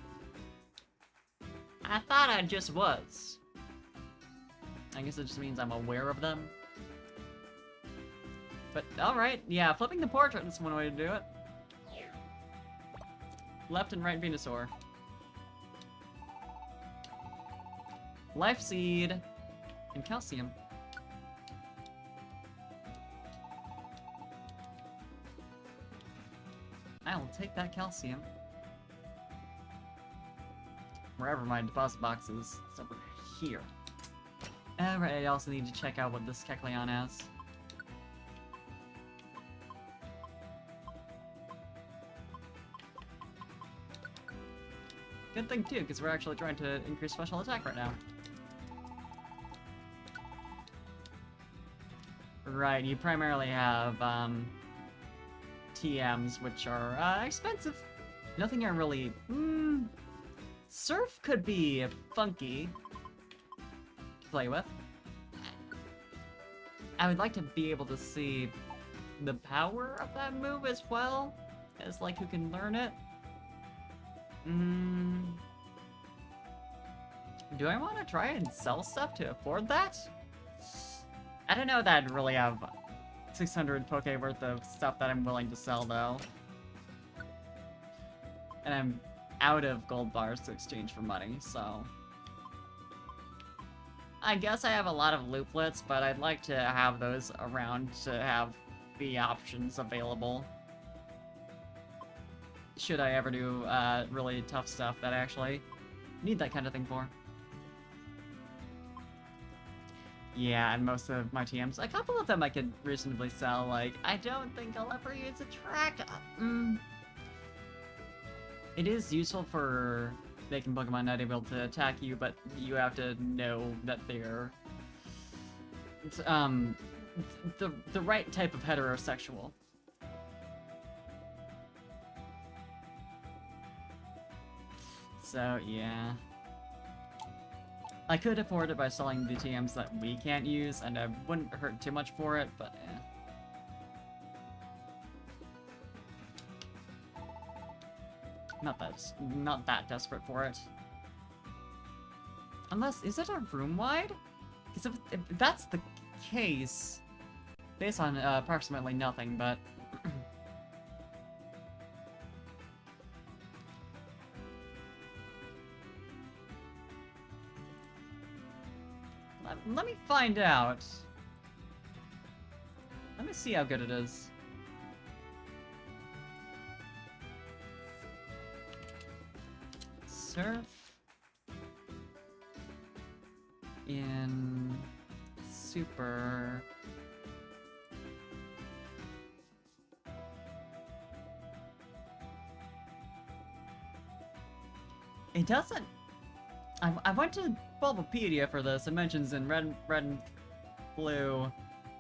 Speaker 1: I thought I just was. I guess it just means I'm aware of them. But, alright, yeah, flipping the portrait is one way to do it. Left and right Venusaur. Life Seed and Calcium. I'll take that Calcium. Wherever my deposit box is. It's over here. Alright, I also need to check out what this Kecleon has. Good thing too, because we're actually trying to increase special attack right now. Right, you primarily have TMs, which are expensive. Nothing I really... Surf could be funky to play with. I would like to be able to see the power of that move as well, as like who can learn it. Do I want to try and sell stuff to afford that? I don't know that I'd really have 600 Poke worth of stuff that I'm willing to sell though. And I'm out of gold bars to exchange for money, so... I guess I have a lot of Looplets, but I'd like to have those around to have the options available. Should I ever do really tough stuff that I actually need that kind of thing for. Yeah, and most of my TMs, a couple of them I could reasonably sell, like, I don't think I'll ever use a track. It is useful for making Pokemon not able to attack you, but you have to know that they're the right type of heterosexual. So yeah, I could afford it by selling the TMs that we can't use, and I wouldn't hurt too much for it, but eh. Not that desperate for it. Unless, is it a room wide? Because if that's the case, based on approximately nothing, but let me find out. Let me see how good it is. Surf in Super. It doesn't. I went to Bulbapedia for this. It mentions in red and blue,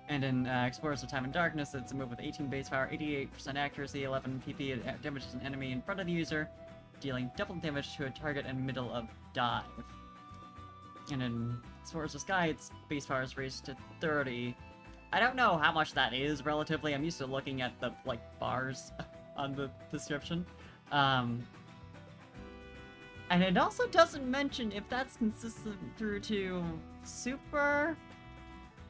Speaker 1: and in Explorers of Time and Darkness, it's a move with 18 base power, 88% accuracy, 11 PP. It damages an enemy in front of the user, dealing double damage to a target in middle of dive. And in Explorers of Sky, its base power is raised to 30. I don't know how much that is relatively. I'm used to looking at the like bars on the description. And it also doesn't mention if that's consistent through to Super.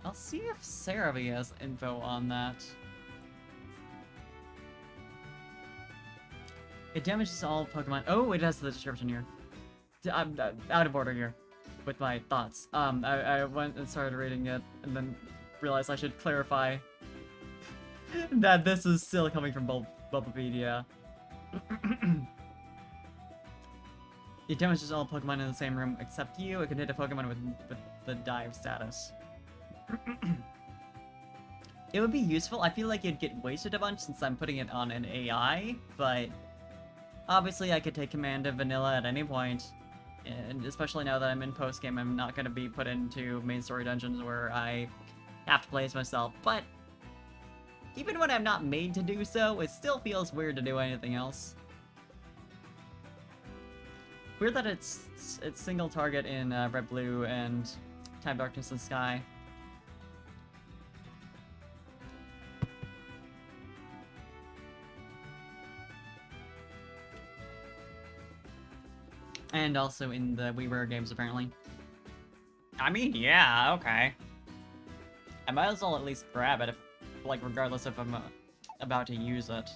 Speaker 1: I'll see if Cerebi has info on that. It damages all Pokemon. Oh, it has the description here. I'm out of order here with my thoughts. I went and started reading it and then realized I should clarify that this is still coming from Bulbapedia. It damages all Pokemon in the same room except you. It can hit a Pokemon with the dive status. It would be useful. I feel like it'd get wasted a bunch since I'm putting it on an AI, but obviously I could take command of Vanilla at any point, and especially now that I'm in post-game, I'm not going to be put into main story dungeons where I have to play as myself, but even when I'm not made to do so, it still feels weird to do anything else. Weird that it's single target in Red, Blue, and Time, Darkness, and Sky. And also in the WiiWare games, apparently. I mean, yeah, okay. I might as well at least grab it, if, like, regardless if I'm about to use it.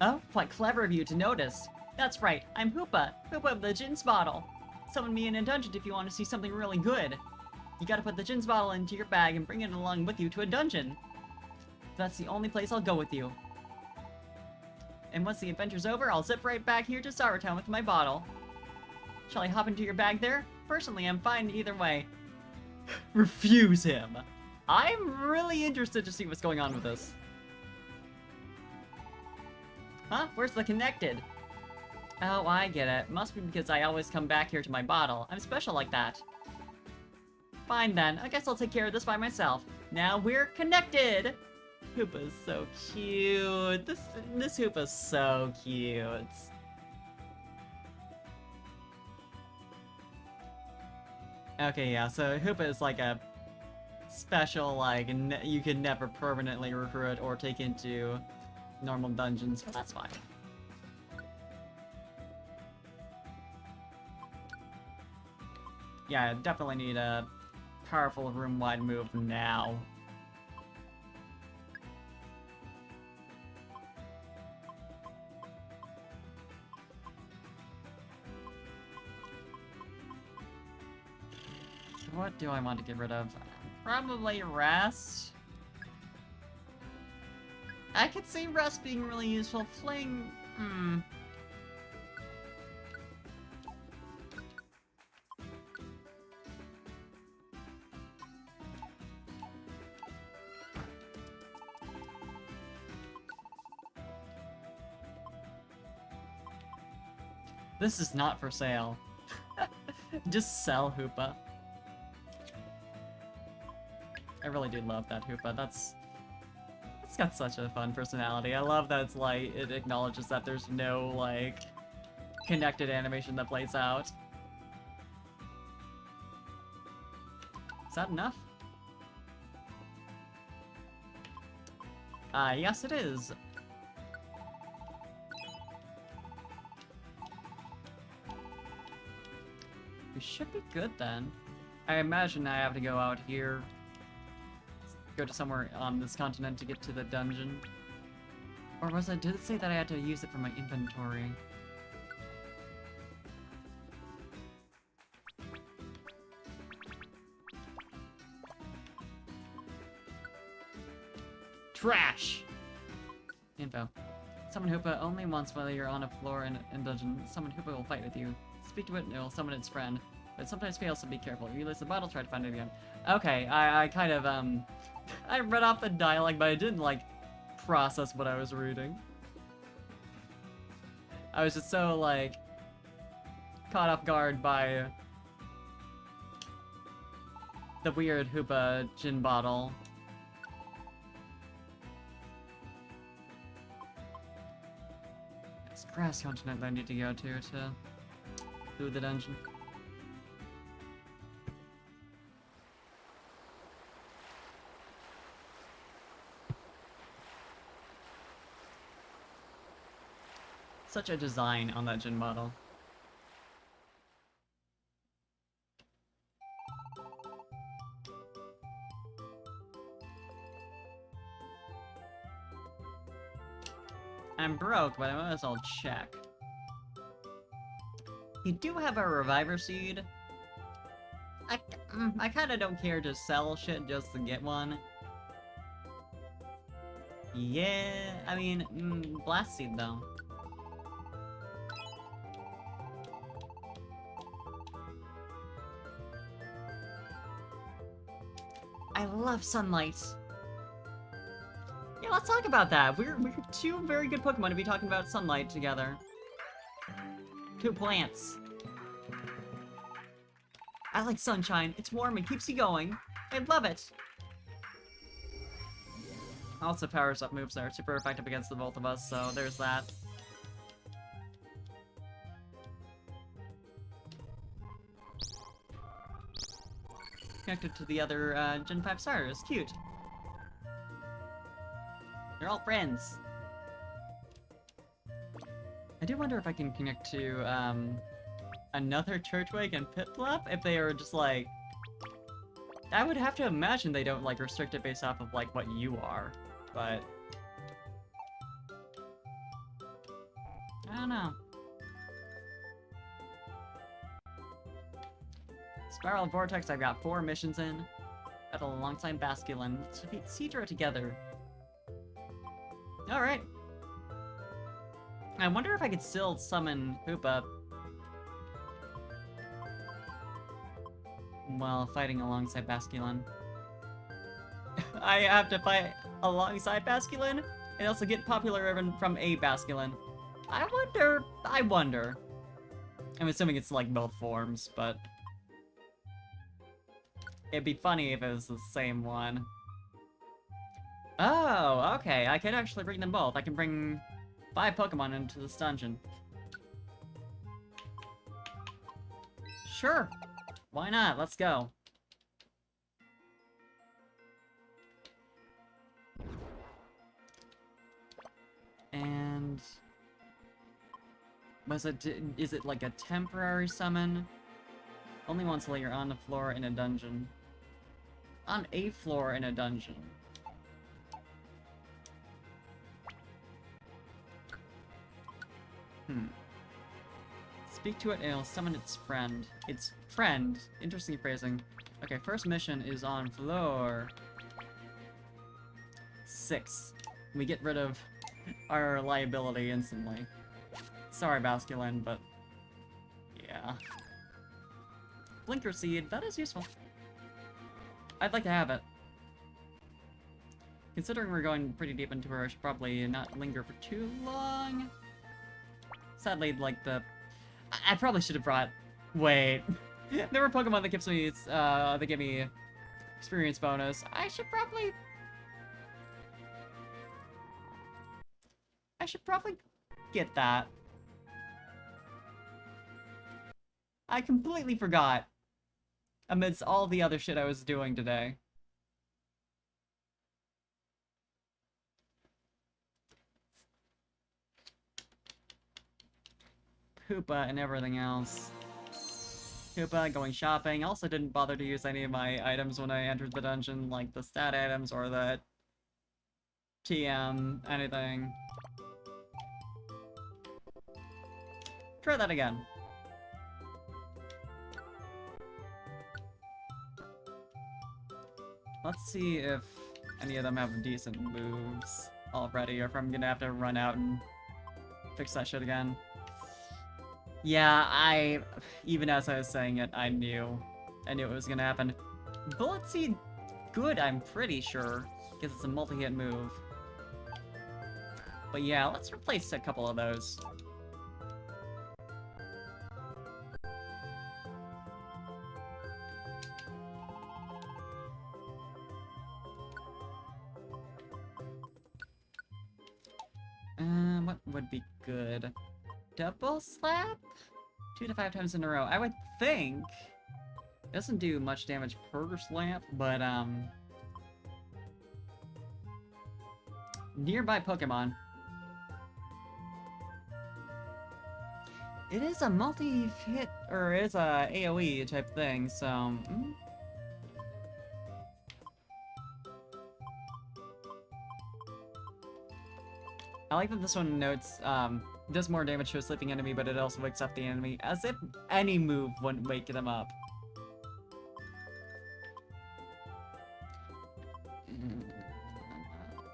Speaker 1: Oh, quite clever of you to notice. That's right, I'm Hoopa of the Jins bottle. Summon me in a dungeon if you want to see something really good. You gotta put the Jins bottle into your bag and bring it along with you to a dungeon. That's the only place I'll go with you. And once the adventure's over, I'll zip right back here to Star Town with my bottle. Shall I hop into your bag there? Personally, I'm fine either way. Refuse him. I'm really interested to see what's going on with this. Huh? Where's the connected? Oh, I get it. Must be because I always come back here to my bottle. I'm special like that. Fine then. I guess I'll take care of this by myself. Now we're connected! Hoopa's so cute. This Hoopa's so cute. Okay, yeah, so Hoopa is like a special, like, you can never permanently recruit or take into normal dungeons, but that's fine. Yeah, I definitely need a powerful room-wide move now. What do I want to get rid of? Probably Rest. I could see Rest being really useful. Fling... This is not for sale. Just sell Hoopa. I really do love that Hoopa. It's got such a fun personality. I love that it's like, it acknowledges that there's no, like, connected animation that plays out. Is that enough? Yes it is. We should be good then. I imagine I have to go out here. Go to somewhere on this continent to get to the dungeon. Or was it, did it say that I had to use it for my inventory? Trash! Info. Summon Hoopa only once while you're on a floor in dungeon. Summon Hoopa will fight with you. Speak to it and it will summon its friend. But it sometimes fails, so be careful. You lose the bottle, try to find it again. Okay, I kind of, I read off the dialogue, but I didn't, like, process what I was reading. I was just so, like, caught off guard by the weird Hoopa gin bottle. It's grass continent that I need to go to do the dungeon. Such a design on that gin bottle. I'm broke, but I might as well check. You do have a reviver seed. I kinda don't care to sell shit just to get one. Yeah, I mean, blast seed though. I love sunlight. Yeah, let's talk about that. We're two very good Pokemon to be talking about sunlight together. Two plants. I like sunshine. It's warm and keeps you going. I love it. Also, powers up moves are super effective against the both of us, so there's that. Connected to the other Gen 5 starters. Cute. They're all friends. I do wonder if I can connect to another Turtwig and Piplup if they are just like... I would have to imagine they don't like restrict it based off of like what you are, but... I don't know. Spiral Vortex, I've got 4 missions in. Battle alongside Basculin. Let's defeat Seadra together. Alright. I wonder if I could still summon Hoopa while fighting alongside Basculin. I have to fight alongside Basculin and also get popular ribbon from a Basculin. I wonder. I'm assuming it's like both forms, but it'd be funny if it was the same one. Oh, okay, I could actually bring them both. I can bring 5 Pokemon into this dungeon. Sure. Why not? Let's go. And... is it like a temporary summon? Only once while you're on the floor in a dungeon. On a floor in a dungeon. Speak to it and it'll summon its friend. Its friend? Interesting phrasing. Okay, first mission is on floor 6. We get rid of our liability instantly. Sorry, Basculin, but... yeah. Blinker Seed, that is useful. I'd like to have it. Considering we're going pretty deep into her, I should probably not linger for too long. Sadly, like, the I probably should have brought... Wait. There were Pokemon that gives me, that give me experience bonus. I should probably get that. I completely forgot. Amidst all the other shit I was doing today. Koopa and everything else. Koopa, going shopping. Also didn't bother to use any of my items when I entered the dungeon, like the stat items or the TM, anything. Try that again. Let's see if any of them have decent moves already, or if I'm gonna have to run out and fix that shit again. Yeah, even as I was saying it, I knew it was gonna happen. Bullet Seed, good, I'm pretty sure, because it's a multi-hit move. But yeah, let's replace a couple of those. What would be good? Double slap? 2 to 5 times in a row. I would think it doesn't do much damage per slap, but nearby Pokemon. It is a multi-hit, or it is a AoE type thing, so... I like that this one notes, does more damage to a sleeping enemy, but it also wakes up the enemy, as if any move wouldn't wake them up.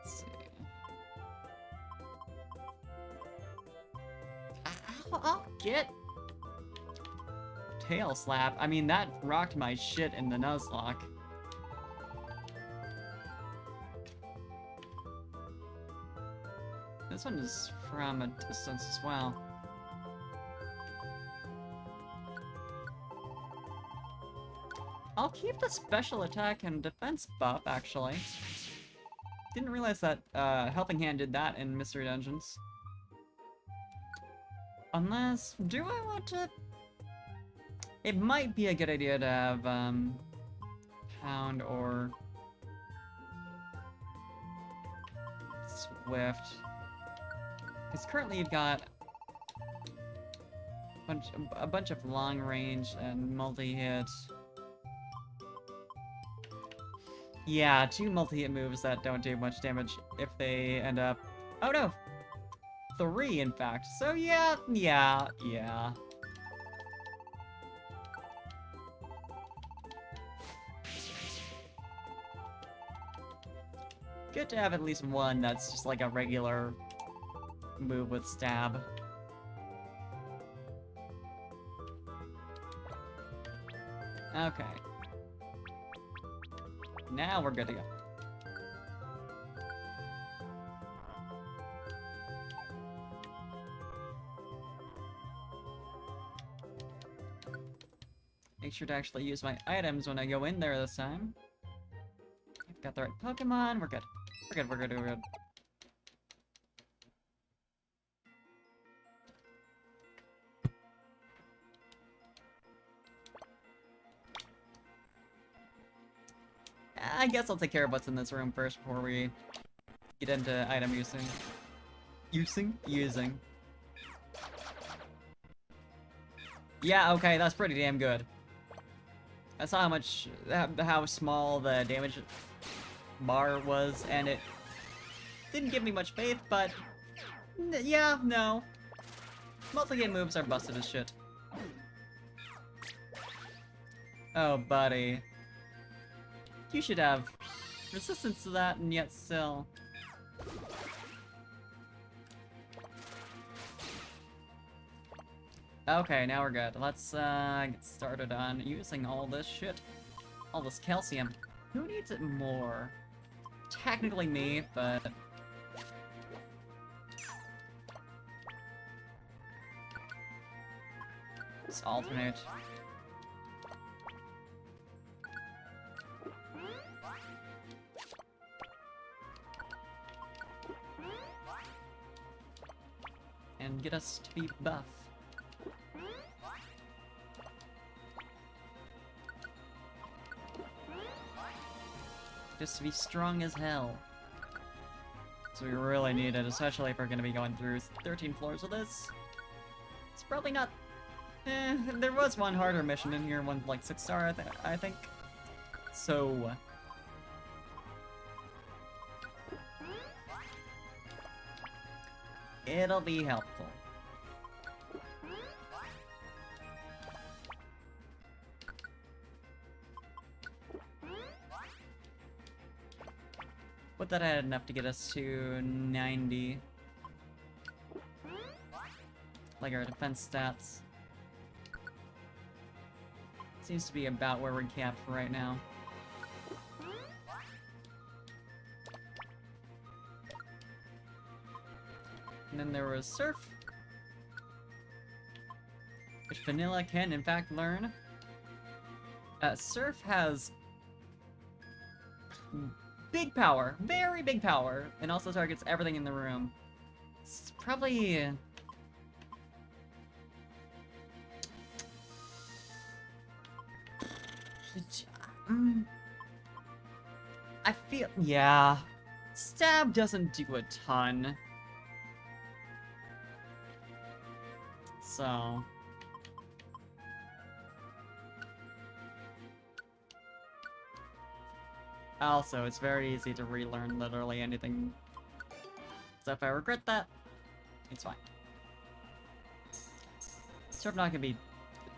Speaker 1: Let's see. I'll get Tail Slap. I mean, that rocked my shit in the Nuzlocke. This one is from a distance as well. I'll keep the special attack and defense buff, actually. Didn't realize that Helping Hand did that in Mystery Dungeons. Unless, do I want to... It might be a good idea to have Pound or Swift. Because currently you've got a bunch of long range and multi-hit. Yeah, 2 multi-hit moves that don't do much damage if they end up... Oh no! 3, in fact. So yeah. Good to have at least one that's just like a regular move with stab. Okay. Now we're good to go. Make sure to actually use my items when I go in there this time. I've got the right Pokemon, we're good. We're good. I guess I'll take care of what's in this room first before we get into item using. Using. Yeah, okay, that's pretty damn good. I saw how small the damage bar was, and it didn't give me much faith, but yeah, no. Multi-game moves are busted as shit. Oh, buddy. You should have resistance to that, and yet still. Okay, now we're good. Let's get started on using all this shit. All this calcium. Who needs it more? Technically me, but... just alternate. And get us to be buff. Just to be strong as hell. So we really need it, especially if we're gonna be going through 13 floors of this. It's probably not... there was one harder mission in here, one like 6-star, I think. So... it'll be helpful. But that had enough to get us to 90. Like our defense stats. Seems to be about where we're capped for right now. And then there was Surf, which Vanilla can in fact learn. Surf has big power, very big power, and also targets everything in the room. It's probably... I feel... yeah. Stab doesn't do a ton. So... also, it's very easy to relearn literally anything. So if I regret that, it's fine. Sort of not gonna be...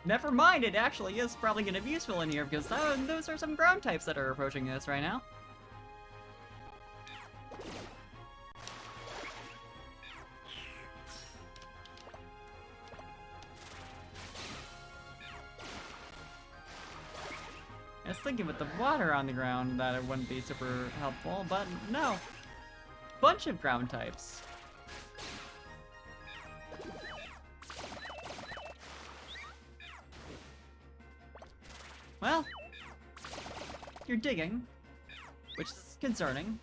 Speaker 1: never mind, it actually is probably gonna be useful in here, because those are some ground types that are approaching us right now. I was thinking with the water on the ground that it wouldn't be super helpful, but no. Bunch of ground types. Well, you're digging, which is concerning.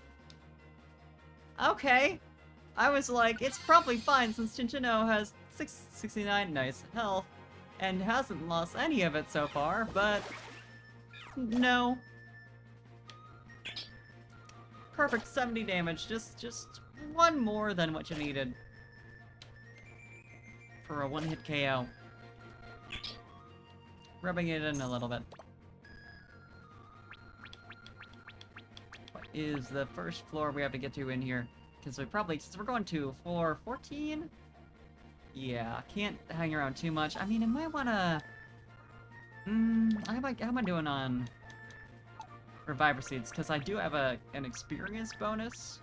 Speaker 1: Okay. I was like, it's probably fine since Cinccino has 669 nice health and hasn't lost any of it so far, but... no. Perfect 70 damage, just one more than what you needed for a one-hit KO. Rubbing it in a little bit. What is the first floor we have to get to in here? Because since we're going to floor 14? Yeah, can't hang around too much. I mean, I might wanna... how am I doing on Reviver Seeds? Because I do have an experience bonus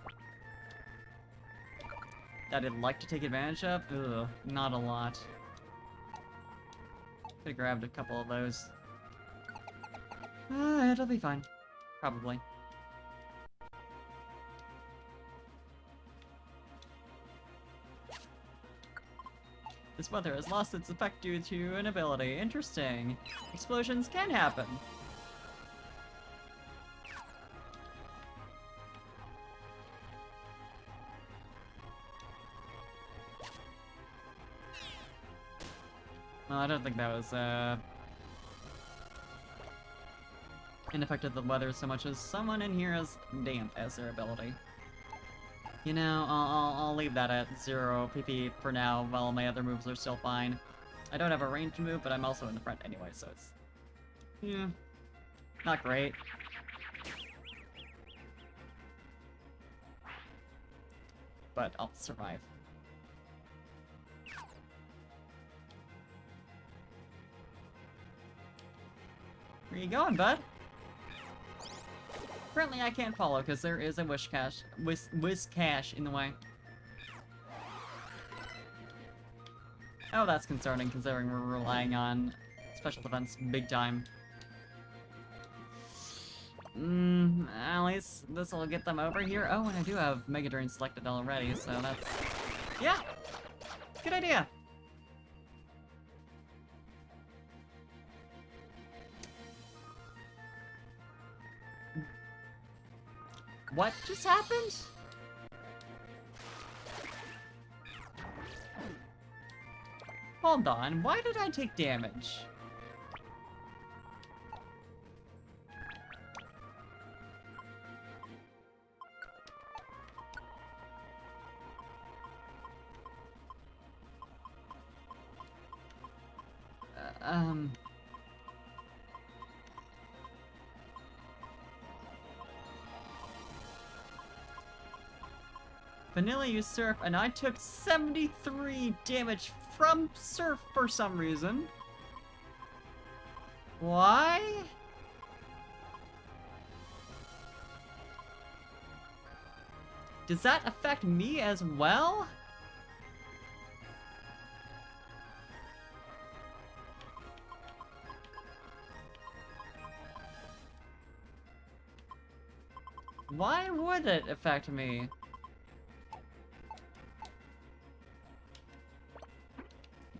Speaker 1: that I'd like to take advantage of. Ugh, not a lot. Could've grabbed a couple of those. It'll be fine. Probably. This weather has lost its effect due to an ability. Interesting. Explosions can happen. Well, I don't think that was, ineffective the weather so much as someone in here is damp as their ability. You know, I'll leave that at 0 PP for now, while my other moves are still fine. I don't have a ranged move, but I'm also in the front anyway, so it's... yeah, not great. But I'll survive. Where you going, bud? Apparently I can't follow because there is a wish cache in the way. Oh, that's concerning considering we're relying on special defense big time. At least this will get them over here. Oh, and I do have Mega Drain selected already, so that's... yeah! Good idea! What just happened? Hold on, why did I take damage? Uh, Vanilla used Surf, and I took 73 damage from Surf for some reason. Why? Does that affect me as well? Why would it affect me?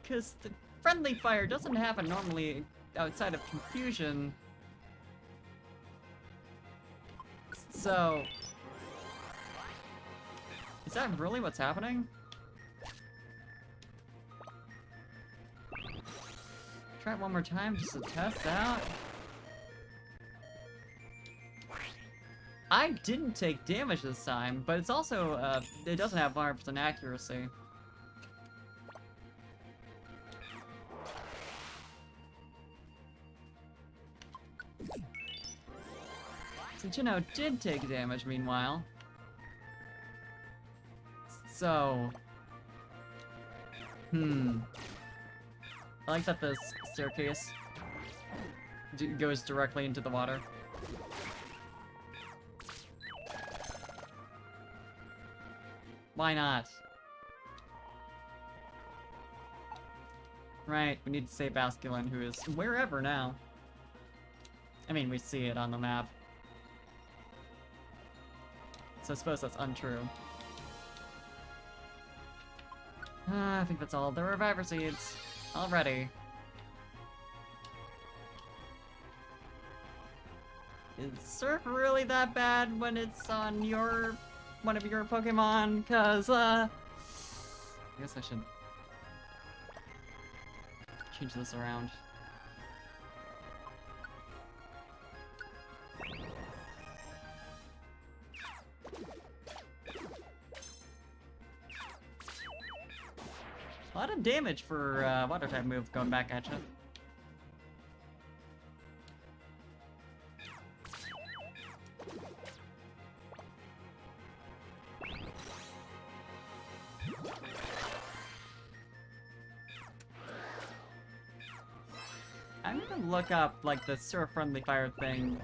Speaker 1: Because the friendly fire doesn't happen normally outside of confusion. So... is that really what's happening? Try it one more time just to test out. I didn't take damage this time, but it's also, it doesn't have 100% accuracy. Sinchino did take damage, meanwhile. So... I like that this staircase goes directly into the water. Why not? Right, we need to save Basculin, who is wherever now. I mean, we see it on the map. So I suppose that's untrue. I think that's all the Reviver Seeds. Already. Is Surf really that bad when it's on one of your Pokemon? Cause, I guess I should change this around. A lot of damage for water type move going back at you. I'm gonna look up like the Surf Friendly Fire thing,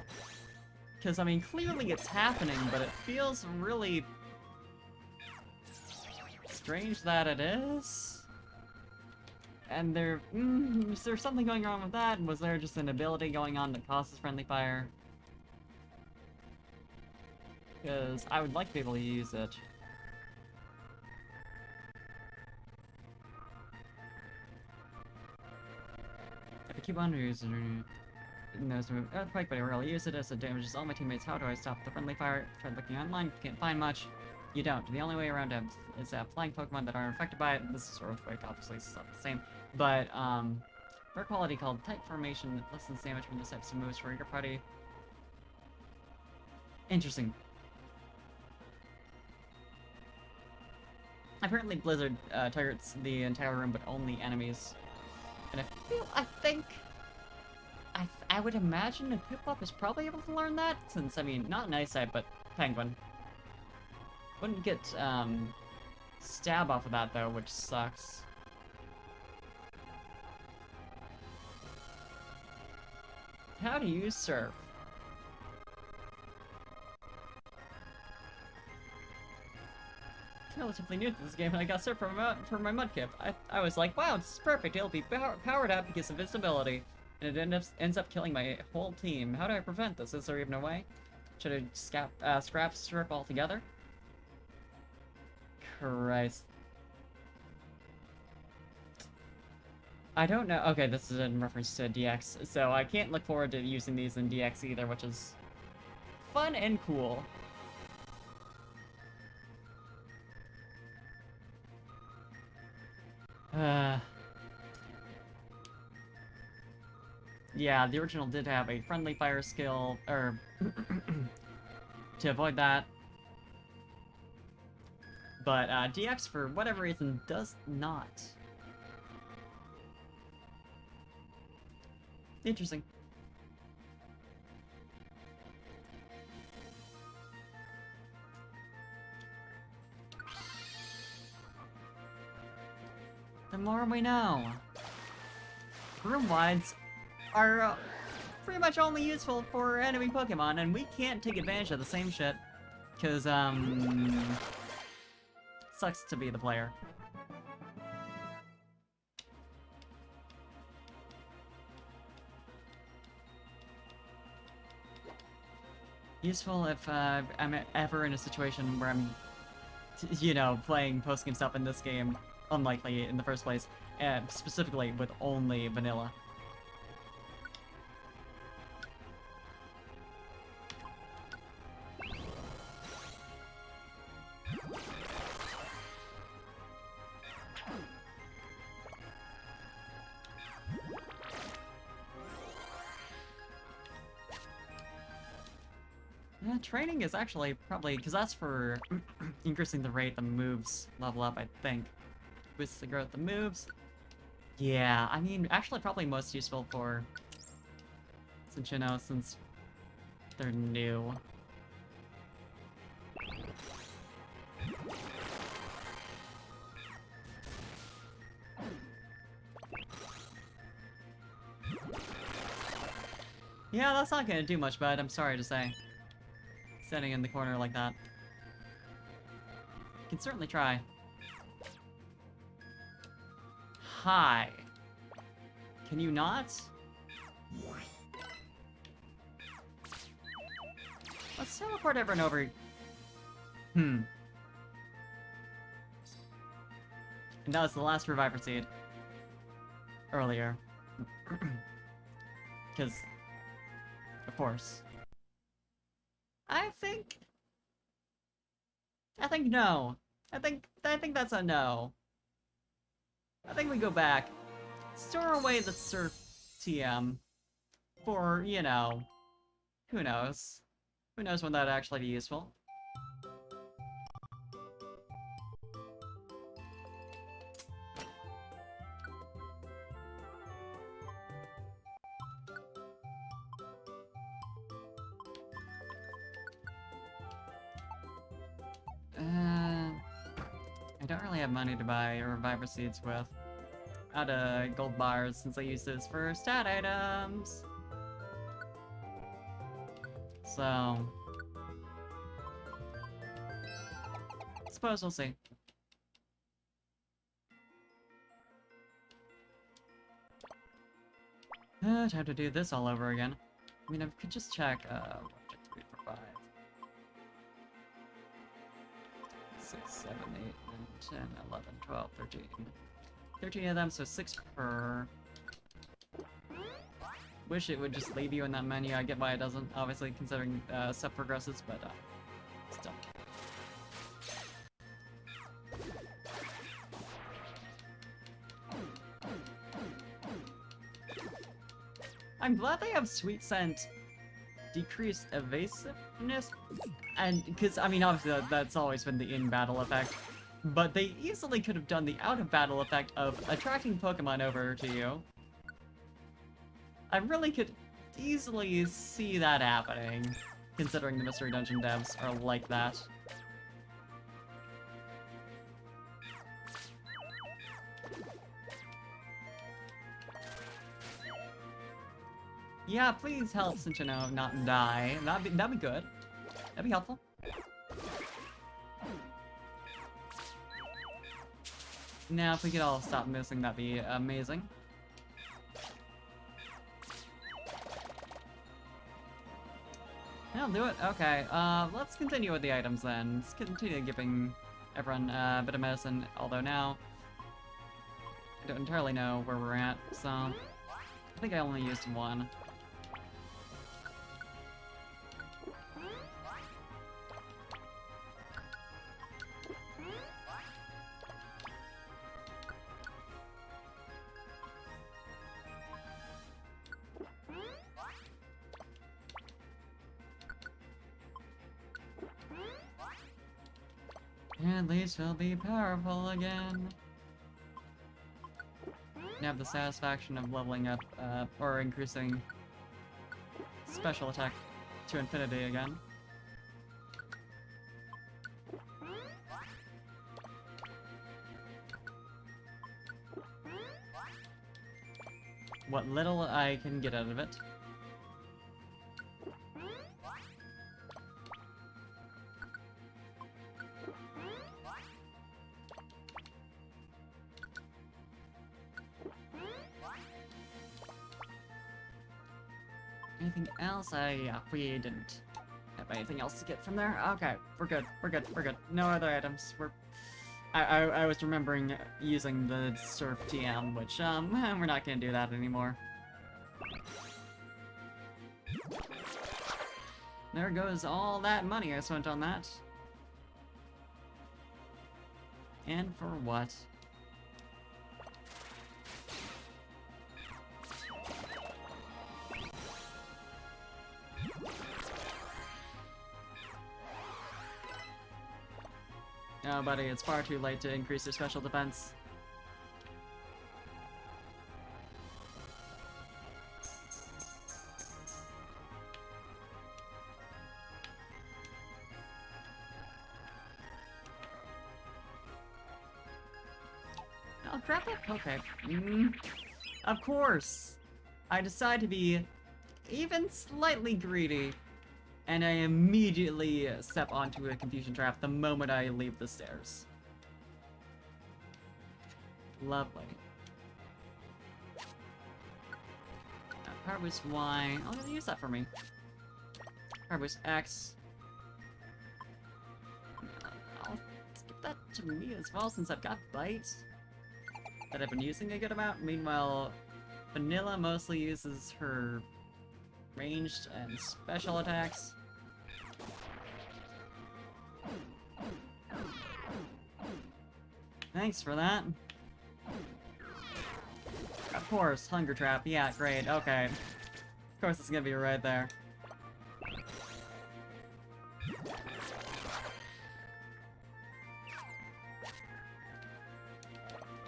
Speaker 1: because I mean clearly it's happening, but it feels really strange that it is. And is there something going on with that? Was there just an ability going on that causes Friendly Fire? Because I would like to be able to use it. If I keep on using it, knows move Earthquake, but I rarely use it as it damages all my teammates. How do I stop the Friendly Fire? Tried looking online, can't find much. You don't. The only way around it is to have flying Pokemon that aren't affected by it. This is Earthquake, obviously, it's not the same. But, rare quality called Type Formation that lessens damage from this types of moves for your party. Interesting. Apparently Blizzard targets the entire room, but only enemies. And I would imagine that Piplup is probably able to learn that, since, I mean, not an Ice type, but Penguin. Wouldn't get, stab off of that, though, which sucks. How to use Surf. Relatively new to this game, and I got Surf for my Mudkip. I was like, wow, this is perfect. It'll be powered up because of its ability, and it ends up killing my whole team. How do I prevent this? Is there even a way? Should I scrap Surf altogether? Christ. I don't know. Okay, this is in reference to DX, so I can't look forward to using these in DX either, which is fun and cool. Yeah, the original did have a friendly fire skill, or to avoid that. But DX, for whatever reason, does not. Interesting. The more we know. Room wides are pretty much only useful for enemy Pokemon, and we can't take advantage of the same shit. Cause, sucks to be the player. Useful if I'm ever in a situation where I'm, you know, playing post-game stuff in this game. Unlikely in the first place, specifically with only vanilla. Training is actually probably, because that's for increasing the rate the moves level up, I think. Boosts the growth of moves. Yeah, I mean, actually probably most useful for Cinccino since they're new. Yeah, that's not gonna do much, bud, I'm sorry to say. Standing in the corner like that. Can certainly try. Hi. Can you not? Let's teleport everyone over. And that was the last Reviver Seed. Earlier. Because, of course. I think no. I think that's a no. I think we go back. Store away the Surf TM. For, you know, who knows? Who knows when that'd actually be useful? I don't really have money to buy Reviver Seeds with. Out of gold bars, since I use those for stat items. So... suppose we'll see. Time to do this all over again. I mean, I could just check, 1, 2, 3, 4, 5. 6, 7, 8, 9, 10, 11, 12, 13. 13 of them, so 6 per. Wish it would just leave you in that menu. I get why it doesn't, obviously, considering stuff progresses, but still. I'm glad they have Sweet Scent decreased evasiveness, and because I mean obviously that's always been the in-battle effect, but they easily could have done the out-of-battle effect of attracting Pokemon over to you. I really could easily see that happening, considering the Mystery Dungeon devs are like that. Yeah, please help Cinccino not die. That'd be good. That'd be helpful. Now, if we could all stop missing, that'd be amazing. That'll do it. Okay, let's continue with the items then. Let's continue giving everyone a bit of medicine, although now I don't entirely know where we're at, so I think I only used one. At least we'll be powerful again. You have the satisfaction of leveling up, or increasing special attack to infinity again. What little I can get out of it. Anything else? Yeah, we didn't have anything else to get from there. Okay, we're good. We're good. We're good. No other items. I was remembering using the Surf TM, which we're not gonna do that anymore. There goes all that money I spent on that. And for what? Oh, buddy, it's far too late to increase your special defense. Oh, crap it? Okay. Of course! I decide to be even slightly greedy, and I immediately step onto a confusion trap the moment I leave the stairs. Lovely. Power Boost Y. I'm gonna use that for me. Power Boost X. I'll skip that to me as well since I've got Bite that I've been using a good amount. Meanwhile, Vanilla mostly uses her ranged and special attacks. Thanks for that. Of course, Hunger Trap. Yeah, great. Okay. Of course it's gonna be right there.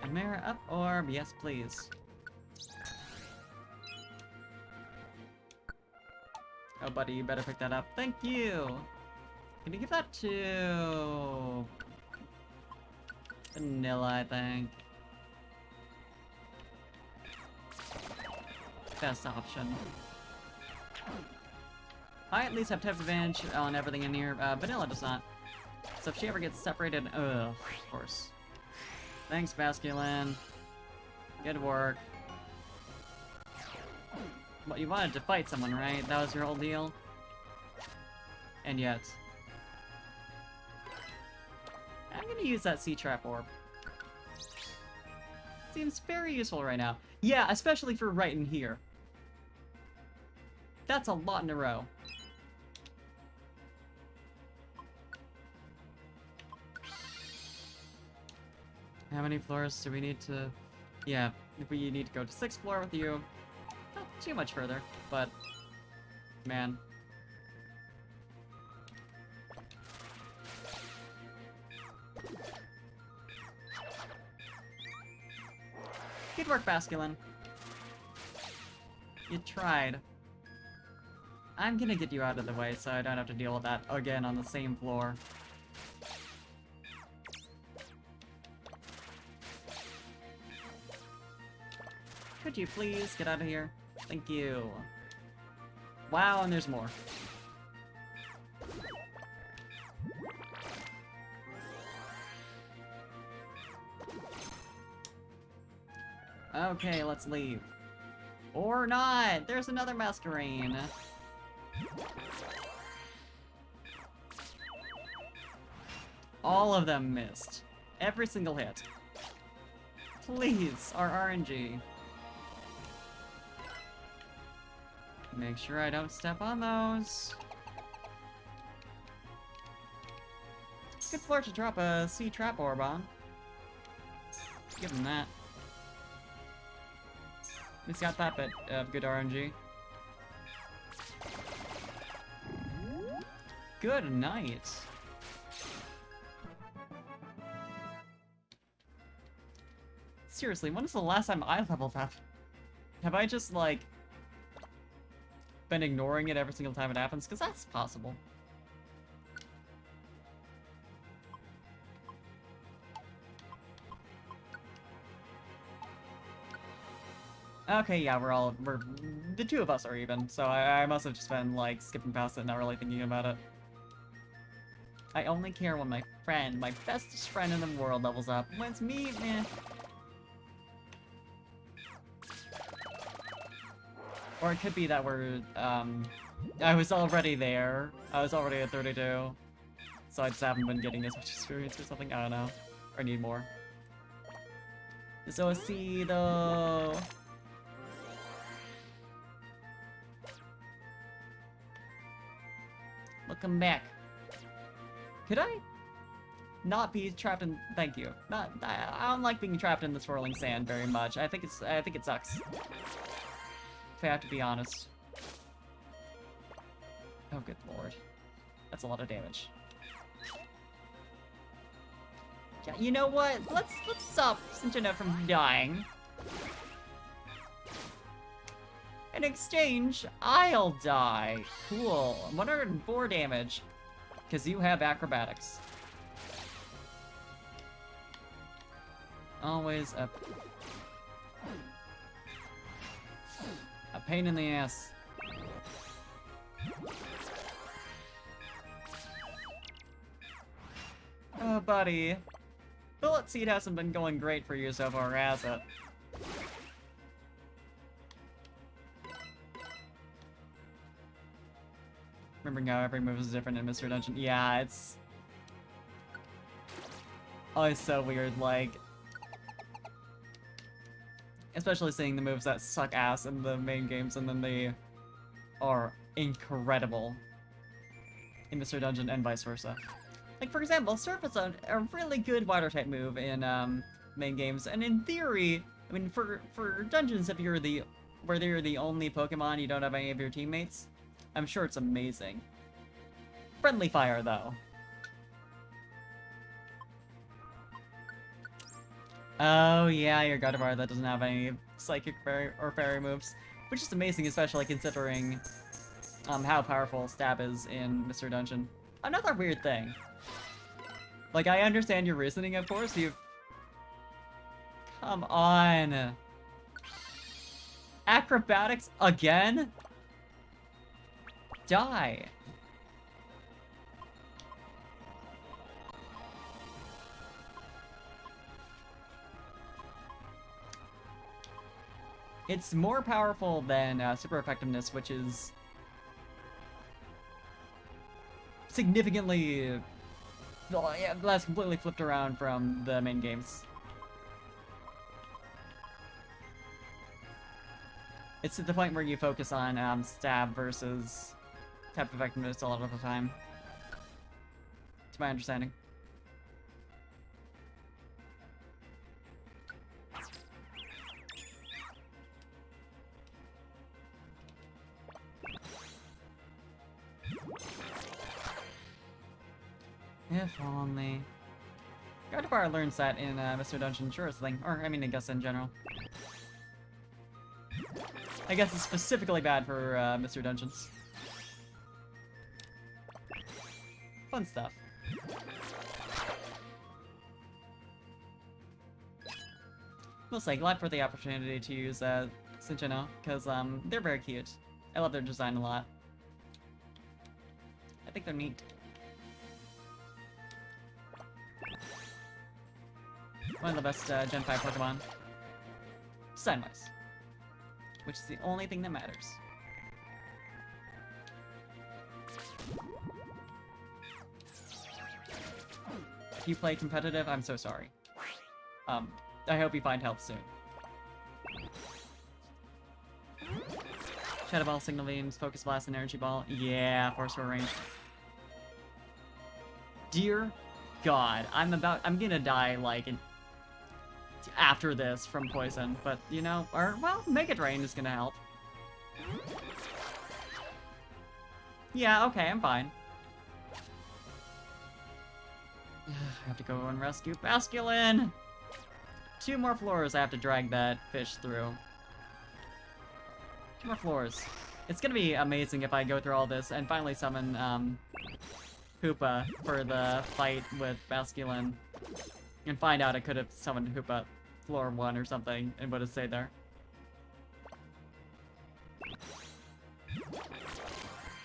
Speaker 1: Chimera up orb. Yes, please. Oh, buddy, you better pick that up. Thank you! Can you give that to... Vanilla, I think. Best option. I at least have type advantage on everything in here. Vanilla does not. So if she ever gets separated... Ugh, of course. Thanks, Basculin. Good work. What, you wanted to fight someone, right? That was your whole deal? And yet... I'm gonna use that Sea Trap Orb. Seems very useful right now. Yeah, especially for right in here. That's a lot in a row. How many floors do we need to... Yeah, we need to go to 6th floor with you. Not too much further, but... Man. Good work, Basculin. You tried. I'm gonna get you out of the way so I don't have to deal with that again on the same floor. Could you please get out of here? Thank you. Wow, and there's more. Okay, let's leave. Or not! There's another Masquerade. All of them missed. Every single hit. Please, our RNG. Make sure I don't step on those. Good floor to drop a Sea Trap Orb on. Give him that. He's got that bit of good RNG. Good night. seriously, when was the last time I leveled up? Have I just, like, been ignoring it every single time it happens? Because that's possible. Okay, yeah, the two of us are even, so I must have just been, like, skipping past it, not really thinking about it. I only care when my bestest friend in the world levels up. When it's me, eh. Or it could be that I was already there. I was already at 32. So I just haven't been getting as much experience or something, I don't know. Or I need more. So see though. Welcome back. Could I not be trapped in? Thank you. I don't like being trapped in the swirling sand very much. I think it sucks. If I have to be honest. Oh good lord. That's a lot of damage. Yeah, you know what? Let's stop Cinchino from dying. In exchange, I'll die. Cool. 104 damage. Because you have acrobatics. Always a pain in the ass. Oh, buddy. Bullet Seed hasn't been going great for you so far, has it? Remembering how every move is different in Mr. Dungeon. Yeah, it's always so weird, like... Especially seeing the moves that suck ass in the main games and then they are incredible in Mr. Dungeon and vice versa. Like, for example, Surf is a really good water type move in main games, and in theory, I mean, for dungeons, if you're where you're the only Pokemon, you don't have any of your teammates, I'm sure it's amazing. Friendly Fire, though. Oh yeah, your Gardevoir that doesn't have any Psychic or Fairy moves, which is amazing, especially considering how powerful Stab is in Mr. Dungeon. Another weird thing. Like, I understand your reasoning, of course, Come on! Acrobatics again? Die! It's more powerful than Super Effectiveness, which is significantly... Well, yeah, that's completely flipped around from the main games. It's at the point where you focus on Stab versus Type Effectiveness a lot of the time. To my understanding. If only. Gardevoir learns that in Mr. Dungeon, sure is a thing. Or, I mean, I guess in general. I guess it's specifically bad for Mr. Dungeons. Fun stuff. Mostly glad for the opportunity to use Cinchino, because they're very cute. I love their design a lot. I think they're neat. One of the best Gen 5 Pokemon. Design-wise. Which is the only thing that matters. If you play competitive, I'm so sorry. I hope you find help soon. Shadow Ball, Signal Beams, Focus Blast, and Energy Ball. Yeah, Force Roar range. Dear God, I'm gonna die, like, after this from poison, but you know, well, Mega Drain is gonna help. Yeah, okay, I'm fine. I have to go and rescue Basculin! 2 more floors I have to drag that fish through. 2 more floors. It's gonna be amazing if I go through all this and finally summon, Hoopa for the fight with Basculin. And find out I could have summoned Hoopa floor 1 or something and would have stayed there.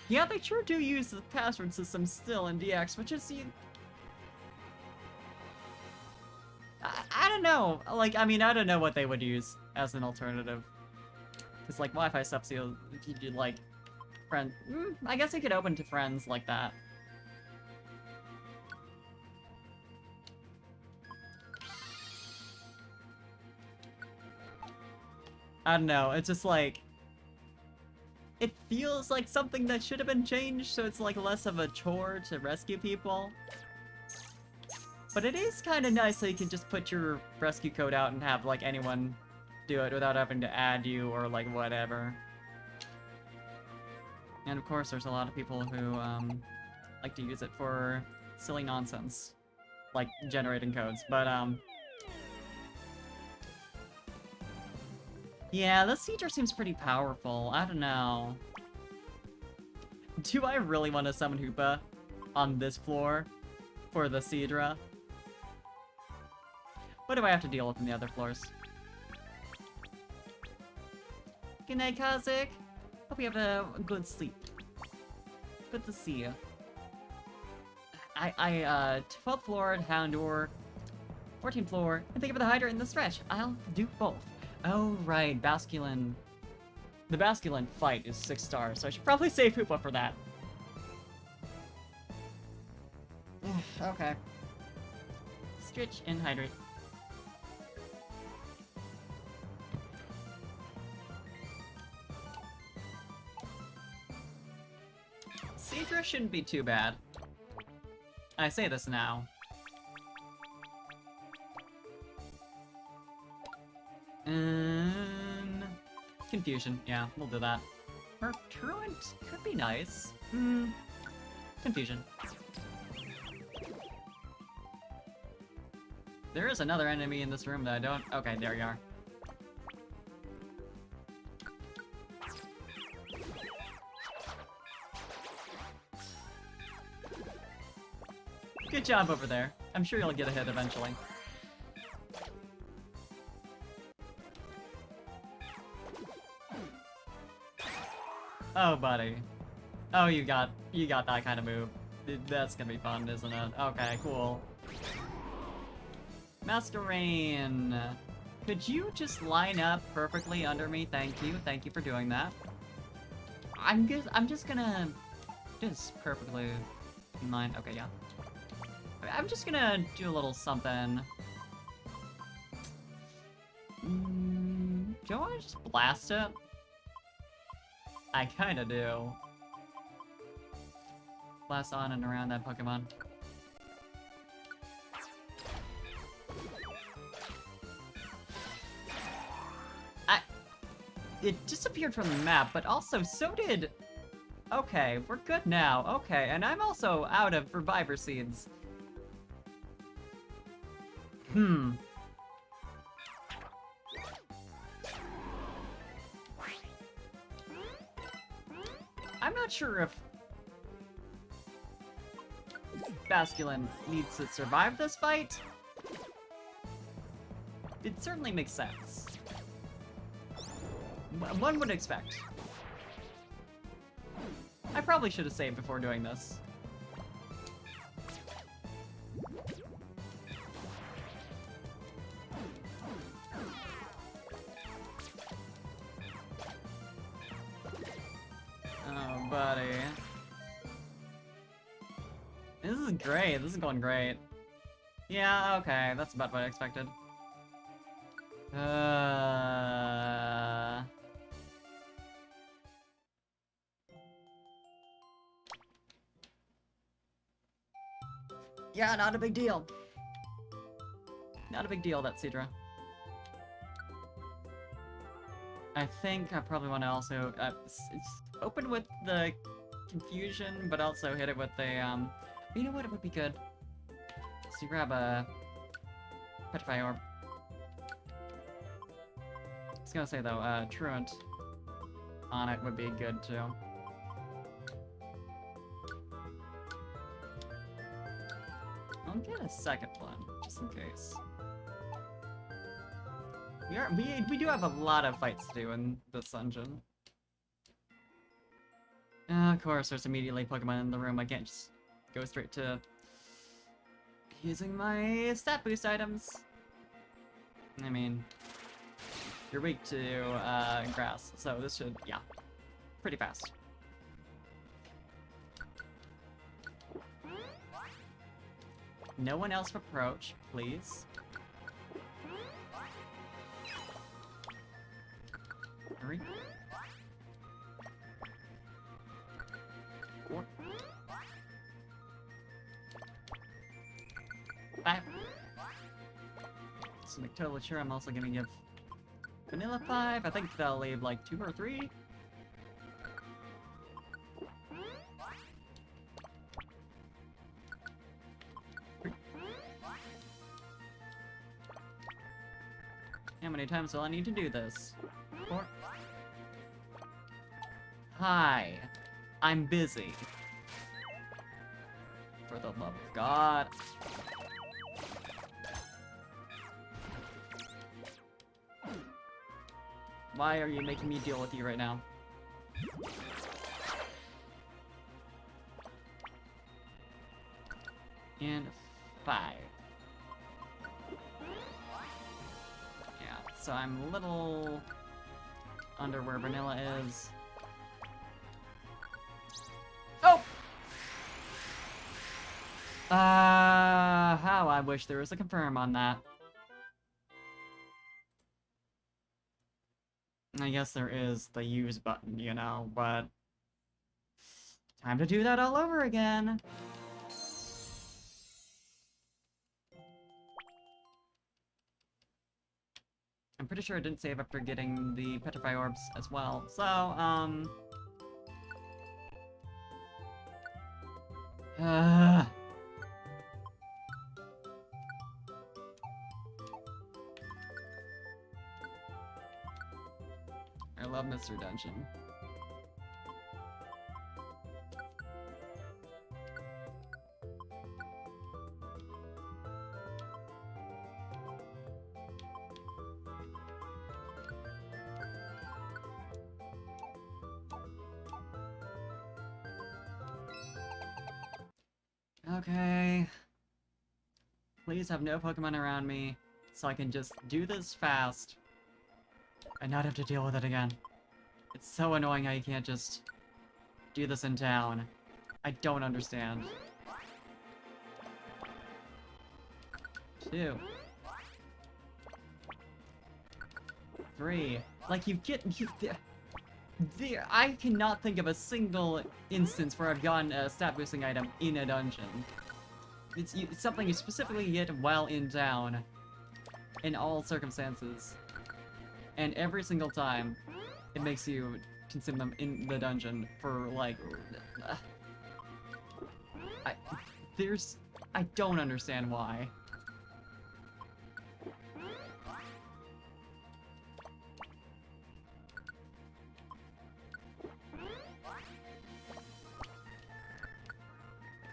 Speaker 1: Yeah, they sure do use the password system still in DX, which is... I don't know. Like, I mean, I don't know what they would use as an alternative. Because, like, Wi-Fi stuff's, if you did, like, friend... I guess it could open to friends like that. I don't know, it's just like... It feels like something that should have been changed, so it's like less of a chore to rescue people. But it is kind of nice so you can just put your rescue code out and have like anyone do it without having to add you or like whatever. And of course there's a lot of people who like to use it for silly nonsense. Like generating codes, but yeah, the Seedra seems pretty powerful. I don't know. Do I really want to summon Hoopa on this floor for the Seedra? What do I have to deal with in the other floors? Good night, Kazik. Hope you have a good sleep. Good to see you. 12th floor at Houndour, 14th floor, and thank you for the Hydra in the stretch. I'll do both. Oh, right, Basculin. The Basculin fight is 6 stars, so I should probably save Hoopa for that. Okay. Stretch and hydrate. Seedra shouldn't be too bad. I say this now. Confusion. Yeah, we'll do that. Or Truant could be nice. Confusion. There is another enemy in this room that I don't... Okay, there you are. Good job over there. I'm sure you'll get a hit eventually. Oh, buddy. Oh, you got that kind of move. That's gonna be fun, isn't it? Okay, cool. Master Rain, could you just line up perfectly under me? Thank you. Thank you for doing that. I'm just gonna just perfectly in line. Okay, yeah. I'm just gonna do a little something. Do I want to just blast it? I kinda do. Blast on and around that Pokemon. It disappeared from the map, but also so did... Okay, we're good now. Okay, and I'm also out of Reviver Seeds. I'm not sure if Basculin needs to survive this fight. It certainly makes sense. One would expect. I probably should have saved before doing this. Oh, buddy. This is great. This is going great. Yeah, okay. That's about what I expected. Yeah, not a big deal. Not a big deal, that Seedra. I think I probably want to also open with the confusion, but also hit it with a you know what? It would be good. So you grab a Petrify Orb. was gonna say though, Truant on it would be good too. I'll get a second one, just in case. We do have a lot of fights to do in this dungeon. Of course, there's immediately Pokemon in the room. I can't just go straight to using my stat boost items. I mean, you're weak to grass, so this should, yeah, pretty fast. No one else approach, please. 3, 4, 5. So to be totally sure, I'm also gonna give Vanilla 5. I think they'll leave like 2 or 3. How many times will I need to do this? 4. Hi. I'm busy. For the love of God. Why are you making me deal with you right now? And 5. Yeah, so I'm a little under where Vanilla is. Oh! How I wish there was a confirm on that. I guess there is the use button, you know, but time to do that all over again. I'm pretty sure I didn't save after getting the Petrify Orbs as well, so, I love Mr. Dungeon. Okay. Please have no Pokemon around me, so I can just do this fast and not have to deal with it again. It's so annoying how you can't just do this in town. I don't understand. 2. 3. Like, I cannot think of a single instance where I've gotten a stat boosting item in a dungeon. It's something you specifically get while in town, in all circumstances. And every single time, it makes you consume them in the dungeon for, like... I don't understand why.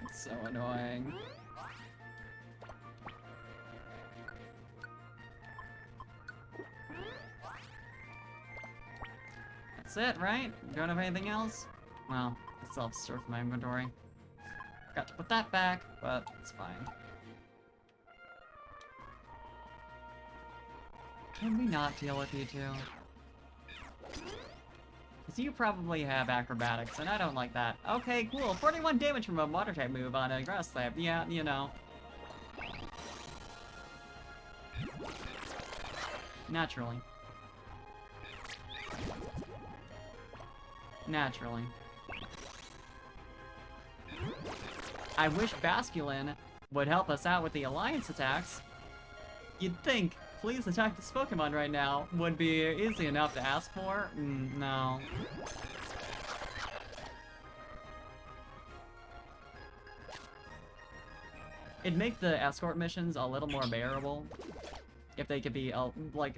Speaker 1: It's so annoying. That's it, right? Don't have anything else? Well, I still have stuff in my inventory. Got to put that back, but it's fine. Can we not deal with you two? Because you probably have acrobatics, and I don't like that. Okay, cool. 41 damage from a water type move on a grass type. Yeah, you know. Naturally. Naturally. I wish Basculin would help us out with the Alliance attacks. You'd think, please attack this Pokemon right now, would be easy enough to ask for. No. It'd make the escort missions a little more bearable. if they could be, like,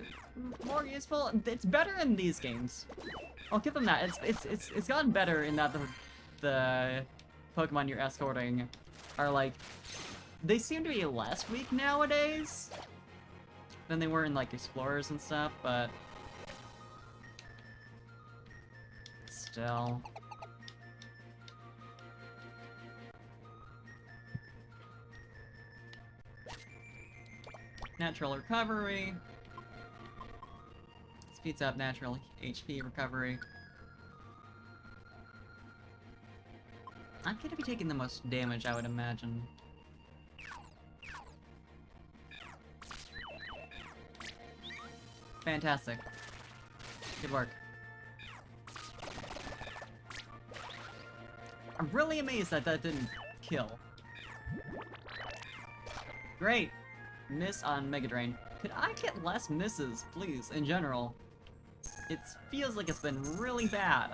Speaker 1: more useful. It's better in these games. I'll give them that. It's gotten better in that the Pokemon you're escorting are, like, they seem to be less weak nowadays than they were in, like, Explorers and stuff, but still. Natural recovery. Speeds up natural HP recovery. I'm gonna be taking the most damage, I would imagine. Fantastic. Good work. I'm really amazed that that didn't kill. Great. Miss on Mega Drain. Could I get less misses, please, in general? It feels like it's been really bad.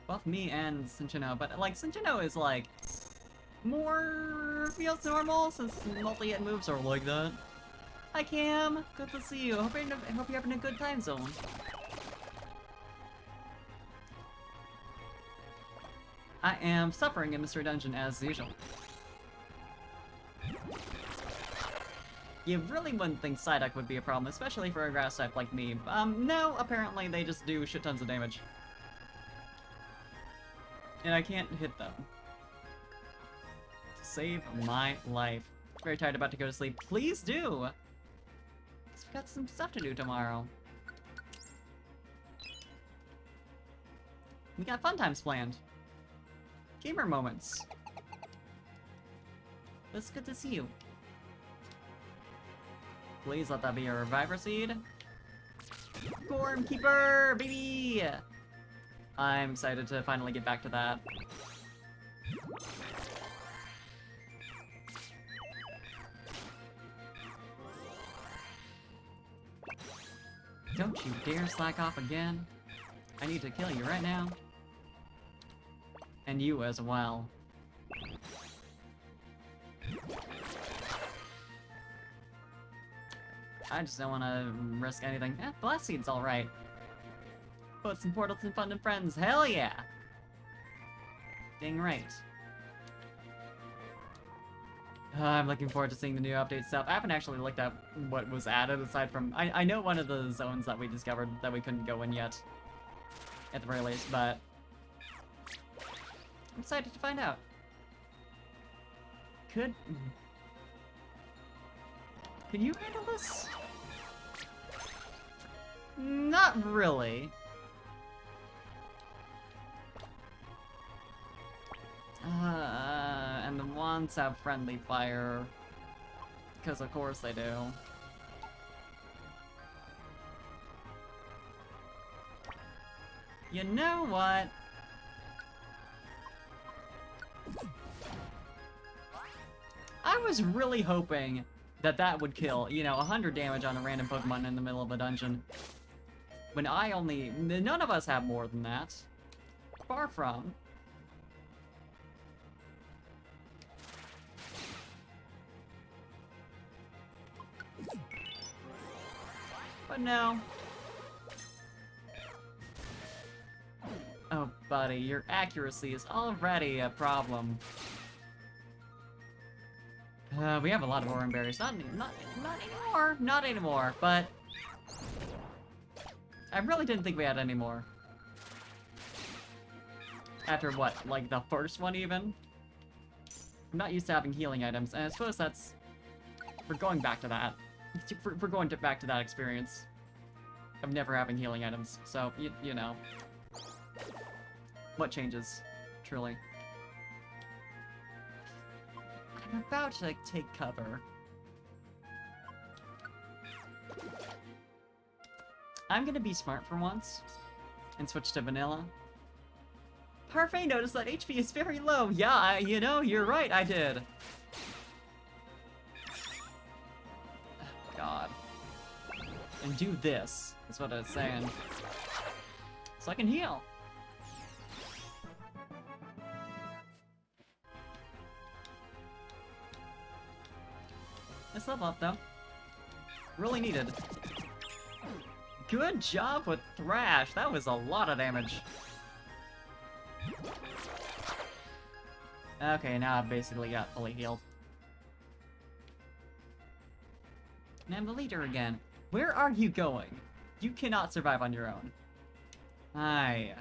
Speaker 1: Both me and Cinchino, but like Cinchino is like more feels normal since multi-hit moves are like that. Hi Cam, good to see you. Hope you're having a good time zone. I am suffering in Mystery Dungeon as usual. You really wouldn't think Psyduck would be a problem, especially for a grass type like me. No, apparently they just do shit tons of damage. And I can't hit them. Save my life. Very tired, about to go to sleep. Please do! 'Cause we've got some stuff to do tomorrow. We got fun times planned. Gamer moments. It's good to see you. Please let that be a Reviver Seed. Form Keeper, baby! I'm excited to finally get back to that. Don't you dare slack off again. I need to kill you right now. And you as well. I just don't want to risk anything. Blast Seed's alright. Put some portals in Fun and Friends, hell yeah! Dang right. I'm looking forward to seeing the new update stuff. I haven't actually looked at what was added aside from... I know one of the zones that we discovered that we couldn't go in yet. At the very least, but... I'm excited to find out. Can you handle this? Not really. And the wands have friendly fire. Because of course they do. You know what? I was really hoping that that would kill, you know, 100 damage on a random Pokemon in the middle of a dungeon. When none of us have more than that. Far from. But no. Oh, buddy, your accuracy is already a problem. We have a lot of Oran Berries. Not anymore. Not anymore, but... I really didn't think we had any more. After what, like the first one even? I'm not used to having healing items, and I suppose that's... We're going back to that. We're going back to that experience. Of never having healing items, so, you know. What changes? Truly. I'm about to take cover. I'm gonna be smart for once and switch to vanilla. Parfait noticed that HP is very low. Yeah, you know, you're right, I did. God. And do this, is what I was saying. So I can heal. nice level up, though. Really needed. Good job with Thrash. That was a lot of damage. Okay, now I've basically got fully healed. And I'm the leader again. Where are you going? You cannot survive on your own. Hi.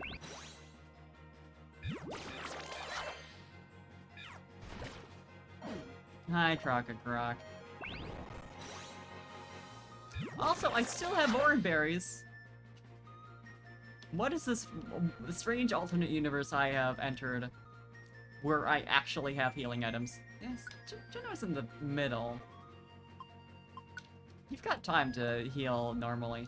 Speaker 1: Hi, Croc. Also, I still have Oran Berries. What is this strange alternate universe I have entered where I actually have healing items? Yes, Juno's in the middle. You've got time to heal normally.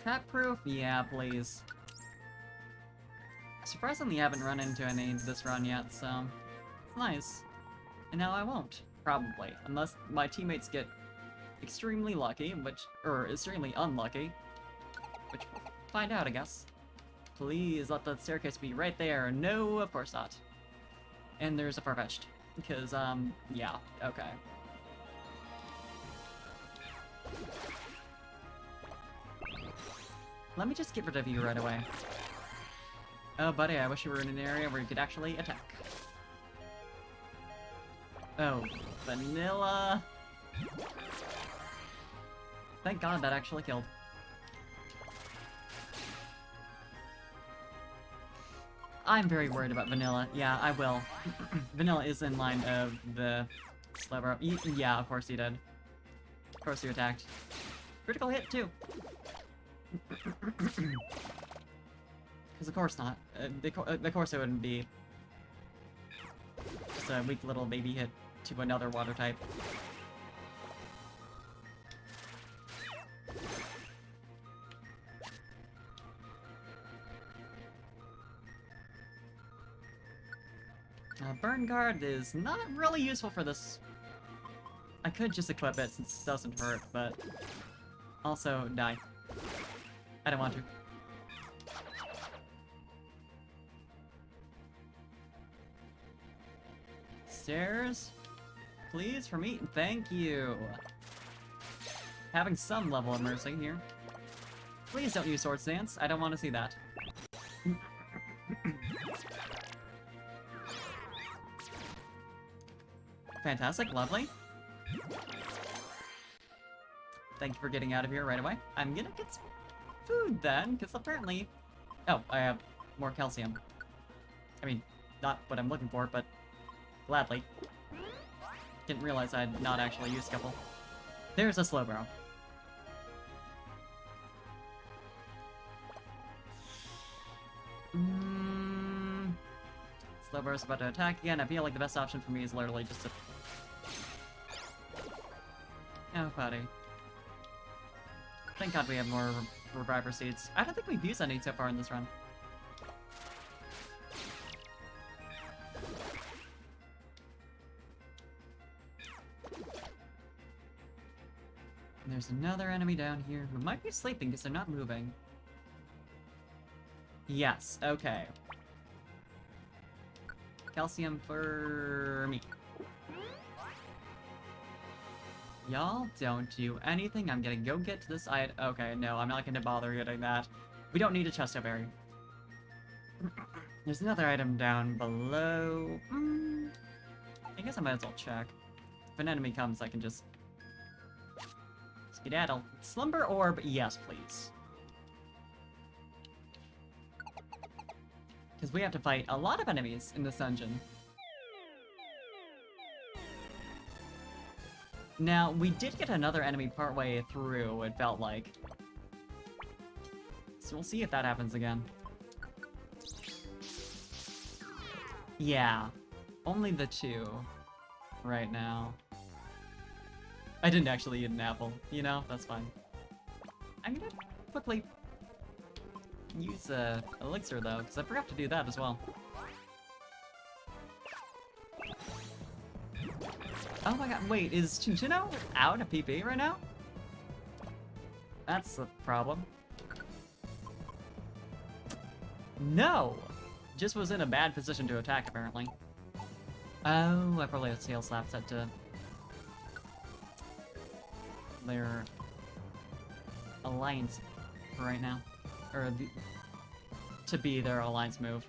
Speaker 1: Trap proof? Yeah, please. Surprisingly, I haven't run into any this run yet, so it's nice. And now I won't, probably, unless my teammates get extremely lucky, or extremely unlucky, which we'll find out, I guess. Please let the staircase be right there. No, of course not. And there's a Farfetch'd, because, yeah, okay. Let me just get rid of you right away. Oh, buddy, I wish you were in an area where you could actually attack. Oh, Vanilla. Thank God that actually killed. I'm very worried about Vanilla. Yeah, I will. Vanilla is in line of the Slowbro. Yeah, of course he did. Of course you attacked. Critical hit, too. Because of course not. Of course it wouldn't be just a weak little baby hit to another water type. Burn Guard is not really useful for this. I could just equip it since it doesn't hurt, but also die. I don't want to. Stairs? Please, for me? Thank you. Having some level of mercy here. Please don't use Sword Stance. I don't want to see that. Fantastic, lovely. Thank you for getting out of here right away. I'm gonna get some food then, because apparently... Oh, I have more calcium. I mean, not what I'm looking for, but gladly. Didn't realize I'd not actually used a couple. There's a Slowbro. Slowbro's about to attack again. I feel like the best option for me is literally just to... Oh, buddy. Thank God we have more Reviver Seeds. I don't think we've used any so far in this run. And there's another enemy down here who might be sleeping because they're not moving. Yes, okay. Calcium for me. Y'all don't do anything. I'm gonna go get to this item. Okay, no, I'm not gonna bother getting that. We don't need a Chesto Berry. There's another item down below. I guess I might as well check. If an enemy comes, I can just skedaddle. Slumber Orb, yes, please. Because we have to fight a lot of enemies in this dungeon. Now, we did get another enemy partway through, it felt like. So we'll see if that happens again. Yeah. Only the two. Right now. I didn't actually eat an apple, you know? That's fine. I'm gonna quickly use elixir, though, because I forgot to do that as well. Oh my god, wait, is Chinchino out of PP right now? That's the problem. No! Just was in a bad position to attack, apparently. Oh, I probably have Tail Slap set to their alliance for right now. Or to be their alliance move.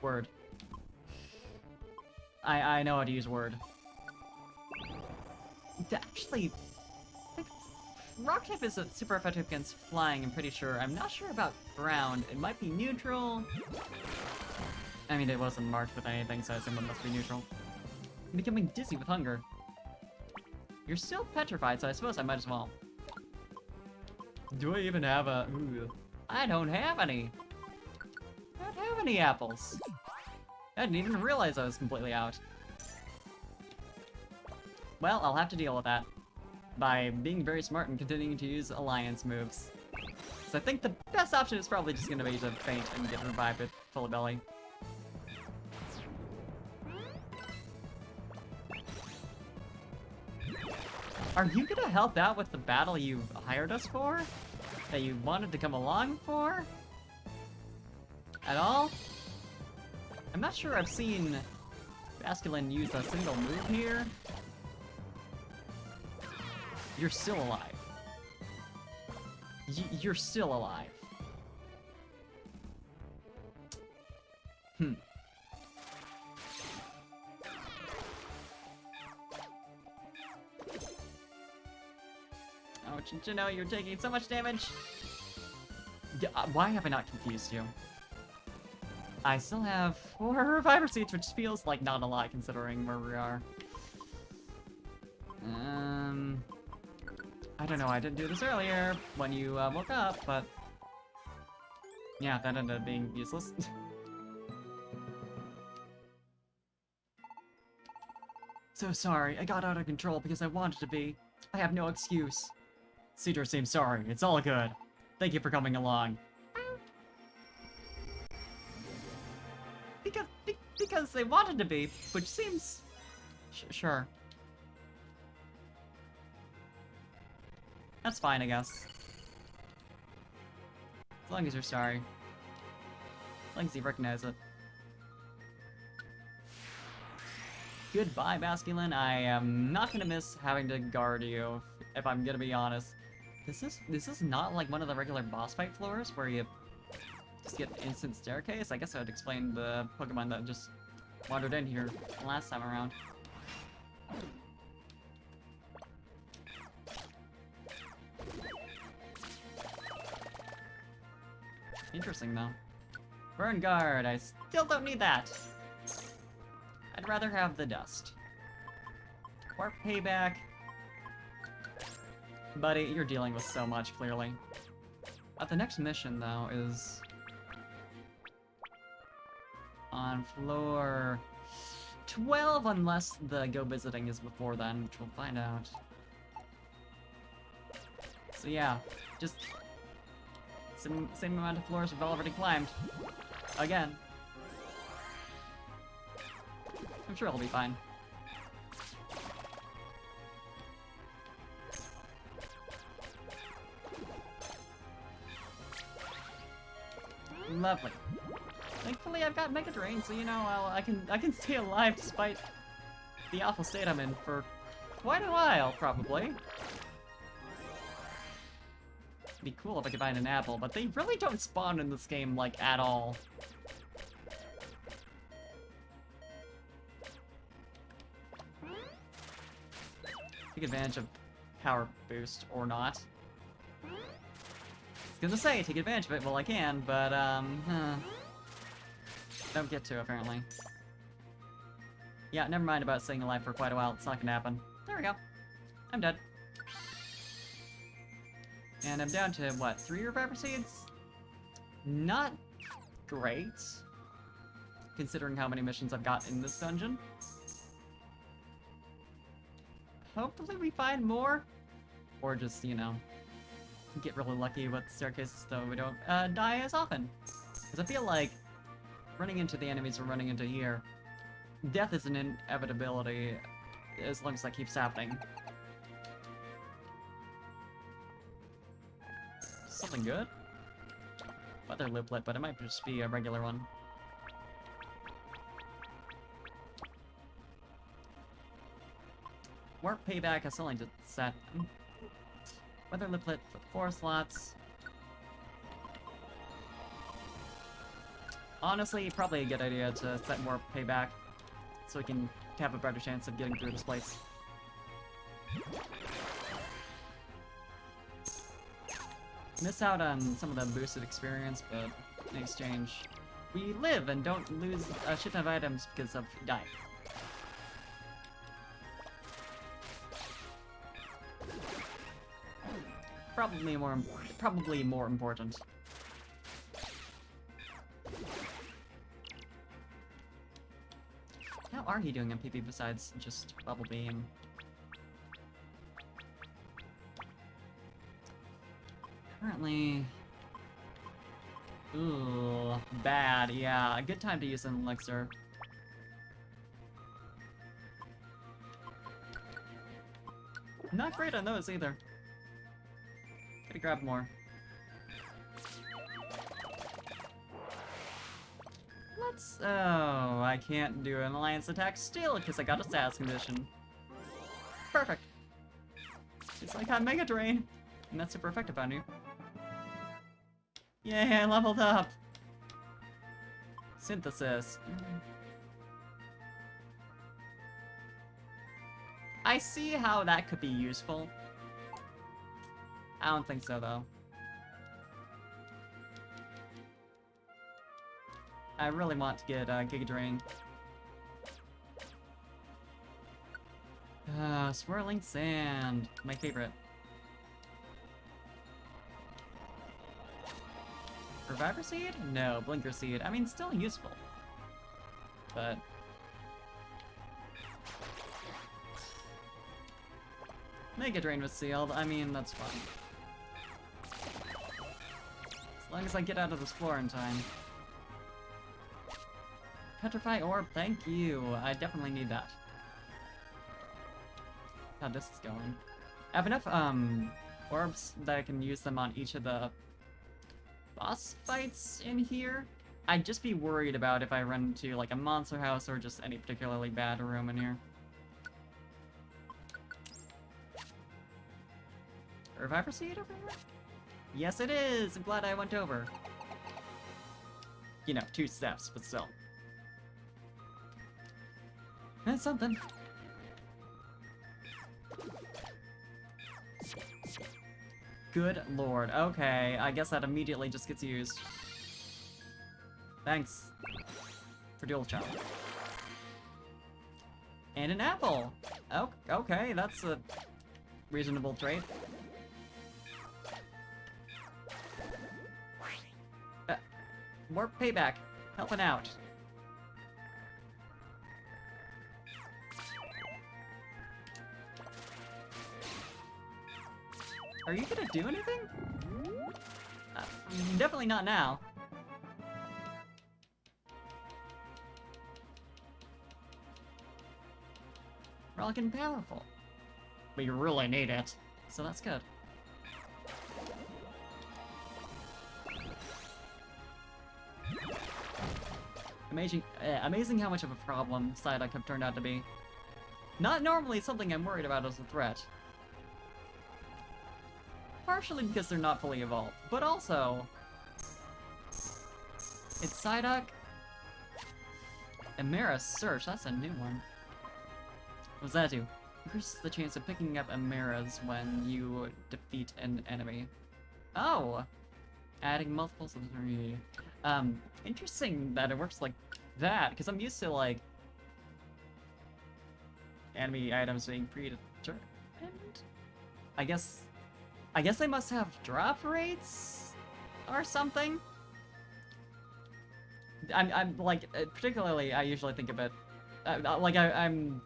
Speaker 1: Word. I know how to use word. Actually, I think Rock type is super effective against flying, I'm pretty sure. I'm not sure about ground. It might be neutral. I mean, it wasn't marked with anything, so I assume it must be neutral. I'm becoming dizzy with hunger. You're still petrified, so I suppose I might as well. Do I even have a... Ooh. I don't have any. I don't have any apples. I didn't even realize I was completely out. Well, I'll have to deal with that by being very smart and continuing to use alliance moves. So I think the best option is probably just going to be to faint and get revived with full belly. Are you gonna help out with the battle you hired us for? That you wanted to come along for? At all? I'm not sure I've seen Basculin use a single move here. You're still alive. You're still alive. Oh, Chinchino, you're taking so much damage! Why have I not confused you? I still have 4 Reviver Seeds, which feels like not a lot considering where we are. I don't know, I didn't do this earlier when you woke up, but... yeah, that ended up being useless. So sorry, I got out of control because I wanted to be. I have no excuse. Cedar seems sorry, it's all good. Thank you for coming along. Because they wanted to be, which seems... sure. That's fine, I guess. As long as you're sorry. As long as you recognize it. Goodbye, Basculin. I am not gonna miss having to guard you, if I'm gonna be honest. This is not like one of the regular boss fight floors where you just get instant staircase. I guess I would explain the Pokemon that just wandered in here last time around. Interesting though. Burn Guard, I still don't need that. I'd rather have the dust. Or payback. Buddy, you're dealing with so much, clearly. The next mission, though, is... on floor 12, unless the Go Visiting is before then, which we'll find out. So yeah, just... same amount of floors we've already climbed. Again. I'm sure it'll be fine. Lovely. Thankfully, I've got Mega Drain, so you know I can stay alive despite the awful state I'm in for quite a while, probably. It'd be cool if I could find an apple, but they really don't spawn in this game like at all. Take advantage of power boost or not. I was gonna say take advantage of it while I can, but don't get to apparently. Yeah, never mind about staying alive for quite a while. It's not gonna happen. There we go. I'm dead. And I'm down to what, 3 Reviver Seeds? Not great, considering how many missions I've got in this dungeon. Hopefully we find more, or just, you know, get really lucky with staircases so we don't die as often. Because I feel like running into the enemies we're running into here, death is an inevitability as long as that keeps happening. Something good? Weather looplet, but it might just be a regular one. Warp payback is only just set. Weather looplet for 4 slots. Honestly, probably a good idea to set more payback so we can have a better chance of getting through this place. Miss out on some of the boosted experience, but in exchange, we live and don't lose a shit ton of items because of dying. Probably more important. How are you doing on PP besides just bubble beam? Currently... Ooh, bad, yeah. A good time to use an elixir. Not great on those either. Gotta grab more. Let's... Oh, I can't do an alliance attack still because I got a SAS condition. Perfect. It's like I'm Mega Drain. And that's super effective on you. Yay, I leveled up! Synthesis. I see how that could be useful. I don't think so, though. I really want to get Giga Drain. Swirling Sand. My favorite. Reviver Seed? No, Blinker Seed. I mean, still useful. But... Mega Drain was sealed. I mean, that's fine. As long as I get out of this floor in time. Petrify Orb, thank you. I definitely need that. How this is going. I have enough, orbs that I can use them on each of the boss fights in here. I'd just be worried about if I run into, like, a monster house or just any particularly bad room in here. Reviver Seed over here? Yes, it is! I'm glad I went over. You know, 2 steps, but still. That's something. Good lord. Okay, I guess that immediately just gets used. Thanks. For dual challenge. And an apple! Oh, okay, that's a reasonable trait. More payback. Helping out. Are you gonna do anything? Definitely not now. Relic and powerful. But you really need it, so that's good. Amazing how much of a problem Psyduck have turned out to be. Not normally something I'm worried about as a threat. Partially because they're not fully evolved, but also... It's Psyduck... Emera's Search, that's a new one. What does that do? Increases the chance of picking up Emera's when you defeat an enemy. Oh! Adding multiples of 3. Interesting that it works like that, because I'm used to, like, enemy items being predetermined. I guess they must have drop rates or something. I'm like, particularly, I usually think of it, like, I'm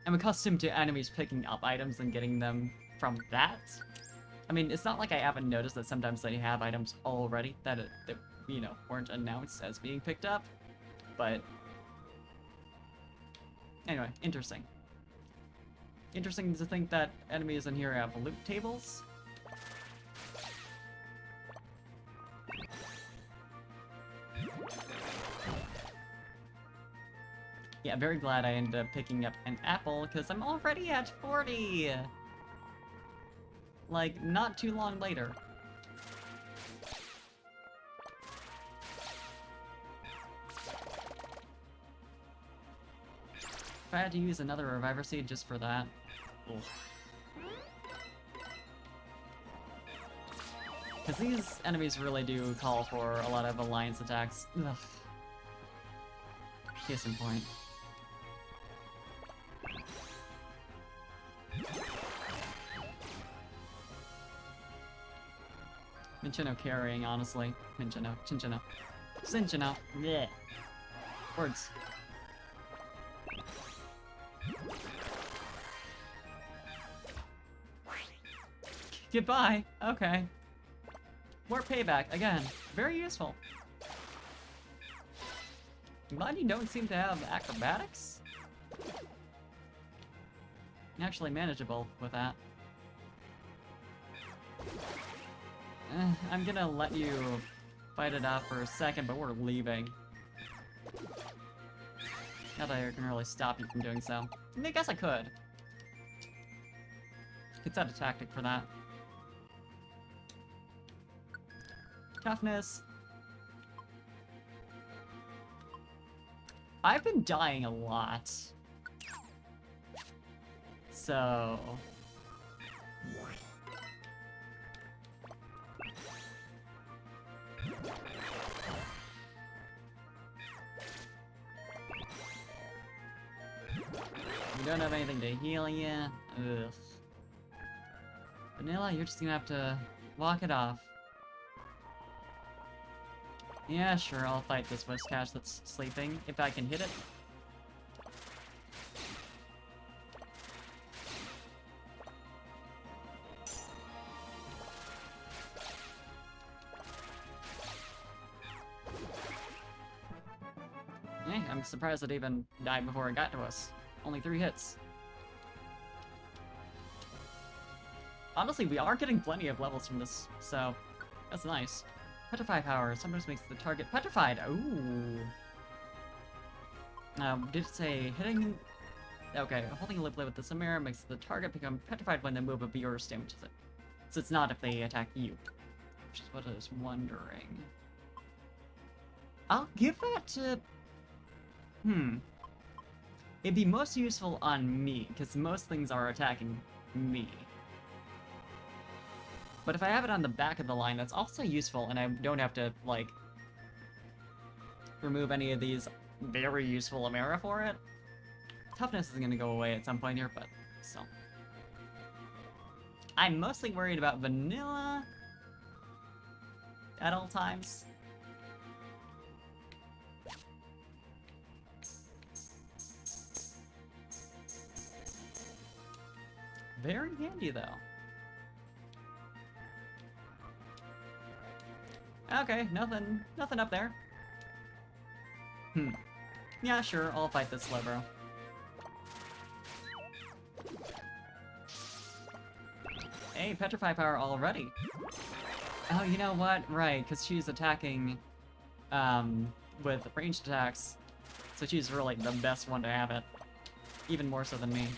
Speaker 1: accustomed to enemies picking up items and getting them from that. I mean, it's not like I haven't noticed that sometimes they have items already that you know, weren't announced as being picked up, but anyway, interesting. Interesting to think that enemies in here have loot tables. Yeah, very glad I ended up picking up an apple, because I'm already at 40! Like, not too long later. If I had to use another Reviver Seed just for that... Because these enemies really do call for a lot of alliance attacks. Ugh. Case in point. Minchino carrying, honestly. Minchino. Chinchino. Cinchino. Yeah. Words. Goodbye. Okay. More payback. Again, very useful. Glad you don't seem to have acrobatics? Actually manageable with that. I'm gonna let you fight it out for a second, but we're leaving. Not that I can really stop you from doing so. I guess I could. Could set a tactic for that. Toughness. I've been dying a lot. So... You don't have anything to heal you. Ugh. Vanilla, you're just gonna have to walk it off. Yeah, sure, I'll fight this Whiscash that's sleeping, if I can hit it. Hey, I'm surprised it even died before it got to us. Only 3 hits. Honestly, we are getting plenty of levels from this, so that's nice. Petrify power sometimes makes the target petrified. Ooh. Did it say hitting? Okay, holding a lip with the Samara makes the target become petrified when the move of yours damages it. So it's not if they attack you. Which is what I was wondering. I'll give that to... It'd be most useful on me, because most things are attacking me. But if I have it on the back of the line, that's also useful, and I don't have to, like, remove any of these very useful Amara for it. Toughness is gonna go away at some point here, but still. I'm mostly worried about Vanilla at all times. Very handy, though. Okay, nothing up there. Yeah, sure, I'll fight this Slowbro. Hey, Petrify power already. Oh, you know what? Right, because she's attacking, with ranged attacks. So she's really the best one to have it. Even more so than me.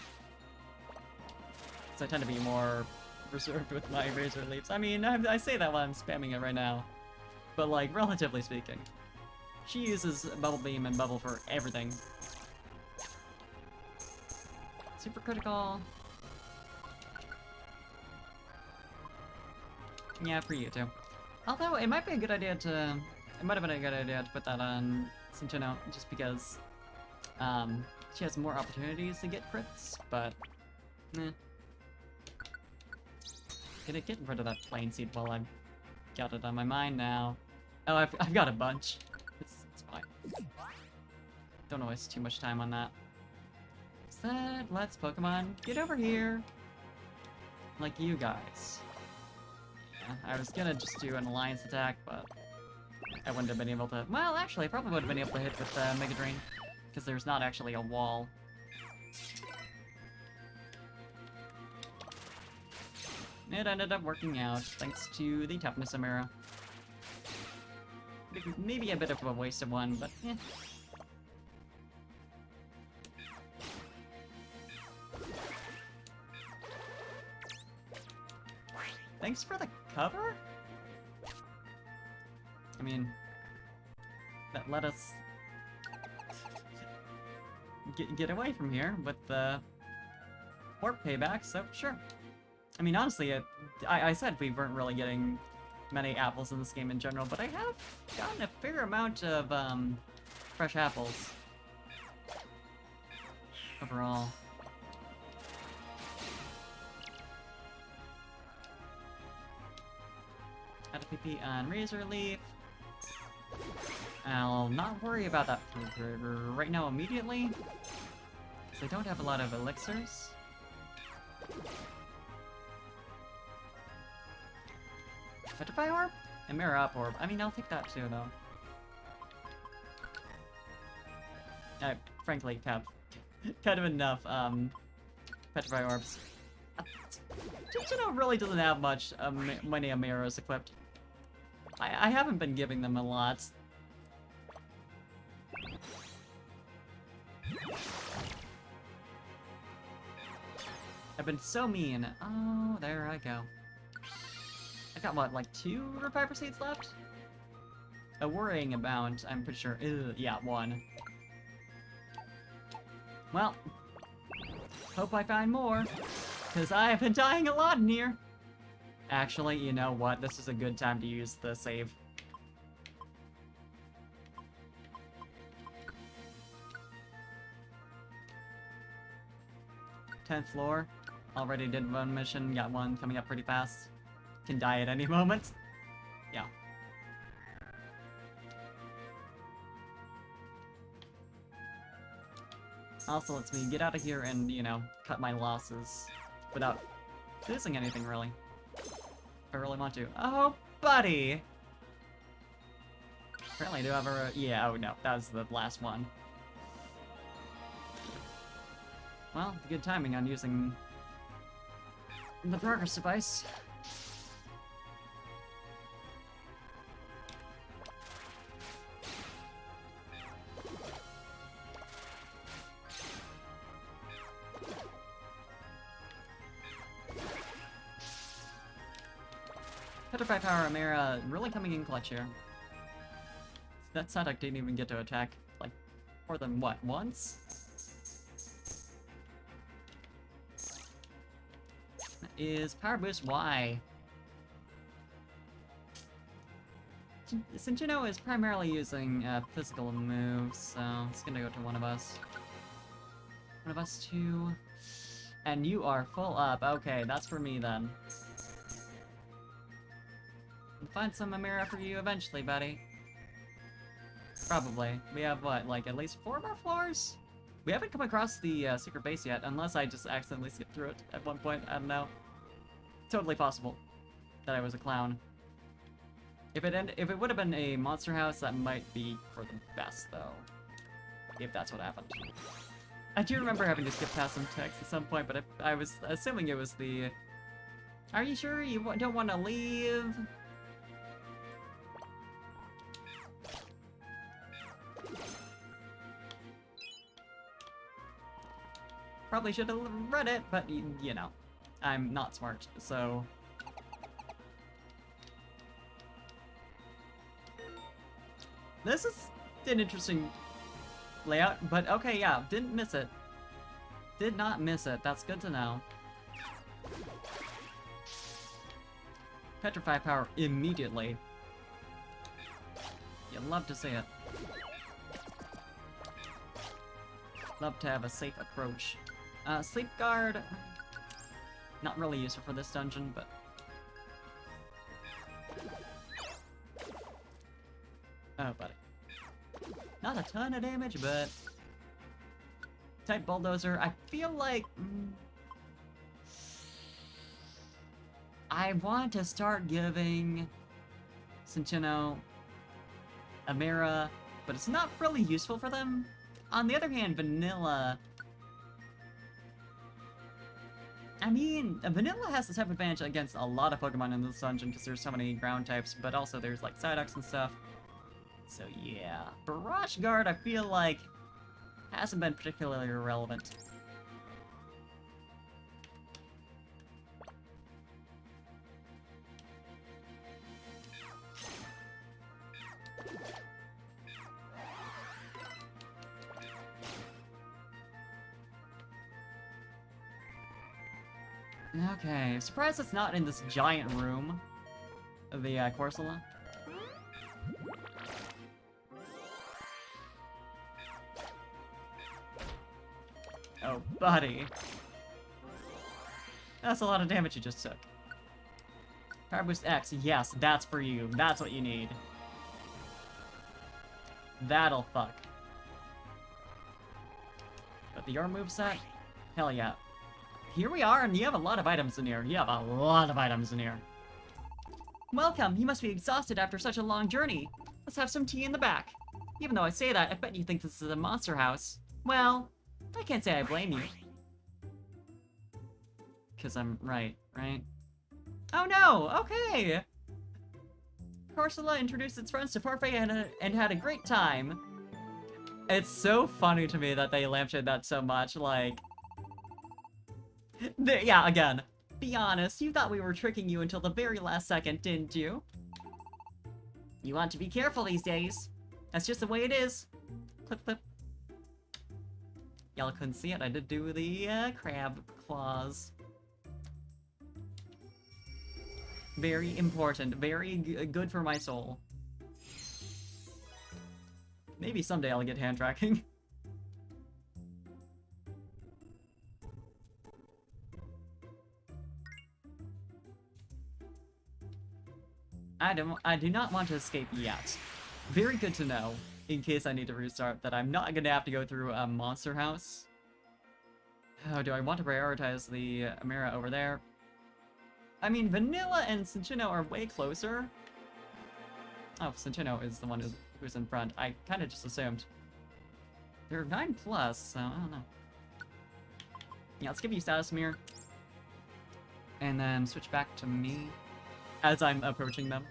Speaker 1: So I tend to be more reserved with my Razor Leaps. I mean, I say that while I'm spamming it right now. But, like, relatively speaking. She uses Bubble Beam and Bubble for everything. Super critical. Yeah, for you too. Although, it might be a good idea to... It might have been a good idea to put that on Cinchino, just because... she has more opportunities to get crits, but... eh. Get rid of that plain seed while I've got it on my mind now. Oh, I've got a bunch. It's fine. Don't waste too much time on that. Instead, let's Pokemon get over here. Like you guys. Yeah, I was gonna just do an alliance attack, but I wouldn't have been able to. Well, actually, I probably would have been able to hit with Mega Drain, because there's not actually a wall. It ended up working out, thanks to the Toughness Amira. Maybe a bit of a wasted one, but eh. Thanks for the cover? I mean, that let us get away from here with the warp payback, so sure. I mean, honestly, I said we weren't really getting many apples in this game in general, but I have gotten a fair amount of fresh apples overall. Had a PP on Razor Leaf. I'll not worry about that right now immediately, because I don't have a lot of elixirs. Petrify Orb? And Mirror Up Orb. I mean, I'll take that too, though. I frankly have kind of enough Petrify Orbs. Jinjino really doesn't have much many Amiros equipped. I haven't been giving them a lot. I've been so mean. Oh, there I go. I got what, like 2 Reviver Seeds left? A worrying amount, I'm pretty sure. Yeah, 1. Well, hope I find more, because I have been dying a lot in here. Actually, you know what? This is a good time to use the save. Tenth floor. Already did one mission, got one coming up pretty fast. Can die at any moment. Yeah. Also lets me get out of here and, you know, cut my losses without losing anything, really. If I really want to. Oh, buddy! Apparently I do have a... Yeah, oh no, that was the last one. Well, good timing on using the progress device. Petrify Power Amira really coming in clutch here. That Psyduck didn't even get to attack, like, more than what, once? That is Power Boost Y. Sinjino is primarily using physical moves, so it's gonna go to one of us. One of us two. And you are full up. Okay, that's for me then. We'll find some Amira for you eventually, buddy. Probably. We have, what, like, at least 4 more floors? We haven't come across the secret base yet, unless I just accidentally skipped through it at one point. I don't know. Totally possible that I was a clown. If it would have been a monster house, that might be for the best, though. If that's what happened. I do remember having to skip past some text at some point, but I was assuming it was the... Are you sure you don't want to leave? Probably should have read it, but you know, I'm not smart, so... This is an interesting layout, but okay, yeah, didn't miss it. Did not miss it, that's good to know. Petrify Power immediately. You'd love to see it. Love to have a safe approach. Sleep Guard, not really useful for this dungeon, but... Oh, buddy. Not a ton of damage, but... Type Bulldozer, I feel like... I want to start giving Cinccino Amira, but it's not really useful for them. On the other hand, Vanilla I mean, Vanilla has the type advantage against a lot of Pokemon in this dungeon because there's so many ground types, but also there's like Psyducks and stuff. So yeah, Barrage Guard I feel like hasn't been particularly relevant. Okay, surprised it's not in this giant room of the Corsola. Oh, buddy. That's a lot of damage you just took. Power Boost X, yes, that's for you. That's what you need. That'll fuck. Got the Yarn moveset? Hell yeah. Here we are, and you have a lot of items in here. You have a lot of items in here. Welcome, you must be exhausted after such a long journey. Let's have some tea in the back. Even though I say that, I bet you think this is a monster house. Well, I can't say I blame you. Because I'm right? Oh no, okay! Corsola introduced its friends to Parfait and had a great time. It's so funny to me that they lampshade that so much, like... yeah, again, be honest, you thought we were tricking you until the very last second, didn't you? You want to be careful these days. That's just the way it is. Clip, clip. Y'all couldn't see it, I did do the crab claws. Very important, very good for my soul. Maybe someday I'll get hand tracking. I do not want to escape yet. Very good to know, in case I need to restart, that I'm not gonna have to go through a monster house. Oh, do I want to prioritize the Amira over there? I mean, Vanilla and Cinccino are way closer. Oh, Cinccino is the one who's in front. I kind of just assumed. They're 9+, so I don't know. Yeah, let's give you Status Mirror. And then switch back to me as I'm approaching them.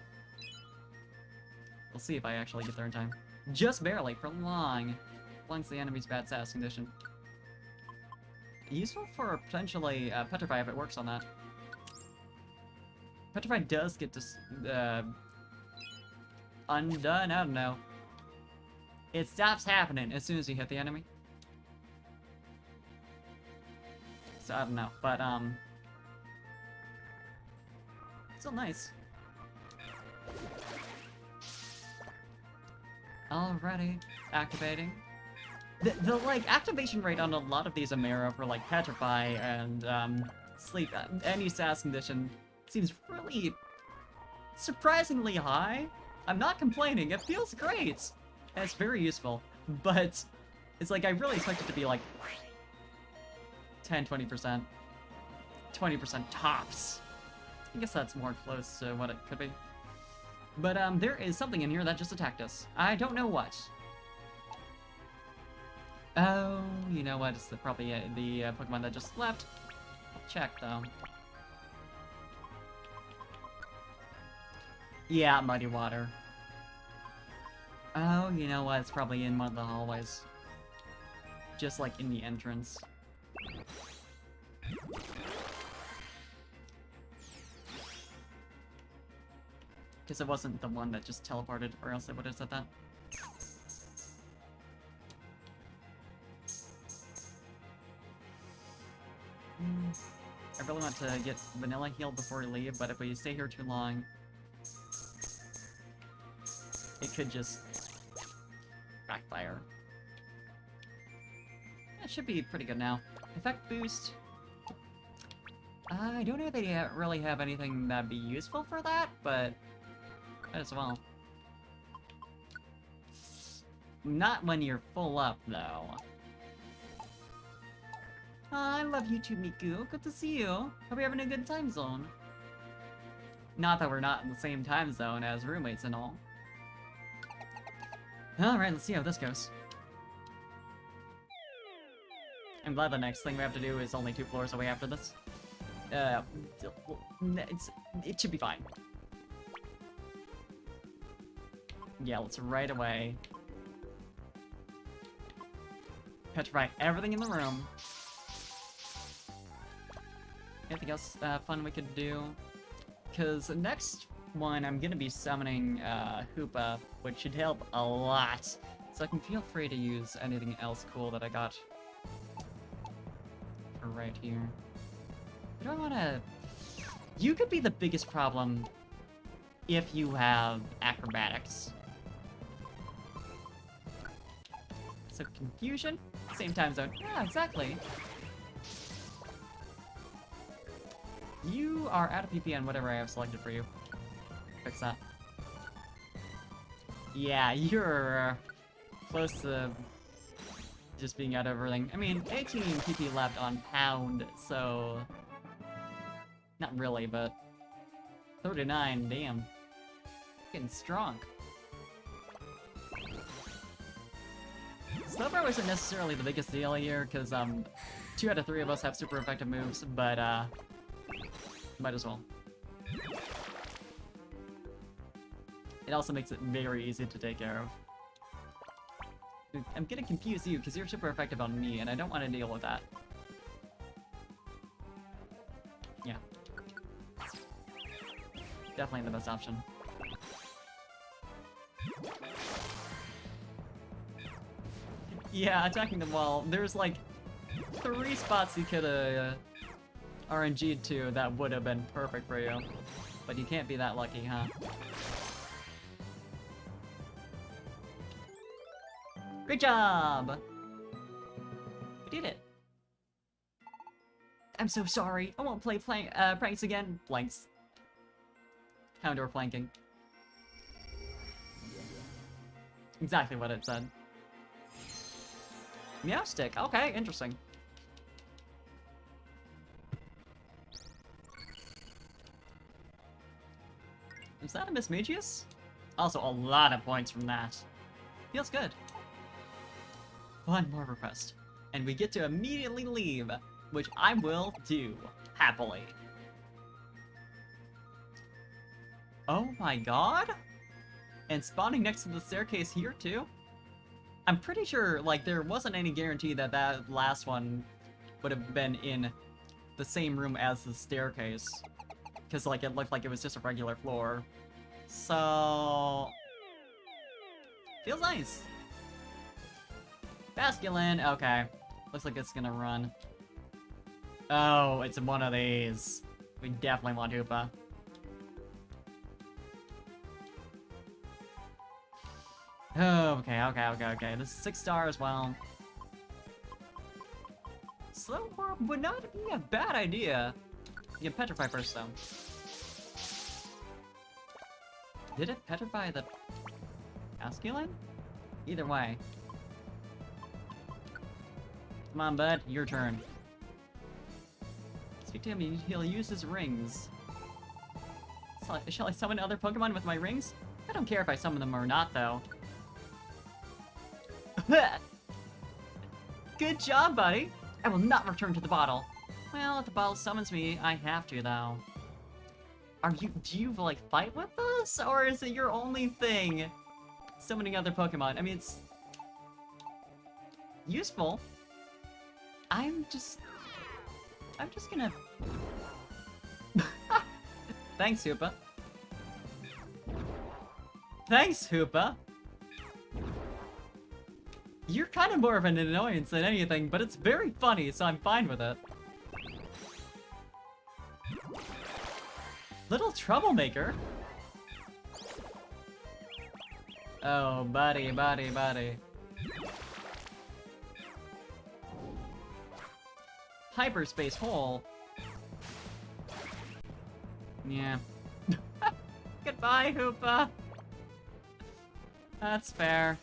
Speaker 1: We'll see if I actually get there in time. Just barely, prolong. Prolongs the enemy's bad status condition. Useful for potentially Petrify if it works on that. Petrify does get to undone, I don't know. It stops happening as soon as you hit the enemy. So I don't know, but still nice. Alrighty, activating. The like activation rate on a lot of these Amira for like Petrify and Sleep, any status condition seems really surprisingly high. I'm not complaining, it feels great. And it's very useful, but it's like I really expect it to be like 10, 20%. 20% tops. I guess that's more close to what it could be. But there is something in here that just attacked us. I don't know what. Oh, you know what? It's probably the Pokemon that just left. I'll check though. Yeah, Muddy Water. Oh, you know what? It's probably in one of the hallways. Just like in the entrance. Because it wasn't the one that just teleported, or else I would have said that. I really want to get Vanilla healed before we leave, but if we stay here too long, it could just backfire. That should be pretty good now. Effect boost. I don't know if they really have anything that'd be useful for that, but might as well. Not when you're full up, though. I love you too, Miku. Good to see you. Hope you're having a good time zone. Not that we're not in the same time zone as roommates and all. Alright, let's see how this goes. I'm glad the next thing we have to do is only 2 floors away after this. Uh, it should be fine. Yeah, let's right away petrify everything in the room. Anything else fun we could do? Because the next one, I'm gonna be summoning Hoopa, which should help a lot. So I can feel free to use anything else cool that I got for right here. I don't wanna... You could be the biggest problem if you have acrobatics. So confusion, same time zone. Yeah, exactly. You are out of PP on whatever I have selected for you. Fix that. Yeah, you're close to just being out of everything. I mean, 18 PP left on Pound, so... Not really, but... 39, damn. Getting strong. Snowbird isn't necessarily the biggest deal here, because 2 out of 3 of us have super effective moves, but might as well. It also makes it very easy to take care of. Dude, I'm gonna confuse you, because you're super effective on me, and I don't want to deal with that. Yeah. Definitely the best option. Yeah, attacking the wall. There's like 3 spots you could've RNG'd to that would have been perfect for you. But you can't be that lucky, huh? Great job! We did it! I'm so sorry. I won't play pranks again. Blanks. Houndour flanking. Exactly what it said. Meow stick. Okay, interesting. Is that a Mismagius? Also, a lot of points from that. Feels good. One more request. And we get to immediately leave, which I will do, happily. Oh my god? And spawning next to the staircase here, too? I'm pretty sure, like, there wasn't any guarantee that that last one would have been in the same room as the staircase. Because, like, it looked like it was just a regular floor. So... Feels nice. Basculin, okay. Looks like it's gonna run. Oh, it's one of these. We definitely want Hoopa. Oh, okay. This is 6 stars, well... Slow Orb would not be a bad idea. You petrify first, though. Did it petrify the... Basculin? Either way. Come on, bud. Your turn. Speak to him, he'll use his rings. Shall I summon other Pokemon with my rings? I don't care if I summon them or not, though. Good job, buddy! I will not return to the bottle. Well, if the bottle summons me, I have to, though. Do you, like, fight with us? Or is it your only thing? Summoning other Pokemon. I mean, it's... useful. I'm just gonna... Thanks, Hoopa. Thanks, Hoopa! You're kind of more of an annoyance than anything, but it's very funny, so I'm fine with it. Little troublemaker? Oh, buddy. Hyperspace hole. Yeah. Goodbye, Hoopa. That's fair.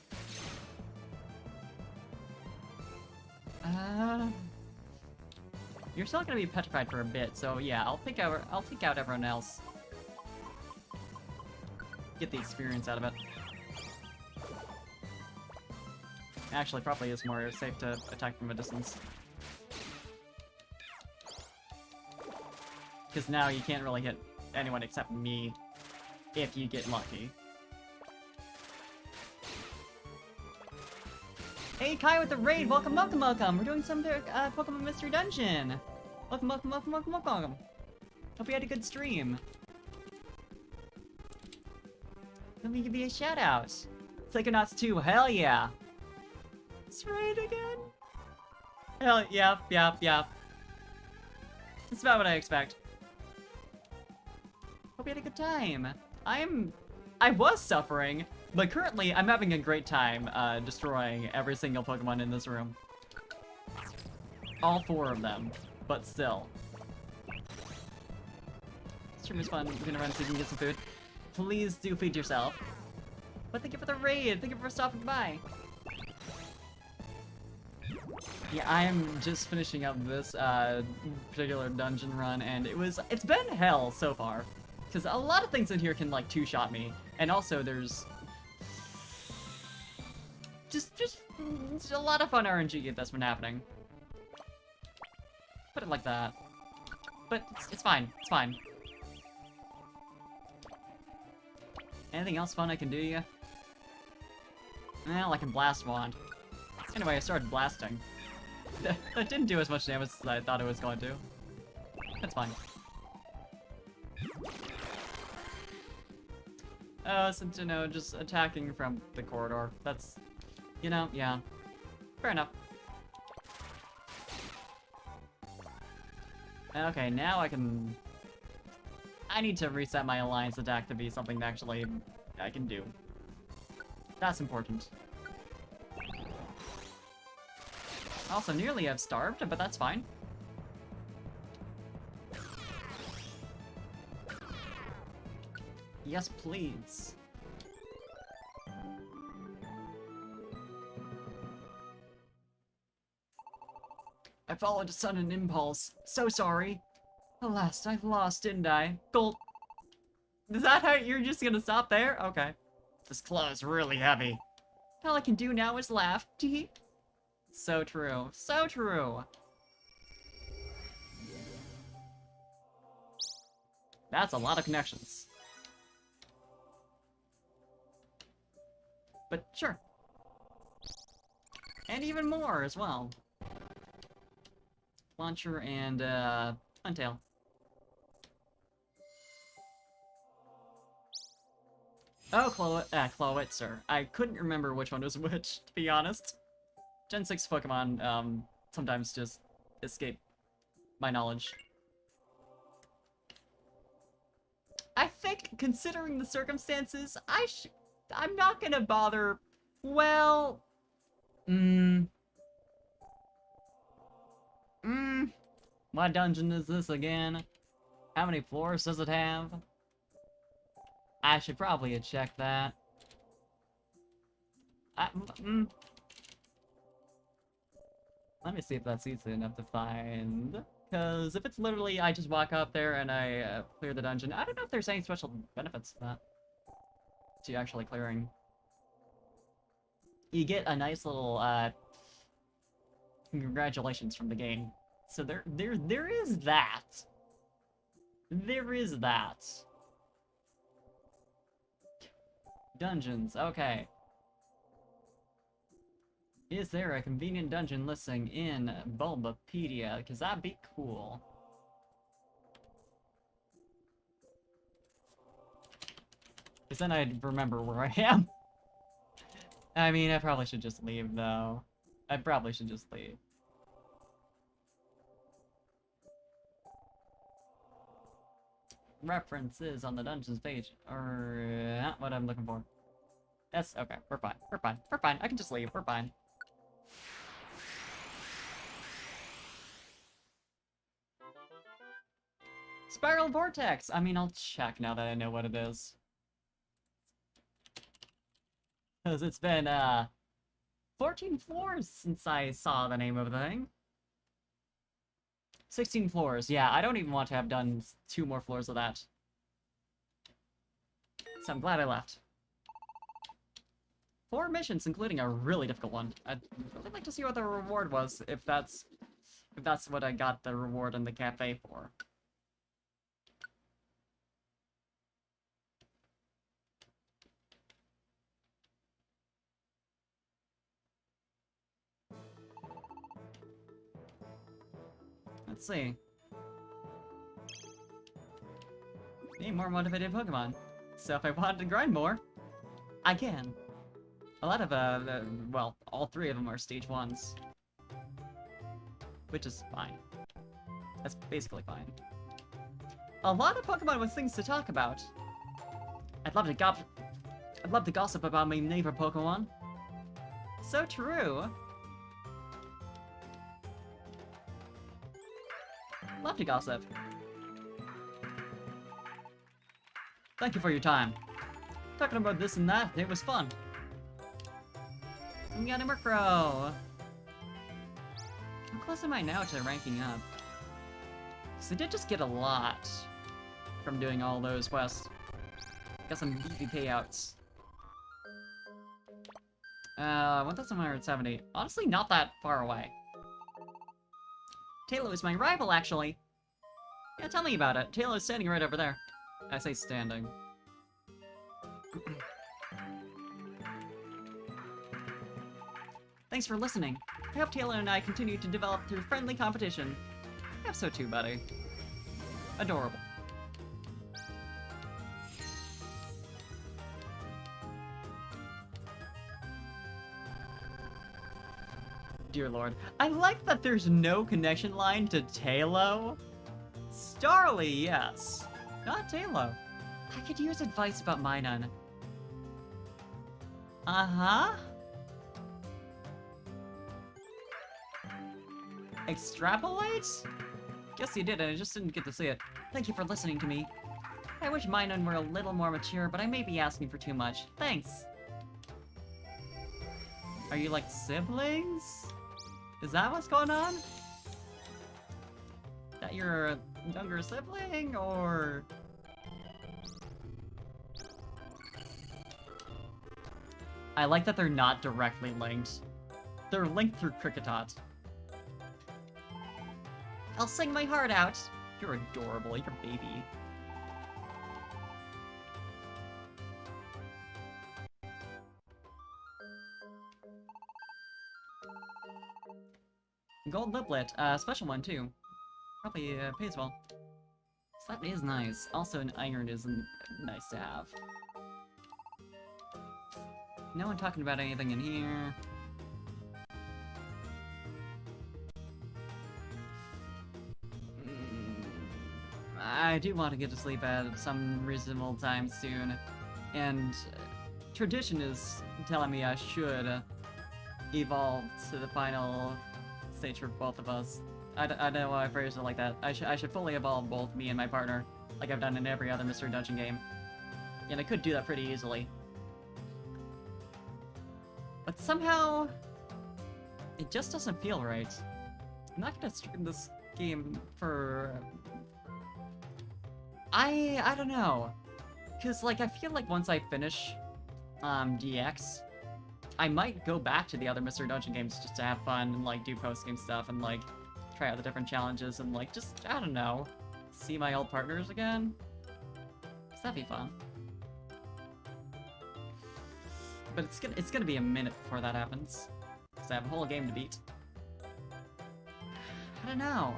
Speaker 1: You're still gonna be petrified for a bit, so yeah, I'll take out everyone else. Get the experience out of it. Actually, probably is more safe to attack from a distance. Because now you can't really hit anyone except me if you get lucky. Hey Kai with the raid, welcome, welcome, welcome! We're doing some Pokemon Mystery Dungeon! Welcome, welcome, welcome, welcome, welcome! Hope you had a good stream. Let me give you a shout out. Psychonauts 2, hell yeah! It's right again! Hell, yep. That's about what I expect. Hope you had a good time. I was suffering, but currently I'm having a great time destroying every single Pokemon in this room. All 4 of them, but still. Stream is fun. We're gonna run so you can get some food. Please do feed yourself. But thank you for the raid. Thank you for stopping by. Yeah, I am just finishing up this particular dungeon run, and it's been hell so far. Because a lot of things in here can, like, two-shot me. And also, there's just a lot of fun RNG that's been happening. Put it like that. But it's fine. It's fine. Anything else fun I can do to you? Well, I can blast wand. Anyway, I started blasting. That didn't do as much damage as I thought it was going to. That's fine. Since, you know, just attacking from the corridor. That's, you know, yeah. Fair enough. Okay, now I need to reset my alliance attack to be something that actually I can do. That's important. Also, nearly have starved, but that's fine. Yes, please. I followed a sudden impulse. So sorry. Alas, I lost, didn't I? Gulp. Is that how you're just gonna stop there? Okay. This claw is really heavy. All I can do now is laugh. Tee. So true. So true. That's a lot of connections. But sure. And even more as well. Launcher and, Untail. Oh, Clawitzer. I couldn't remember which one was which, to be honest. Gen 6 Pokemon, sometimes just escape my knowledge. I think, considering the circumstances, I'm not gonna bother. Well, what dungeon is this again? How many floors does it have? I should probably have checked that. Let me see if that's easy enough to find. Because if it's literally I just walk up there and I clear the dungeon, I don't know if there's any special benefits to that. To actually clearing. You get a nice little congratulations from the game. So there is that. There is that. Dungeons, okay. Is there a convenient dungeon listing in Bulbapedia? Because that'd be cool. Because then I'd remember where I am. I mean, I probably should just leave, though. I probably should just leave. References on the dungeons page are not what I'm looking for. That's okay. We're fine. We're fine. We're fine. I can just leave. We're fine. Spiral Vortex! I mean, I'll check now that I know what it is. Because it's been, 14 floors since I saw the name of the thing. 16 floors. Yeah, I don't even want to have done 2 more floors of that. So I'm glad I left. 4 missions, including a really difficult one. I'd really like to see what the reward was, if that's what I got the reward in the cafe for. Let's see. Need more motivated Pokemon. So if I wanted to grind more, I can. A lot of, well, all 3 of them are stage 1s. Which is fine. That's basically fine. A lot of Pokemon with things to talk about. I'd love to gossip about my neighbor Pokemon. So true. Love to gossip. Thank you for your time. Talking about this and that, it was fun. We got a Murkrow. How close am I now to ranking up? Because I did just get a lot from doing all those quests. Got some beefy payouts. 1,170. Honestly, not that far away. Taylor is my rival, actually. Yeah, tell me about it. Taylor's standing right over there. I say standing. Thanks for listening. I hope Taylor and I continue to develop through friendly competition. I hope so too, buddy. Adorable. Dear Lord. I like that there's no connection line to Tailo. Starly, yes. Not Tailo. I could use advice about Minun. Uh-huh. Extrapolate? Guess you did, and I just didn't get to see it. Thank you for listening to me. I wish Minun were a little more mature, but I may be asking for too much. Thanks. Are you like siblings? Is that what's going on? That you're a younger sibling, or... I like that they're not directly linked. They're linked through Kricketot. I'll sing my heart out. You're adorable, you're a baby. Gold Liplet, special one too. Probably pays well. So that is nice. Also, an iron is nice to have. No one talking about anything in here. I do want to get to sleep at some reasonable time soon, and tradition is telling me I should evolve to the final stage for both of us. I don't know why I phrased it like that. I should fully evolve both me and my partner, like I've done in every other Mystery Dungeon game. And I could do that pretty easily. But somehow, it just doesn't feel right. I'm not gonna stream this game for... I don't know. Cause like, I feel like once I finish DX, I might go back to the other Mystery Dungeon games just to have fun and like do post-game stuff and like try out the different challenges and like just, I don't know, see my old partners again. 'Cause that'd be fun. But it's gonna be a minute before that happens. 'Cause I have a whole game to beat. I don't know.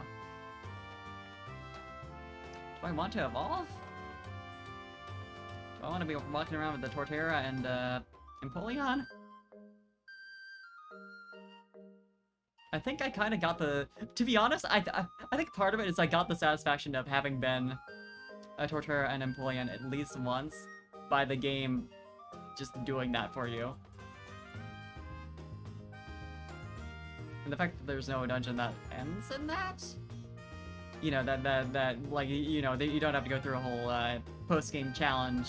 Speaker 1: Do I want to evolve? Do I want to be walking around with the Torterra and Empoleon? I think I kind of got the... To be honest, I think part of it is I got the satisfaction of having been a Torterra and Empoleon at least once by the game just doing that for you. And the fact that there's no dungeon that ends in that? You know, that like, you know, you don't have to go through a whole post-game challenge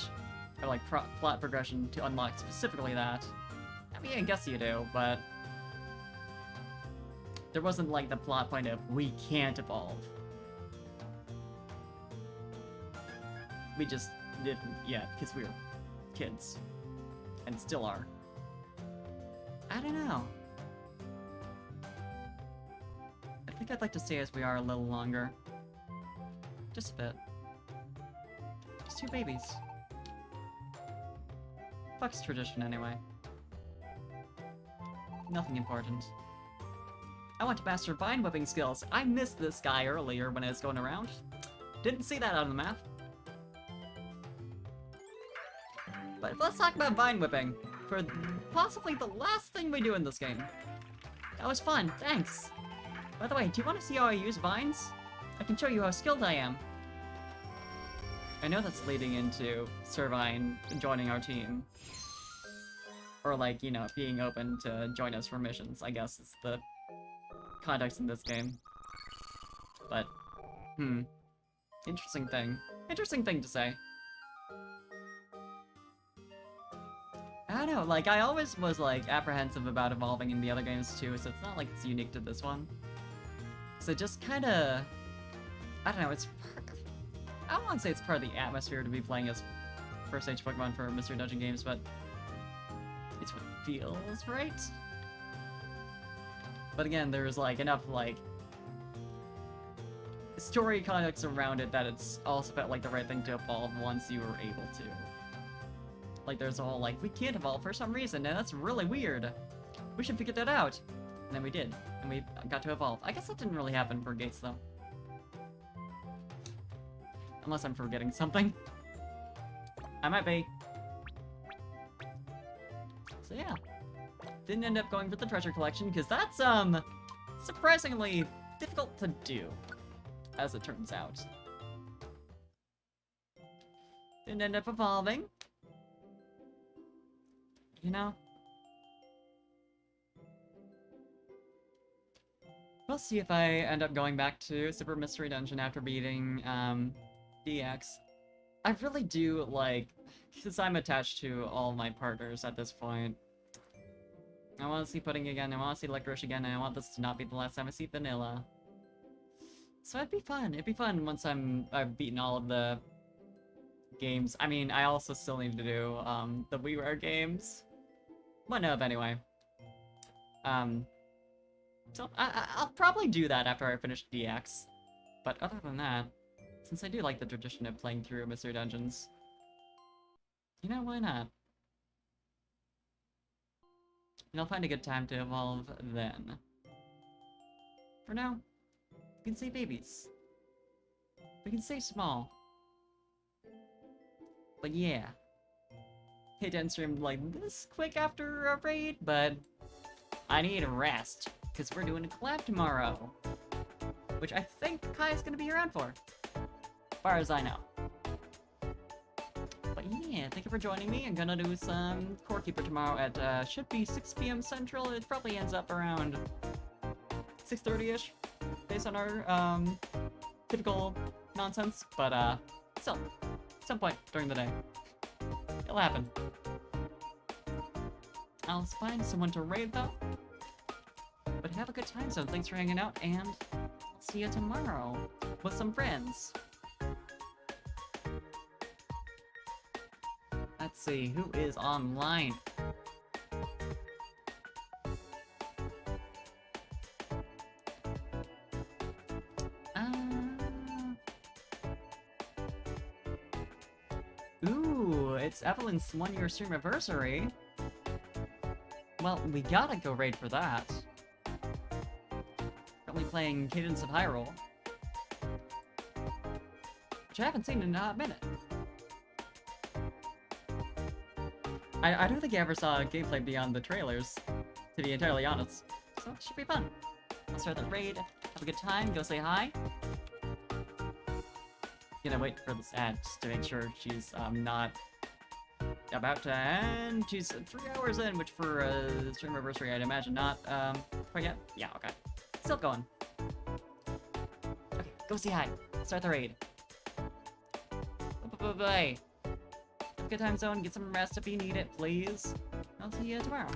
Speaker 1: or like plot progression to unlock specifically that. I mean, I guess you do, but there wasn't like the plot point of we can't evolve. We just didn't yet because we were kids and still are. I don't know. I think I'd like to stay as we are a little longer. Just a bit. Just 2 babies. Fuck's tradition anyway. Nothing important. I want to master vine whipping skills. I missed this guy earlier when I was going around. Didn't see that on the map. But let's talk about vine whipping for possibly the last thing we do in this game. That was fun, thanks. By the way, do you want to see how I use vines? I can show you how skilled I am. I know that's leading into Servine joining our team. Or like, you know, being open to join us for missions, I guess is the context in this game. But, interesting thing. Interesting thing to say. I don't know, like, I always was, like, apprehensive about evolving in the other games, too, so it's not like it's unique to this one. So just kinda... I don't know, it's... I don't want to say it's part of the atmosphere to be playing as first-stage Pokemon for Mystery Dungeon games, but... it's what feels right? But again, there's, like, enough, like... story context around it that it's also felt like the right thing to evolve once you were able to. Like, there's a whole, like, we can't evolve for some reason, and that's really weird. We should figure that out. And then we did, and we got to evolve. I guess that didn't really happen for Gates, though. Unless I'm forgetting something. I might be. So yeah. Didn't end up going for the treasure collection, because that's, surprisingly difficult to do, as it turns out. Didn't end up evolving. You know? We'll see if I end up going back to Super Mystery Dungeon after beating, DX. I really do, like, because I'm attached to all my partners at this point. I want to see Pudding again, I want to see Licorice again, and I want this to not be the last time I see Vanilla. So it'd be fun once I've beaten all of the games. I mean, I also still need to do, the WiiWare games. One of, anyway. So I'll probably do that after I finish DX. But other than that, since I do like the tradition of playing through Mystery Dungeons, you know, why not? And I'll find a good time to evolve then. For now, we can stay babies. We can stay small. But yeah. Hate to end stream like this quick after a raid, but I need a rest, because we're doing a collab tomorrow. Which I think Kai's gonna be around for. As far as I know. But yeah, thank you for joining me. I'm gonna do some Core Keeper tomorrow at, should be 6 p.m. Central. It probably ends up around 6:30-ish, based on our, typical nonsense. But, still, some point during the day. It'll happen. I'll find someone to raid, though. But have a good time, so thanks for hanging out, and I'll see you tomorrow with some friends. Let's see, who is online? Ooh, it's Evelyn's 1-year stream anniversary. Well, we gotta go raid for that. Currently playing Cadence of Hyrule, which I haven't seen in a hot minute. I don't think I ever saw gameplay beyond the trailers, to be entirely honest. So it should be fun. I'll start the raid, have a good time, go say hi. Gonna wait for this ad just to make sure she's not about to end. She's 3 hours in, which for a stream anniversary I'd imagine not quite yet. Yeah, okay. Still going. Okay, go say hi. Start the raid. Bye. Have a good time zone, get some rest if you need it, please. I'll see you tomorrow.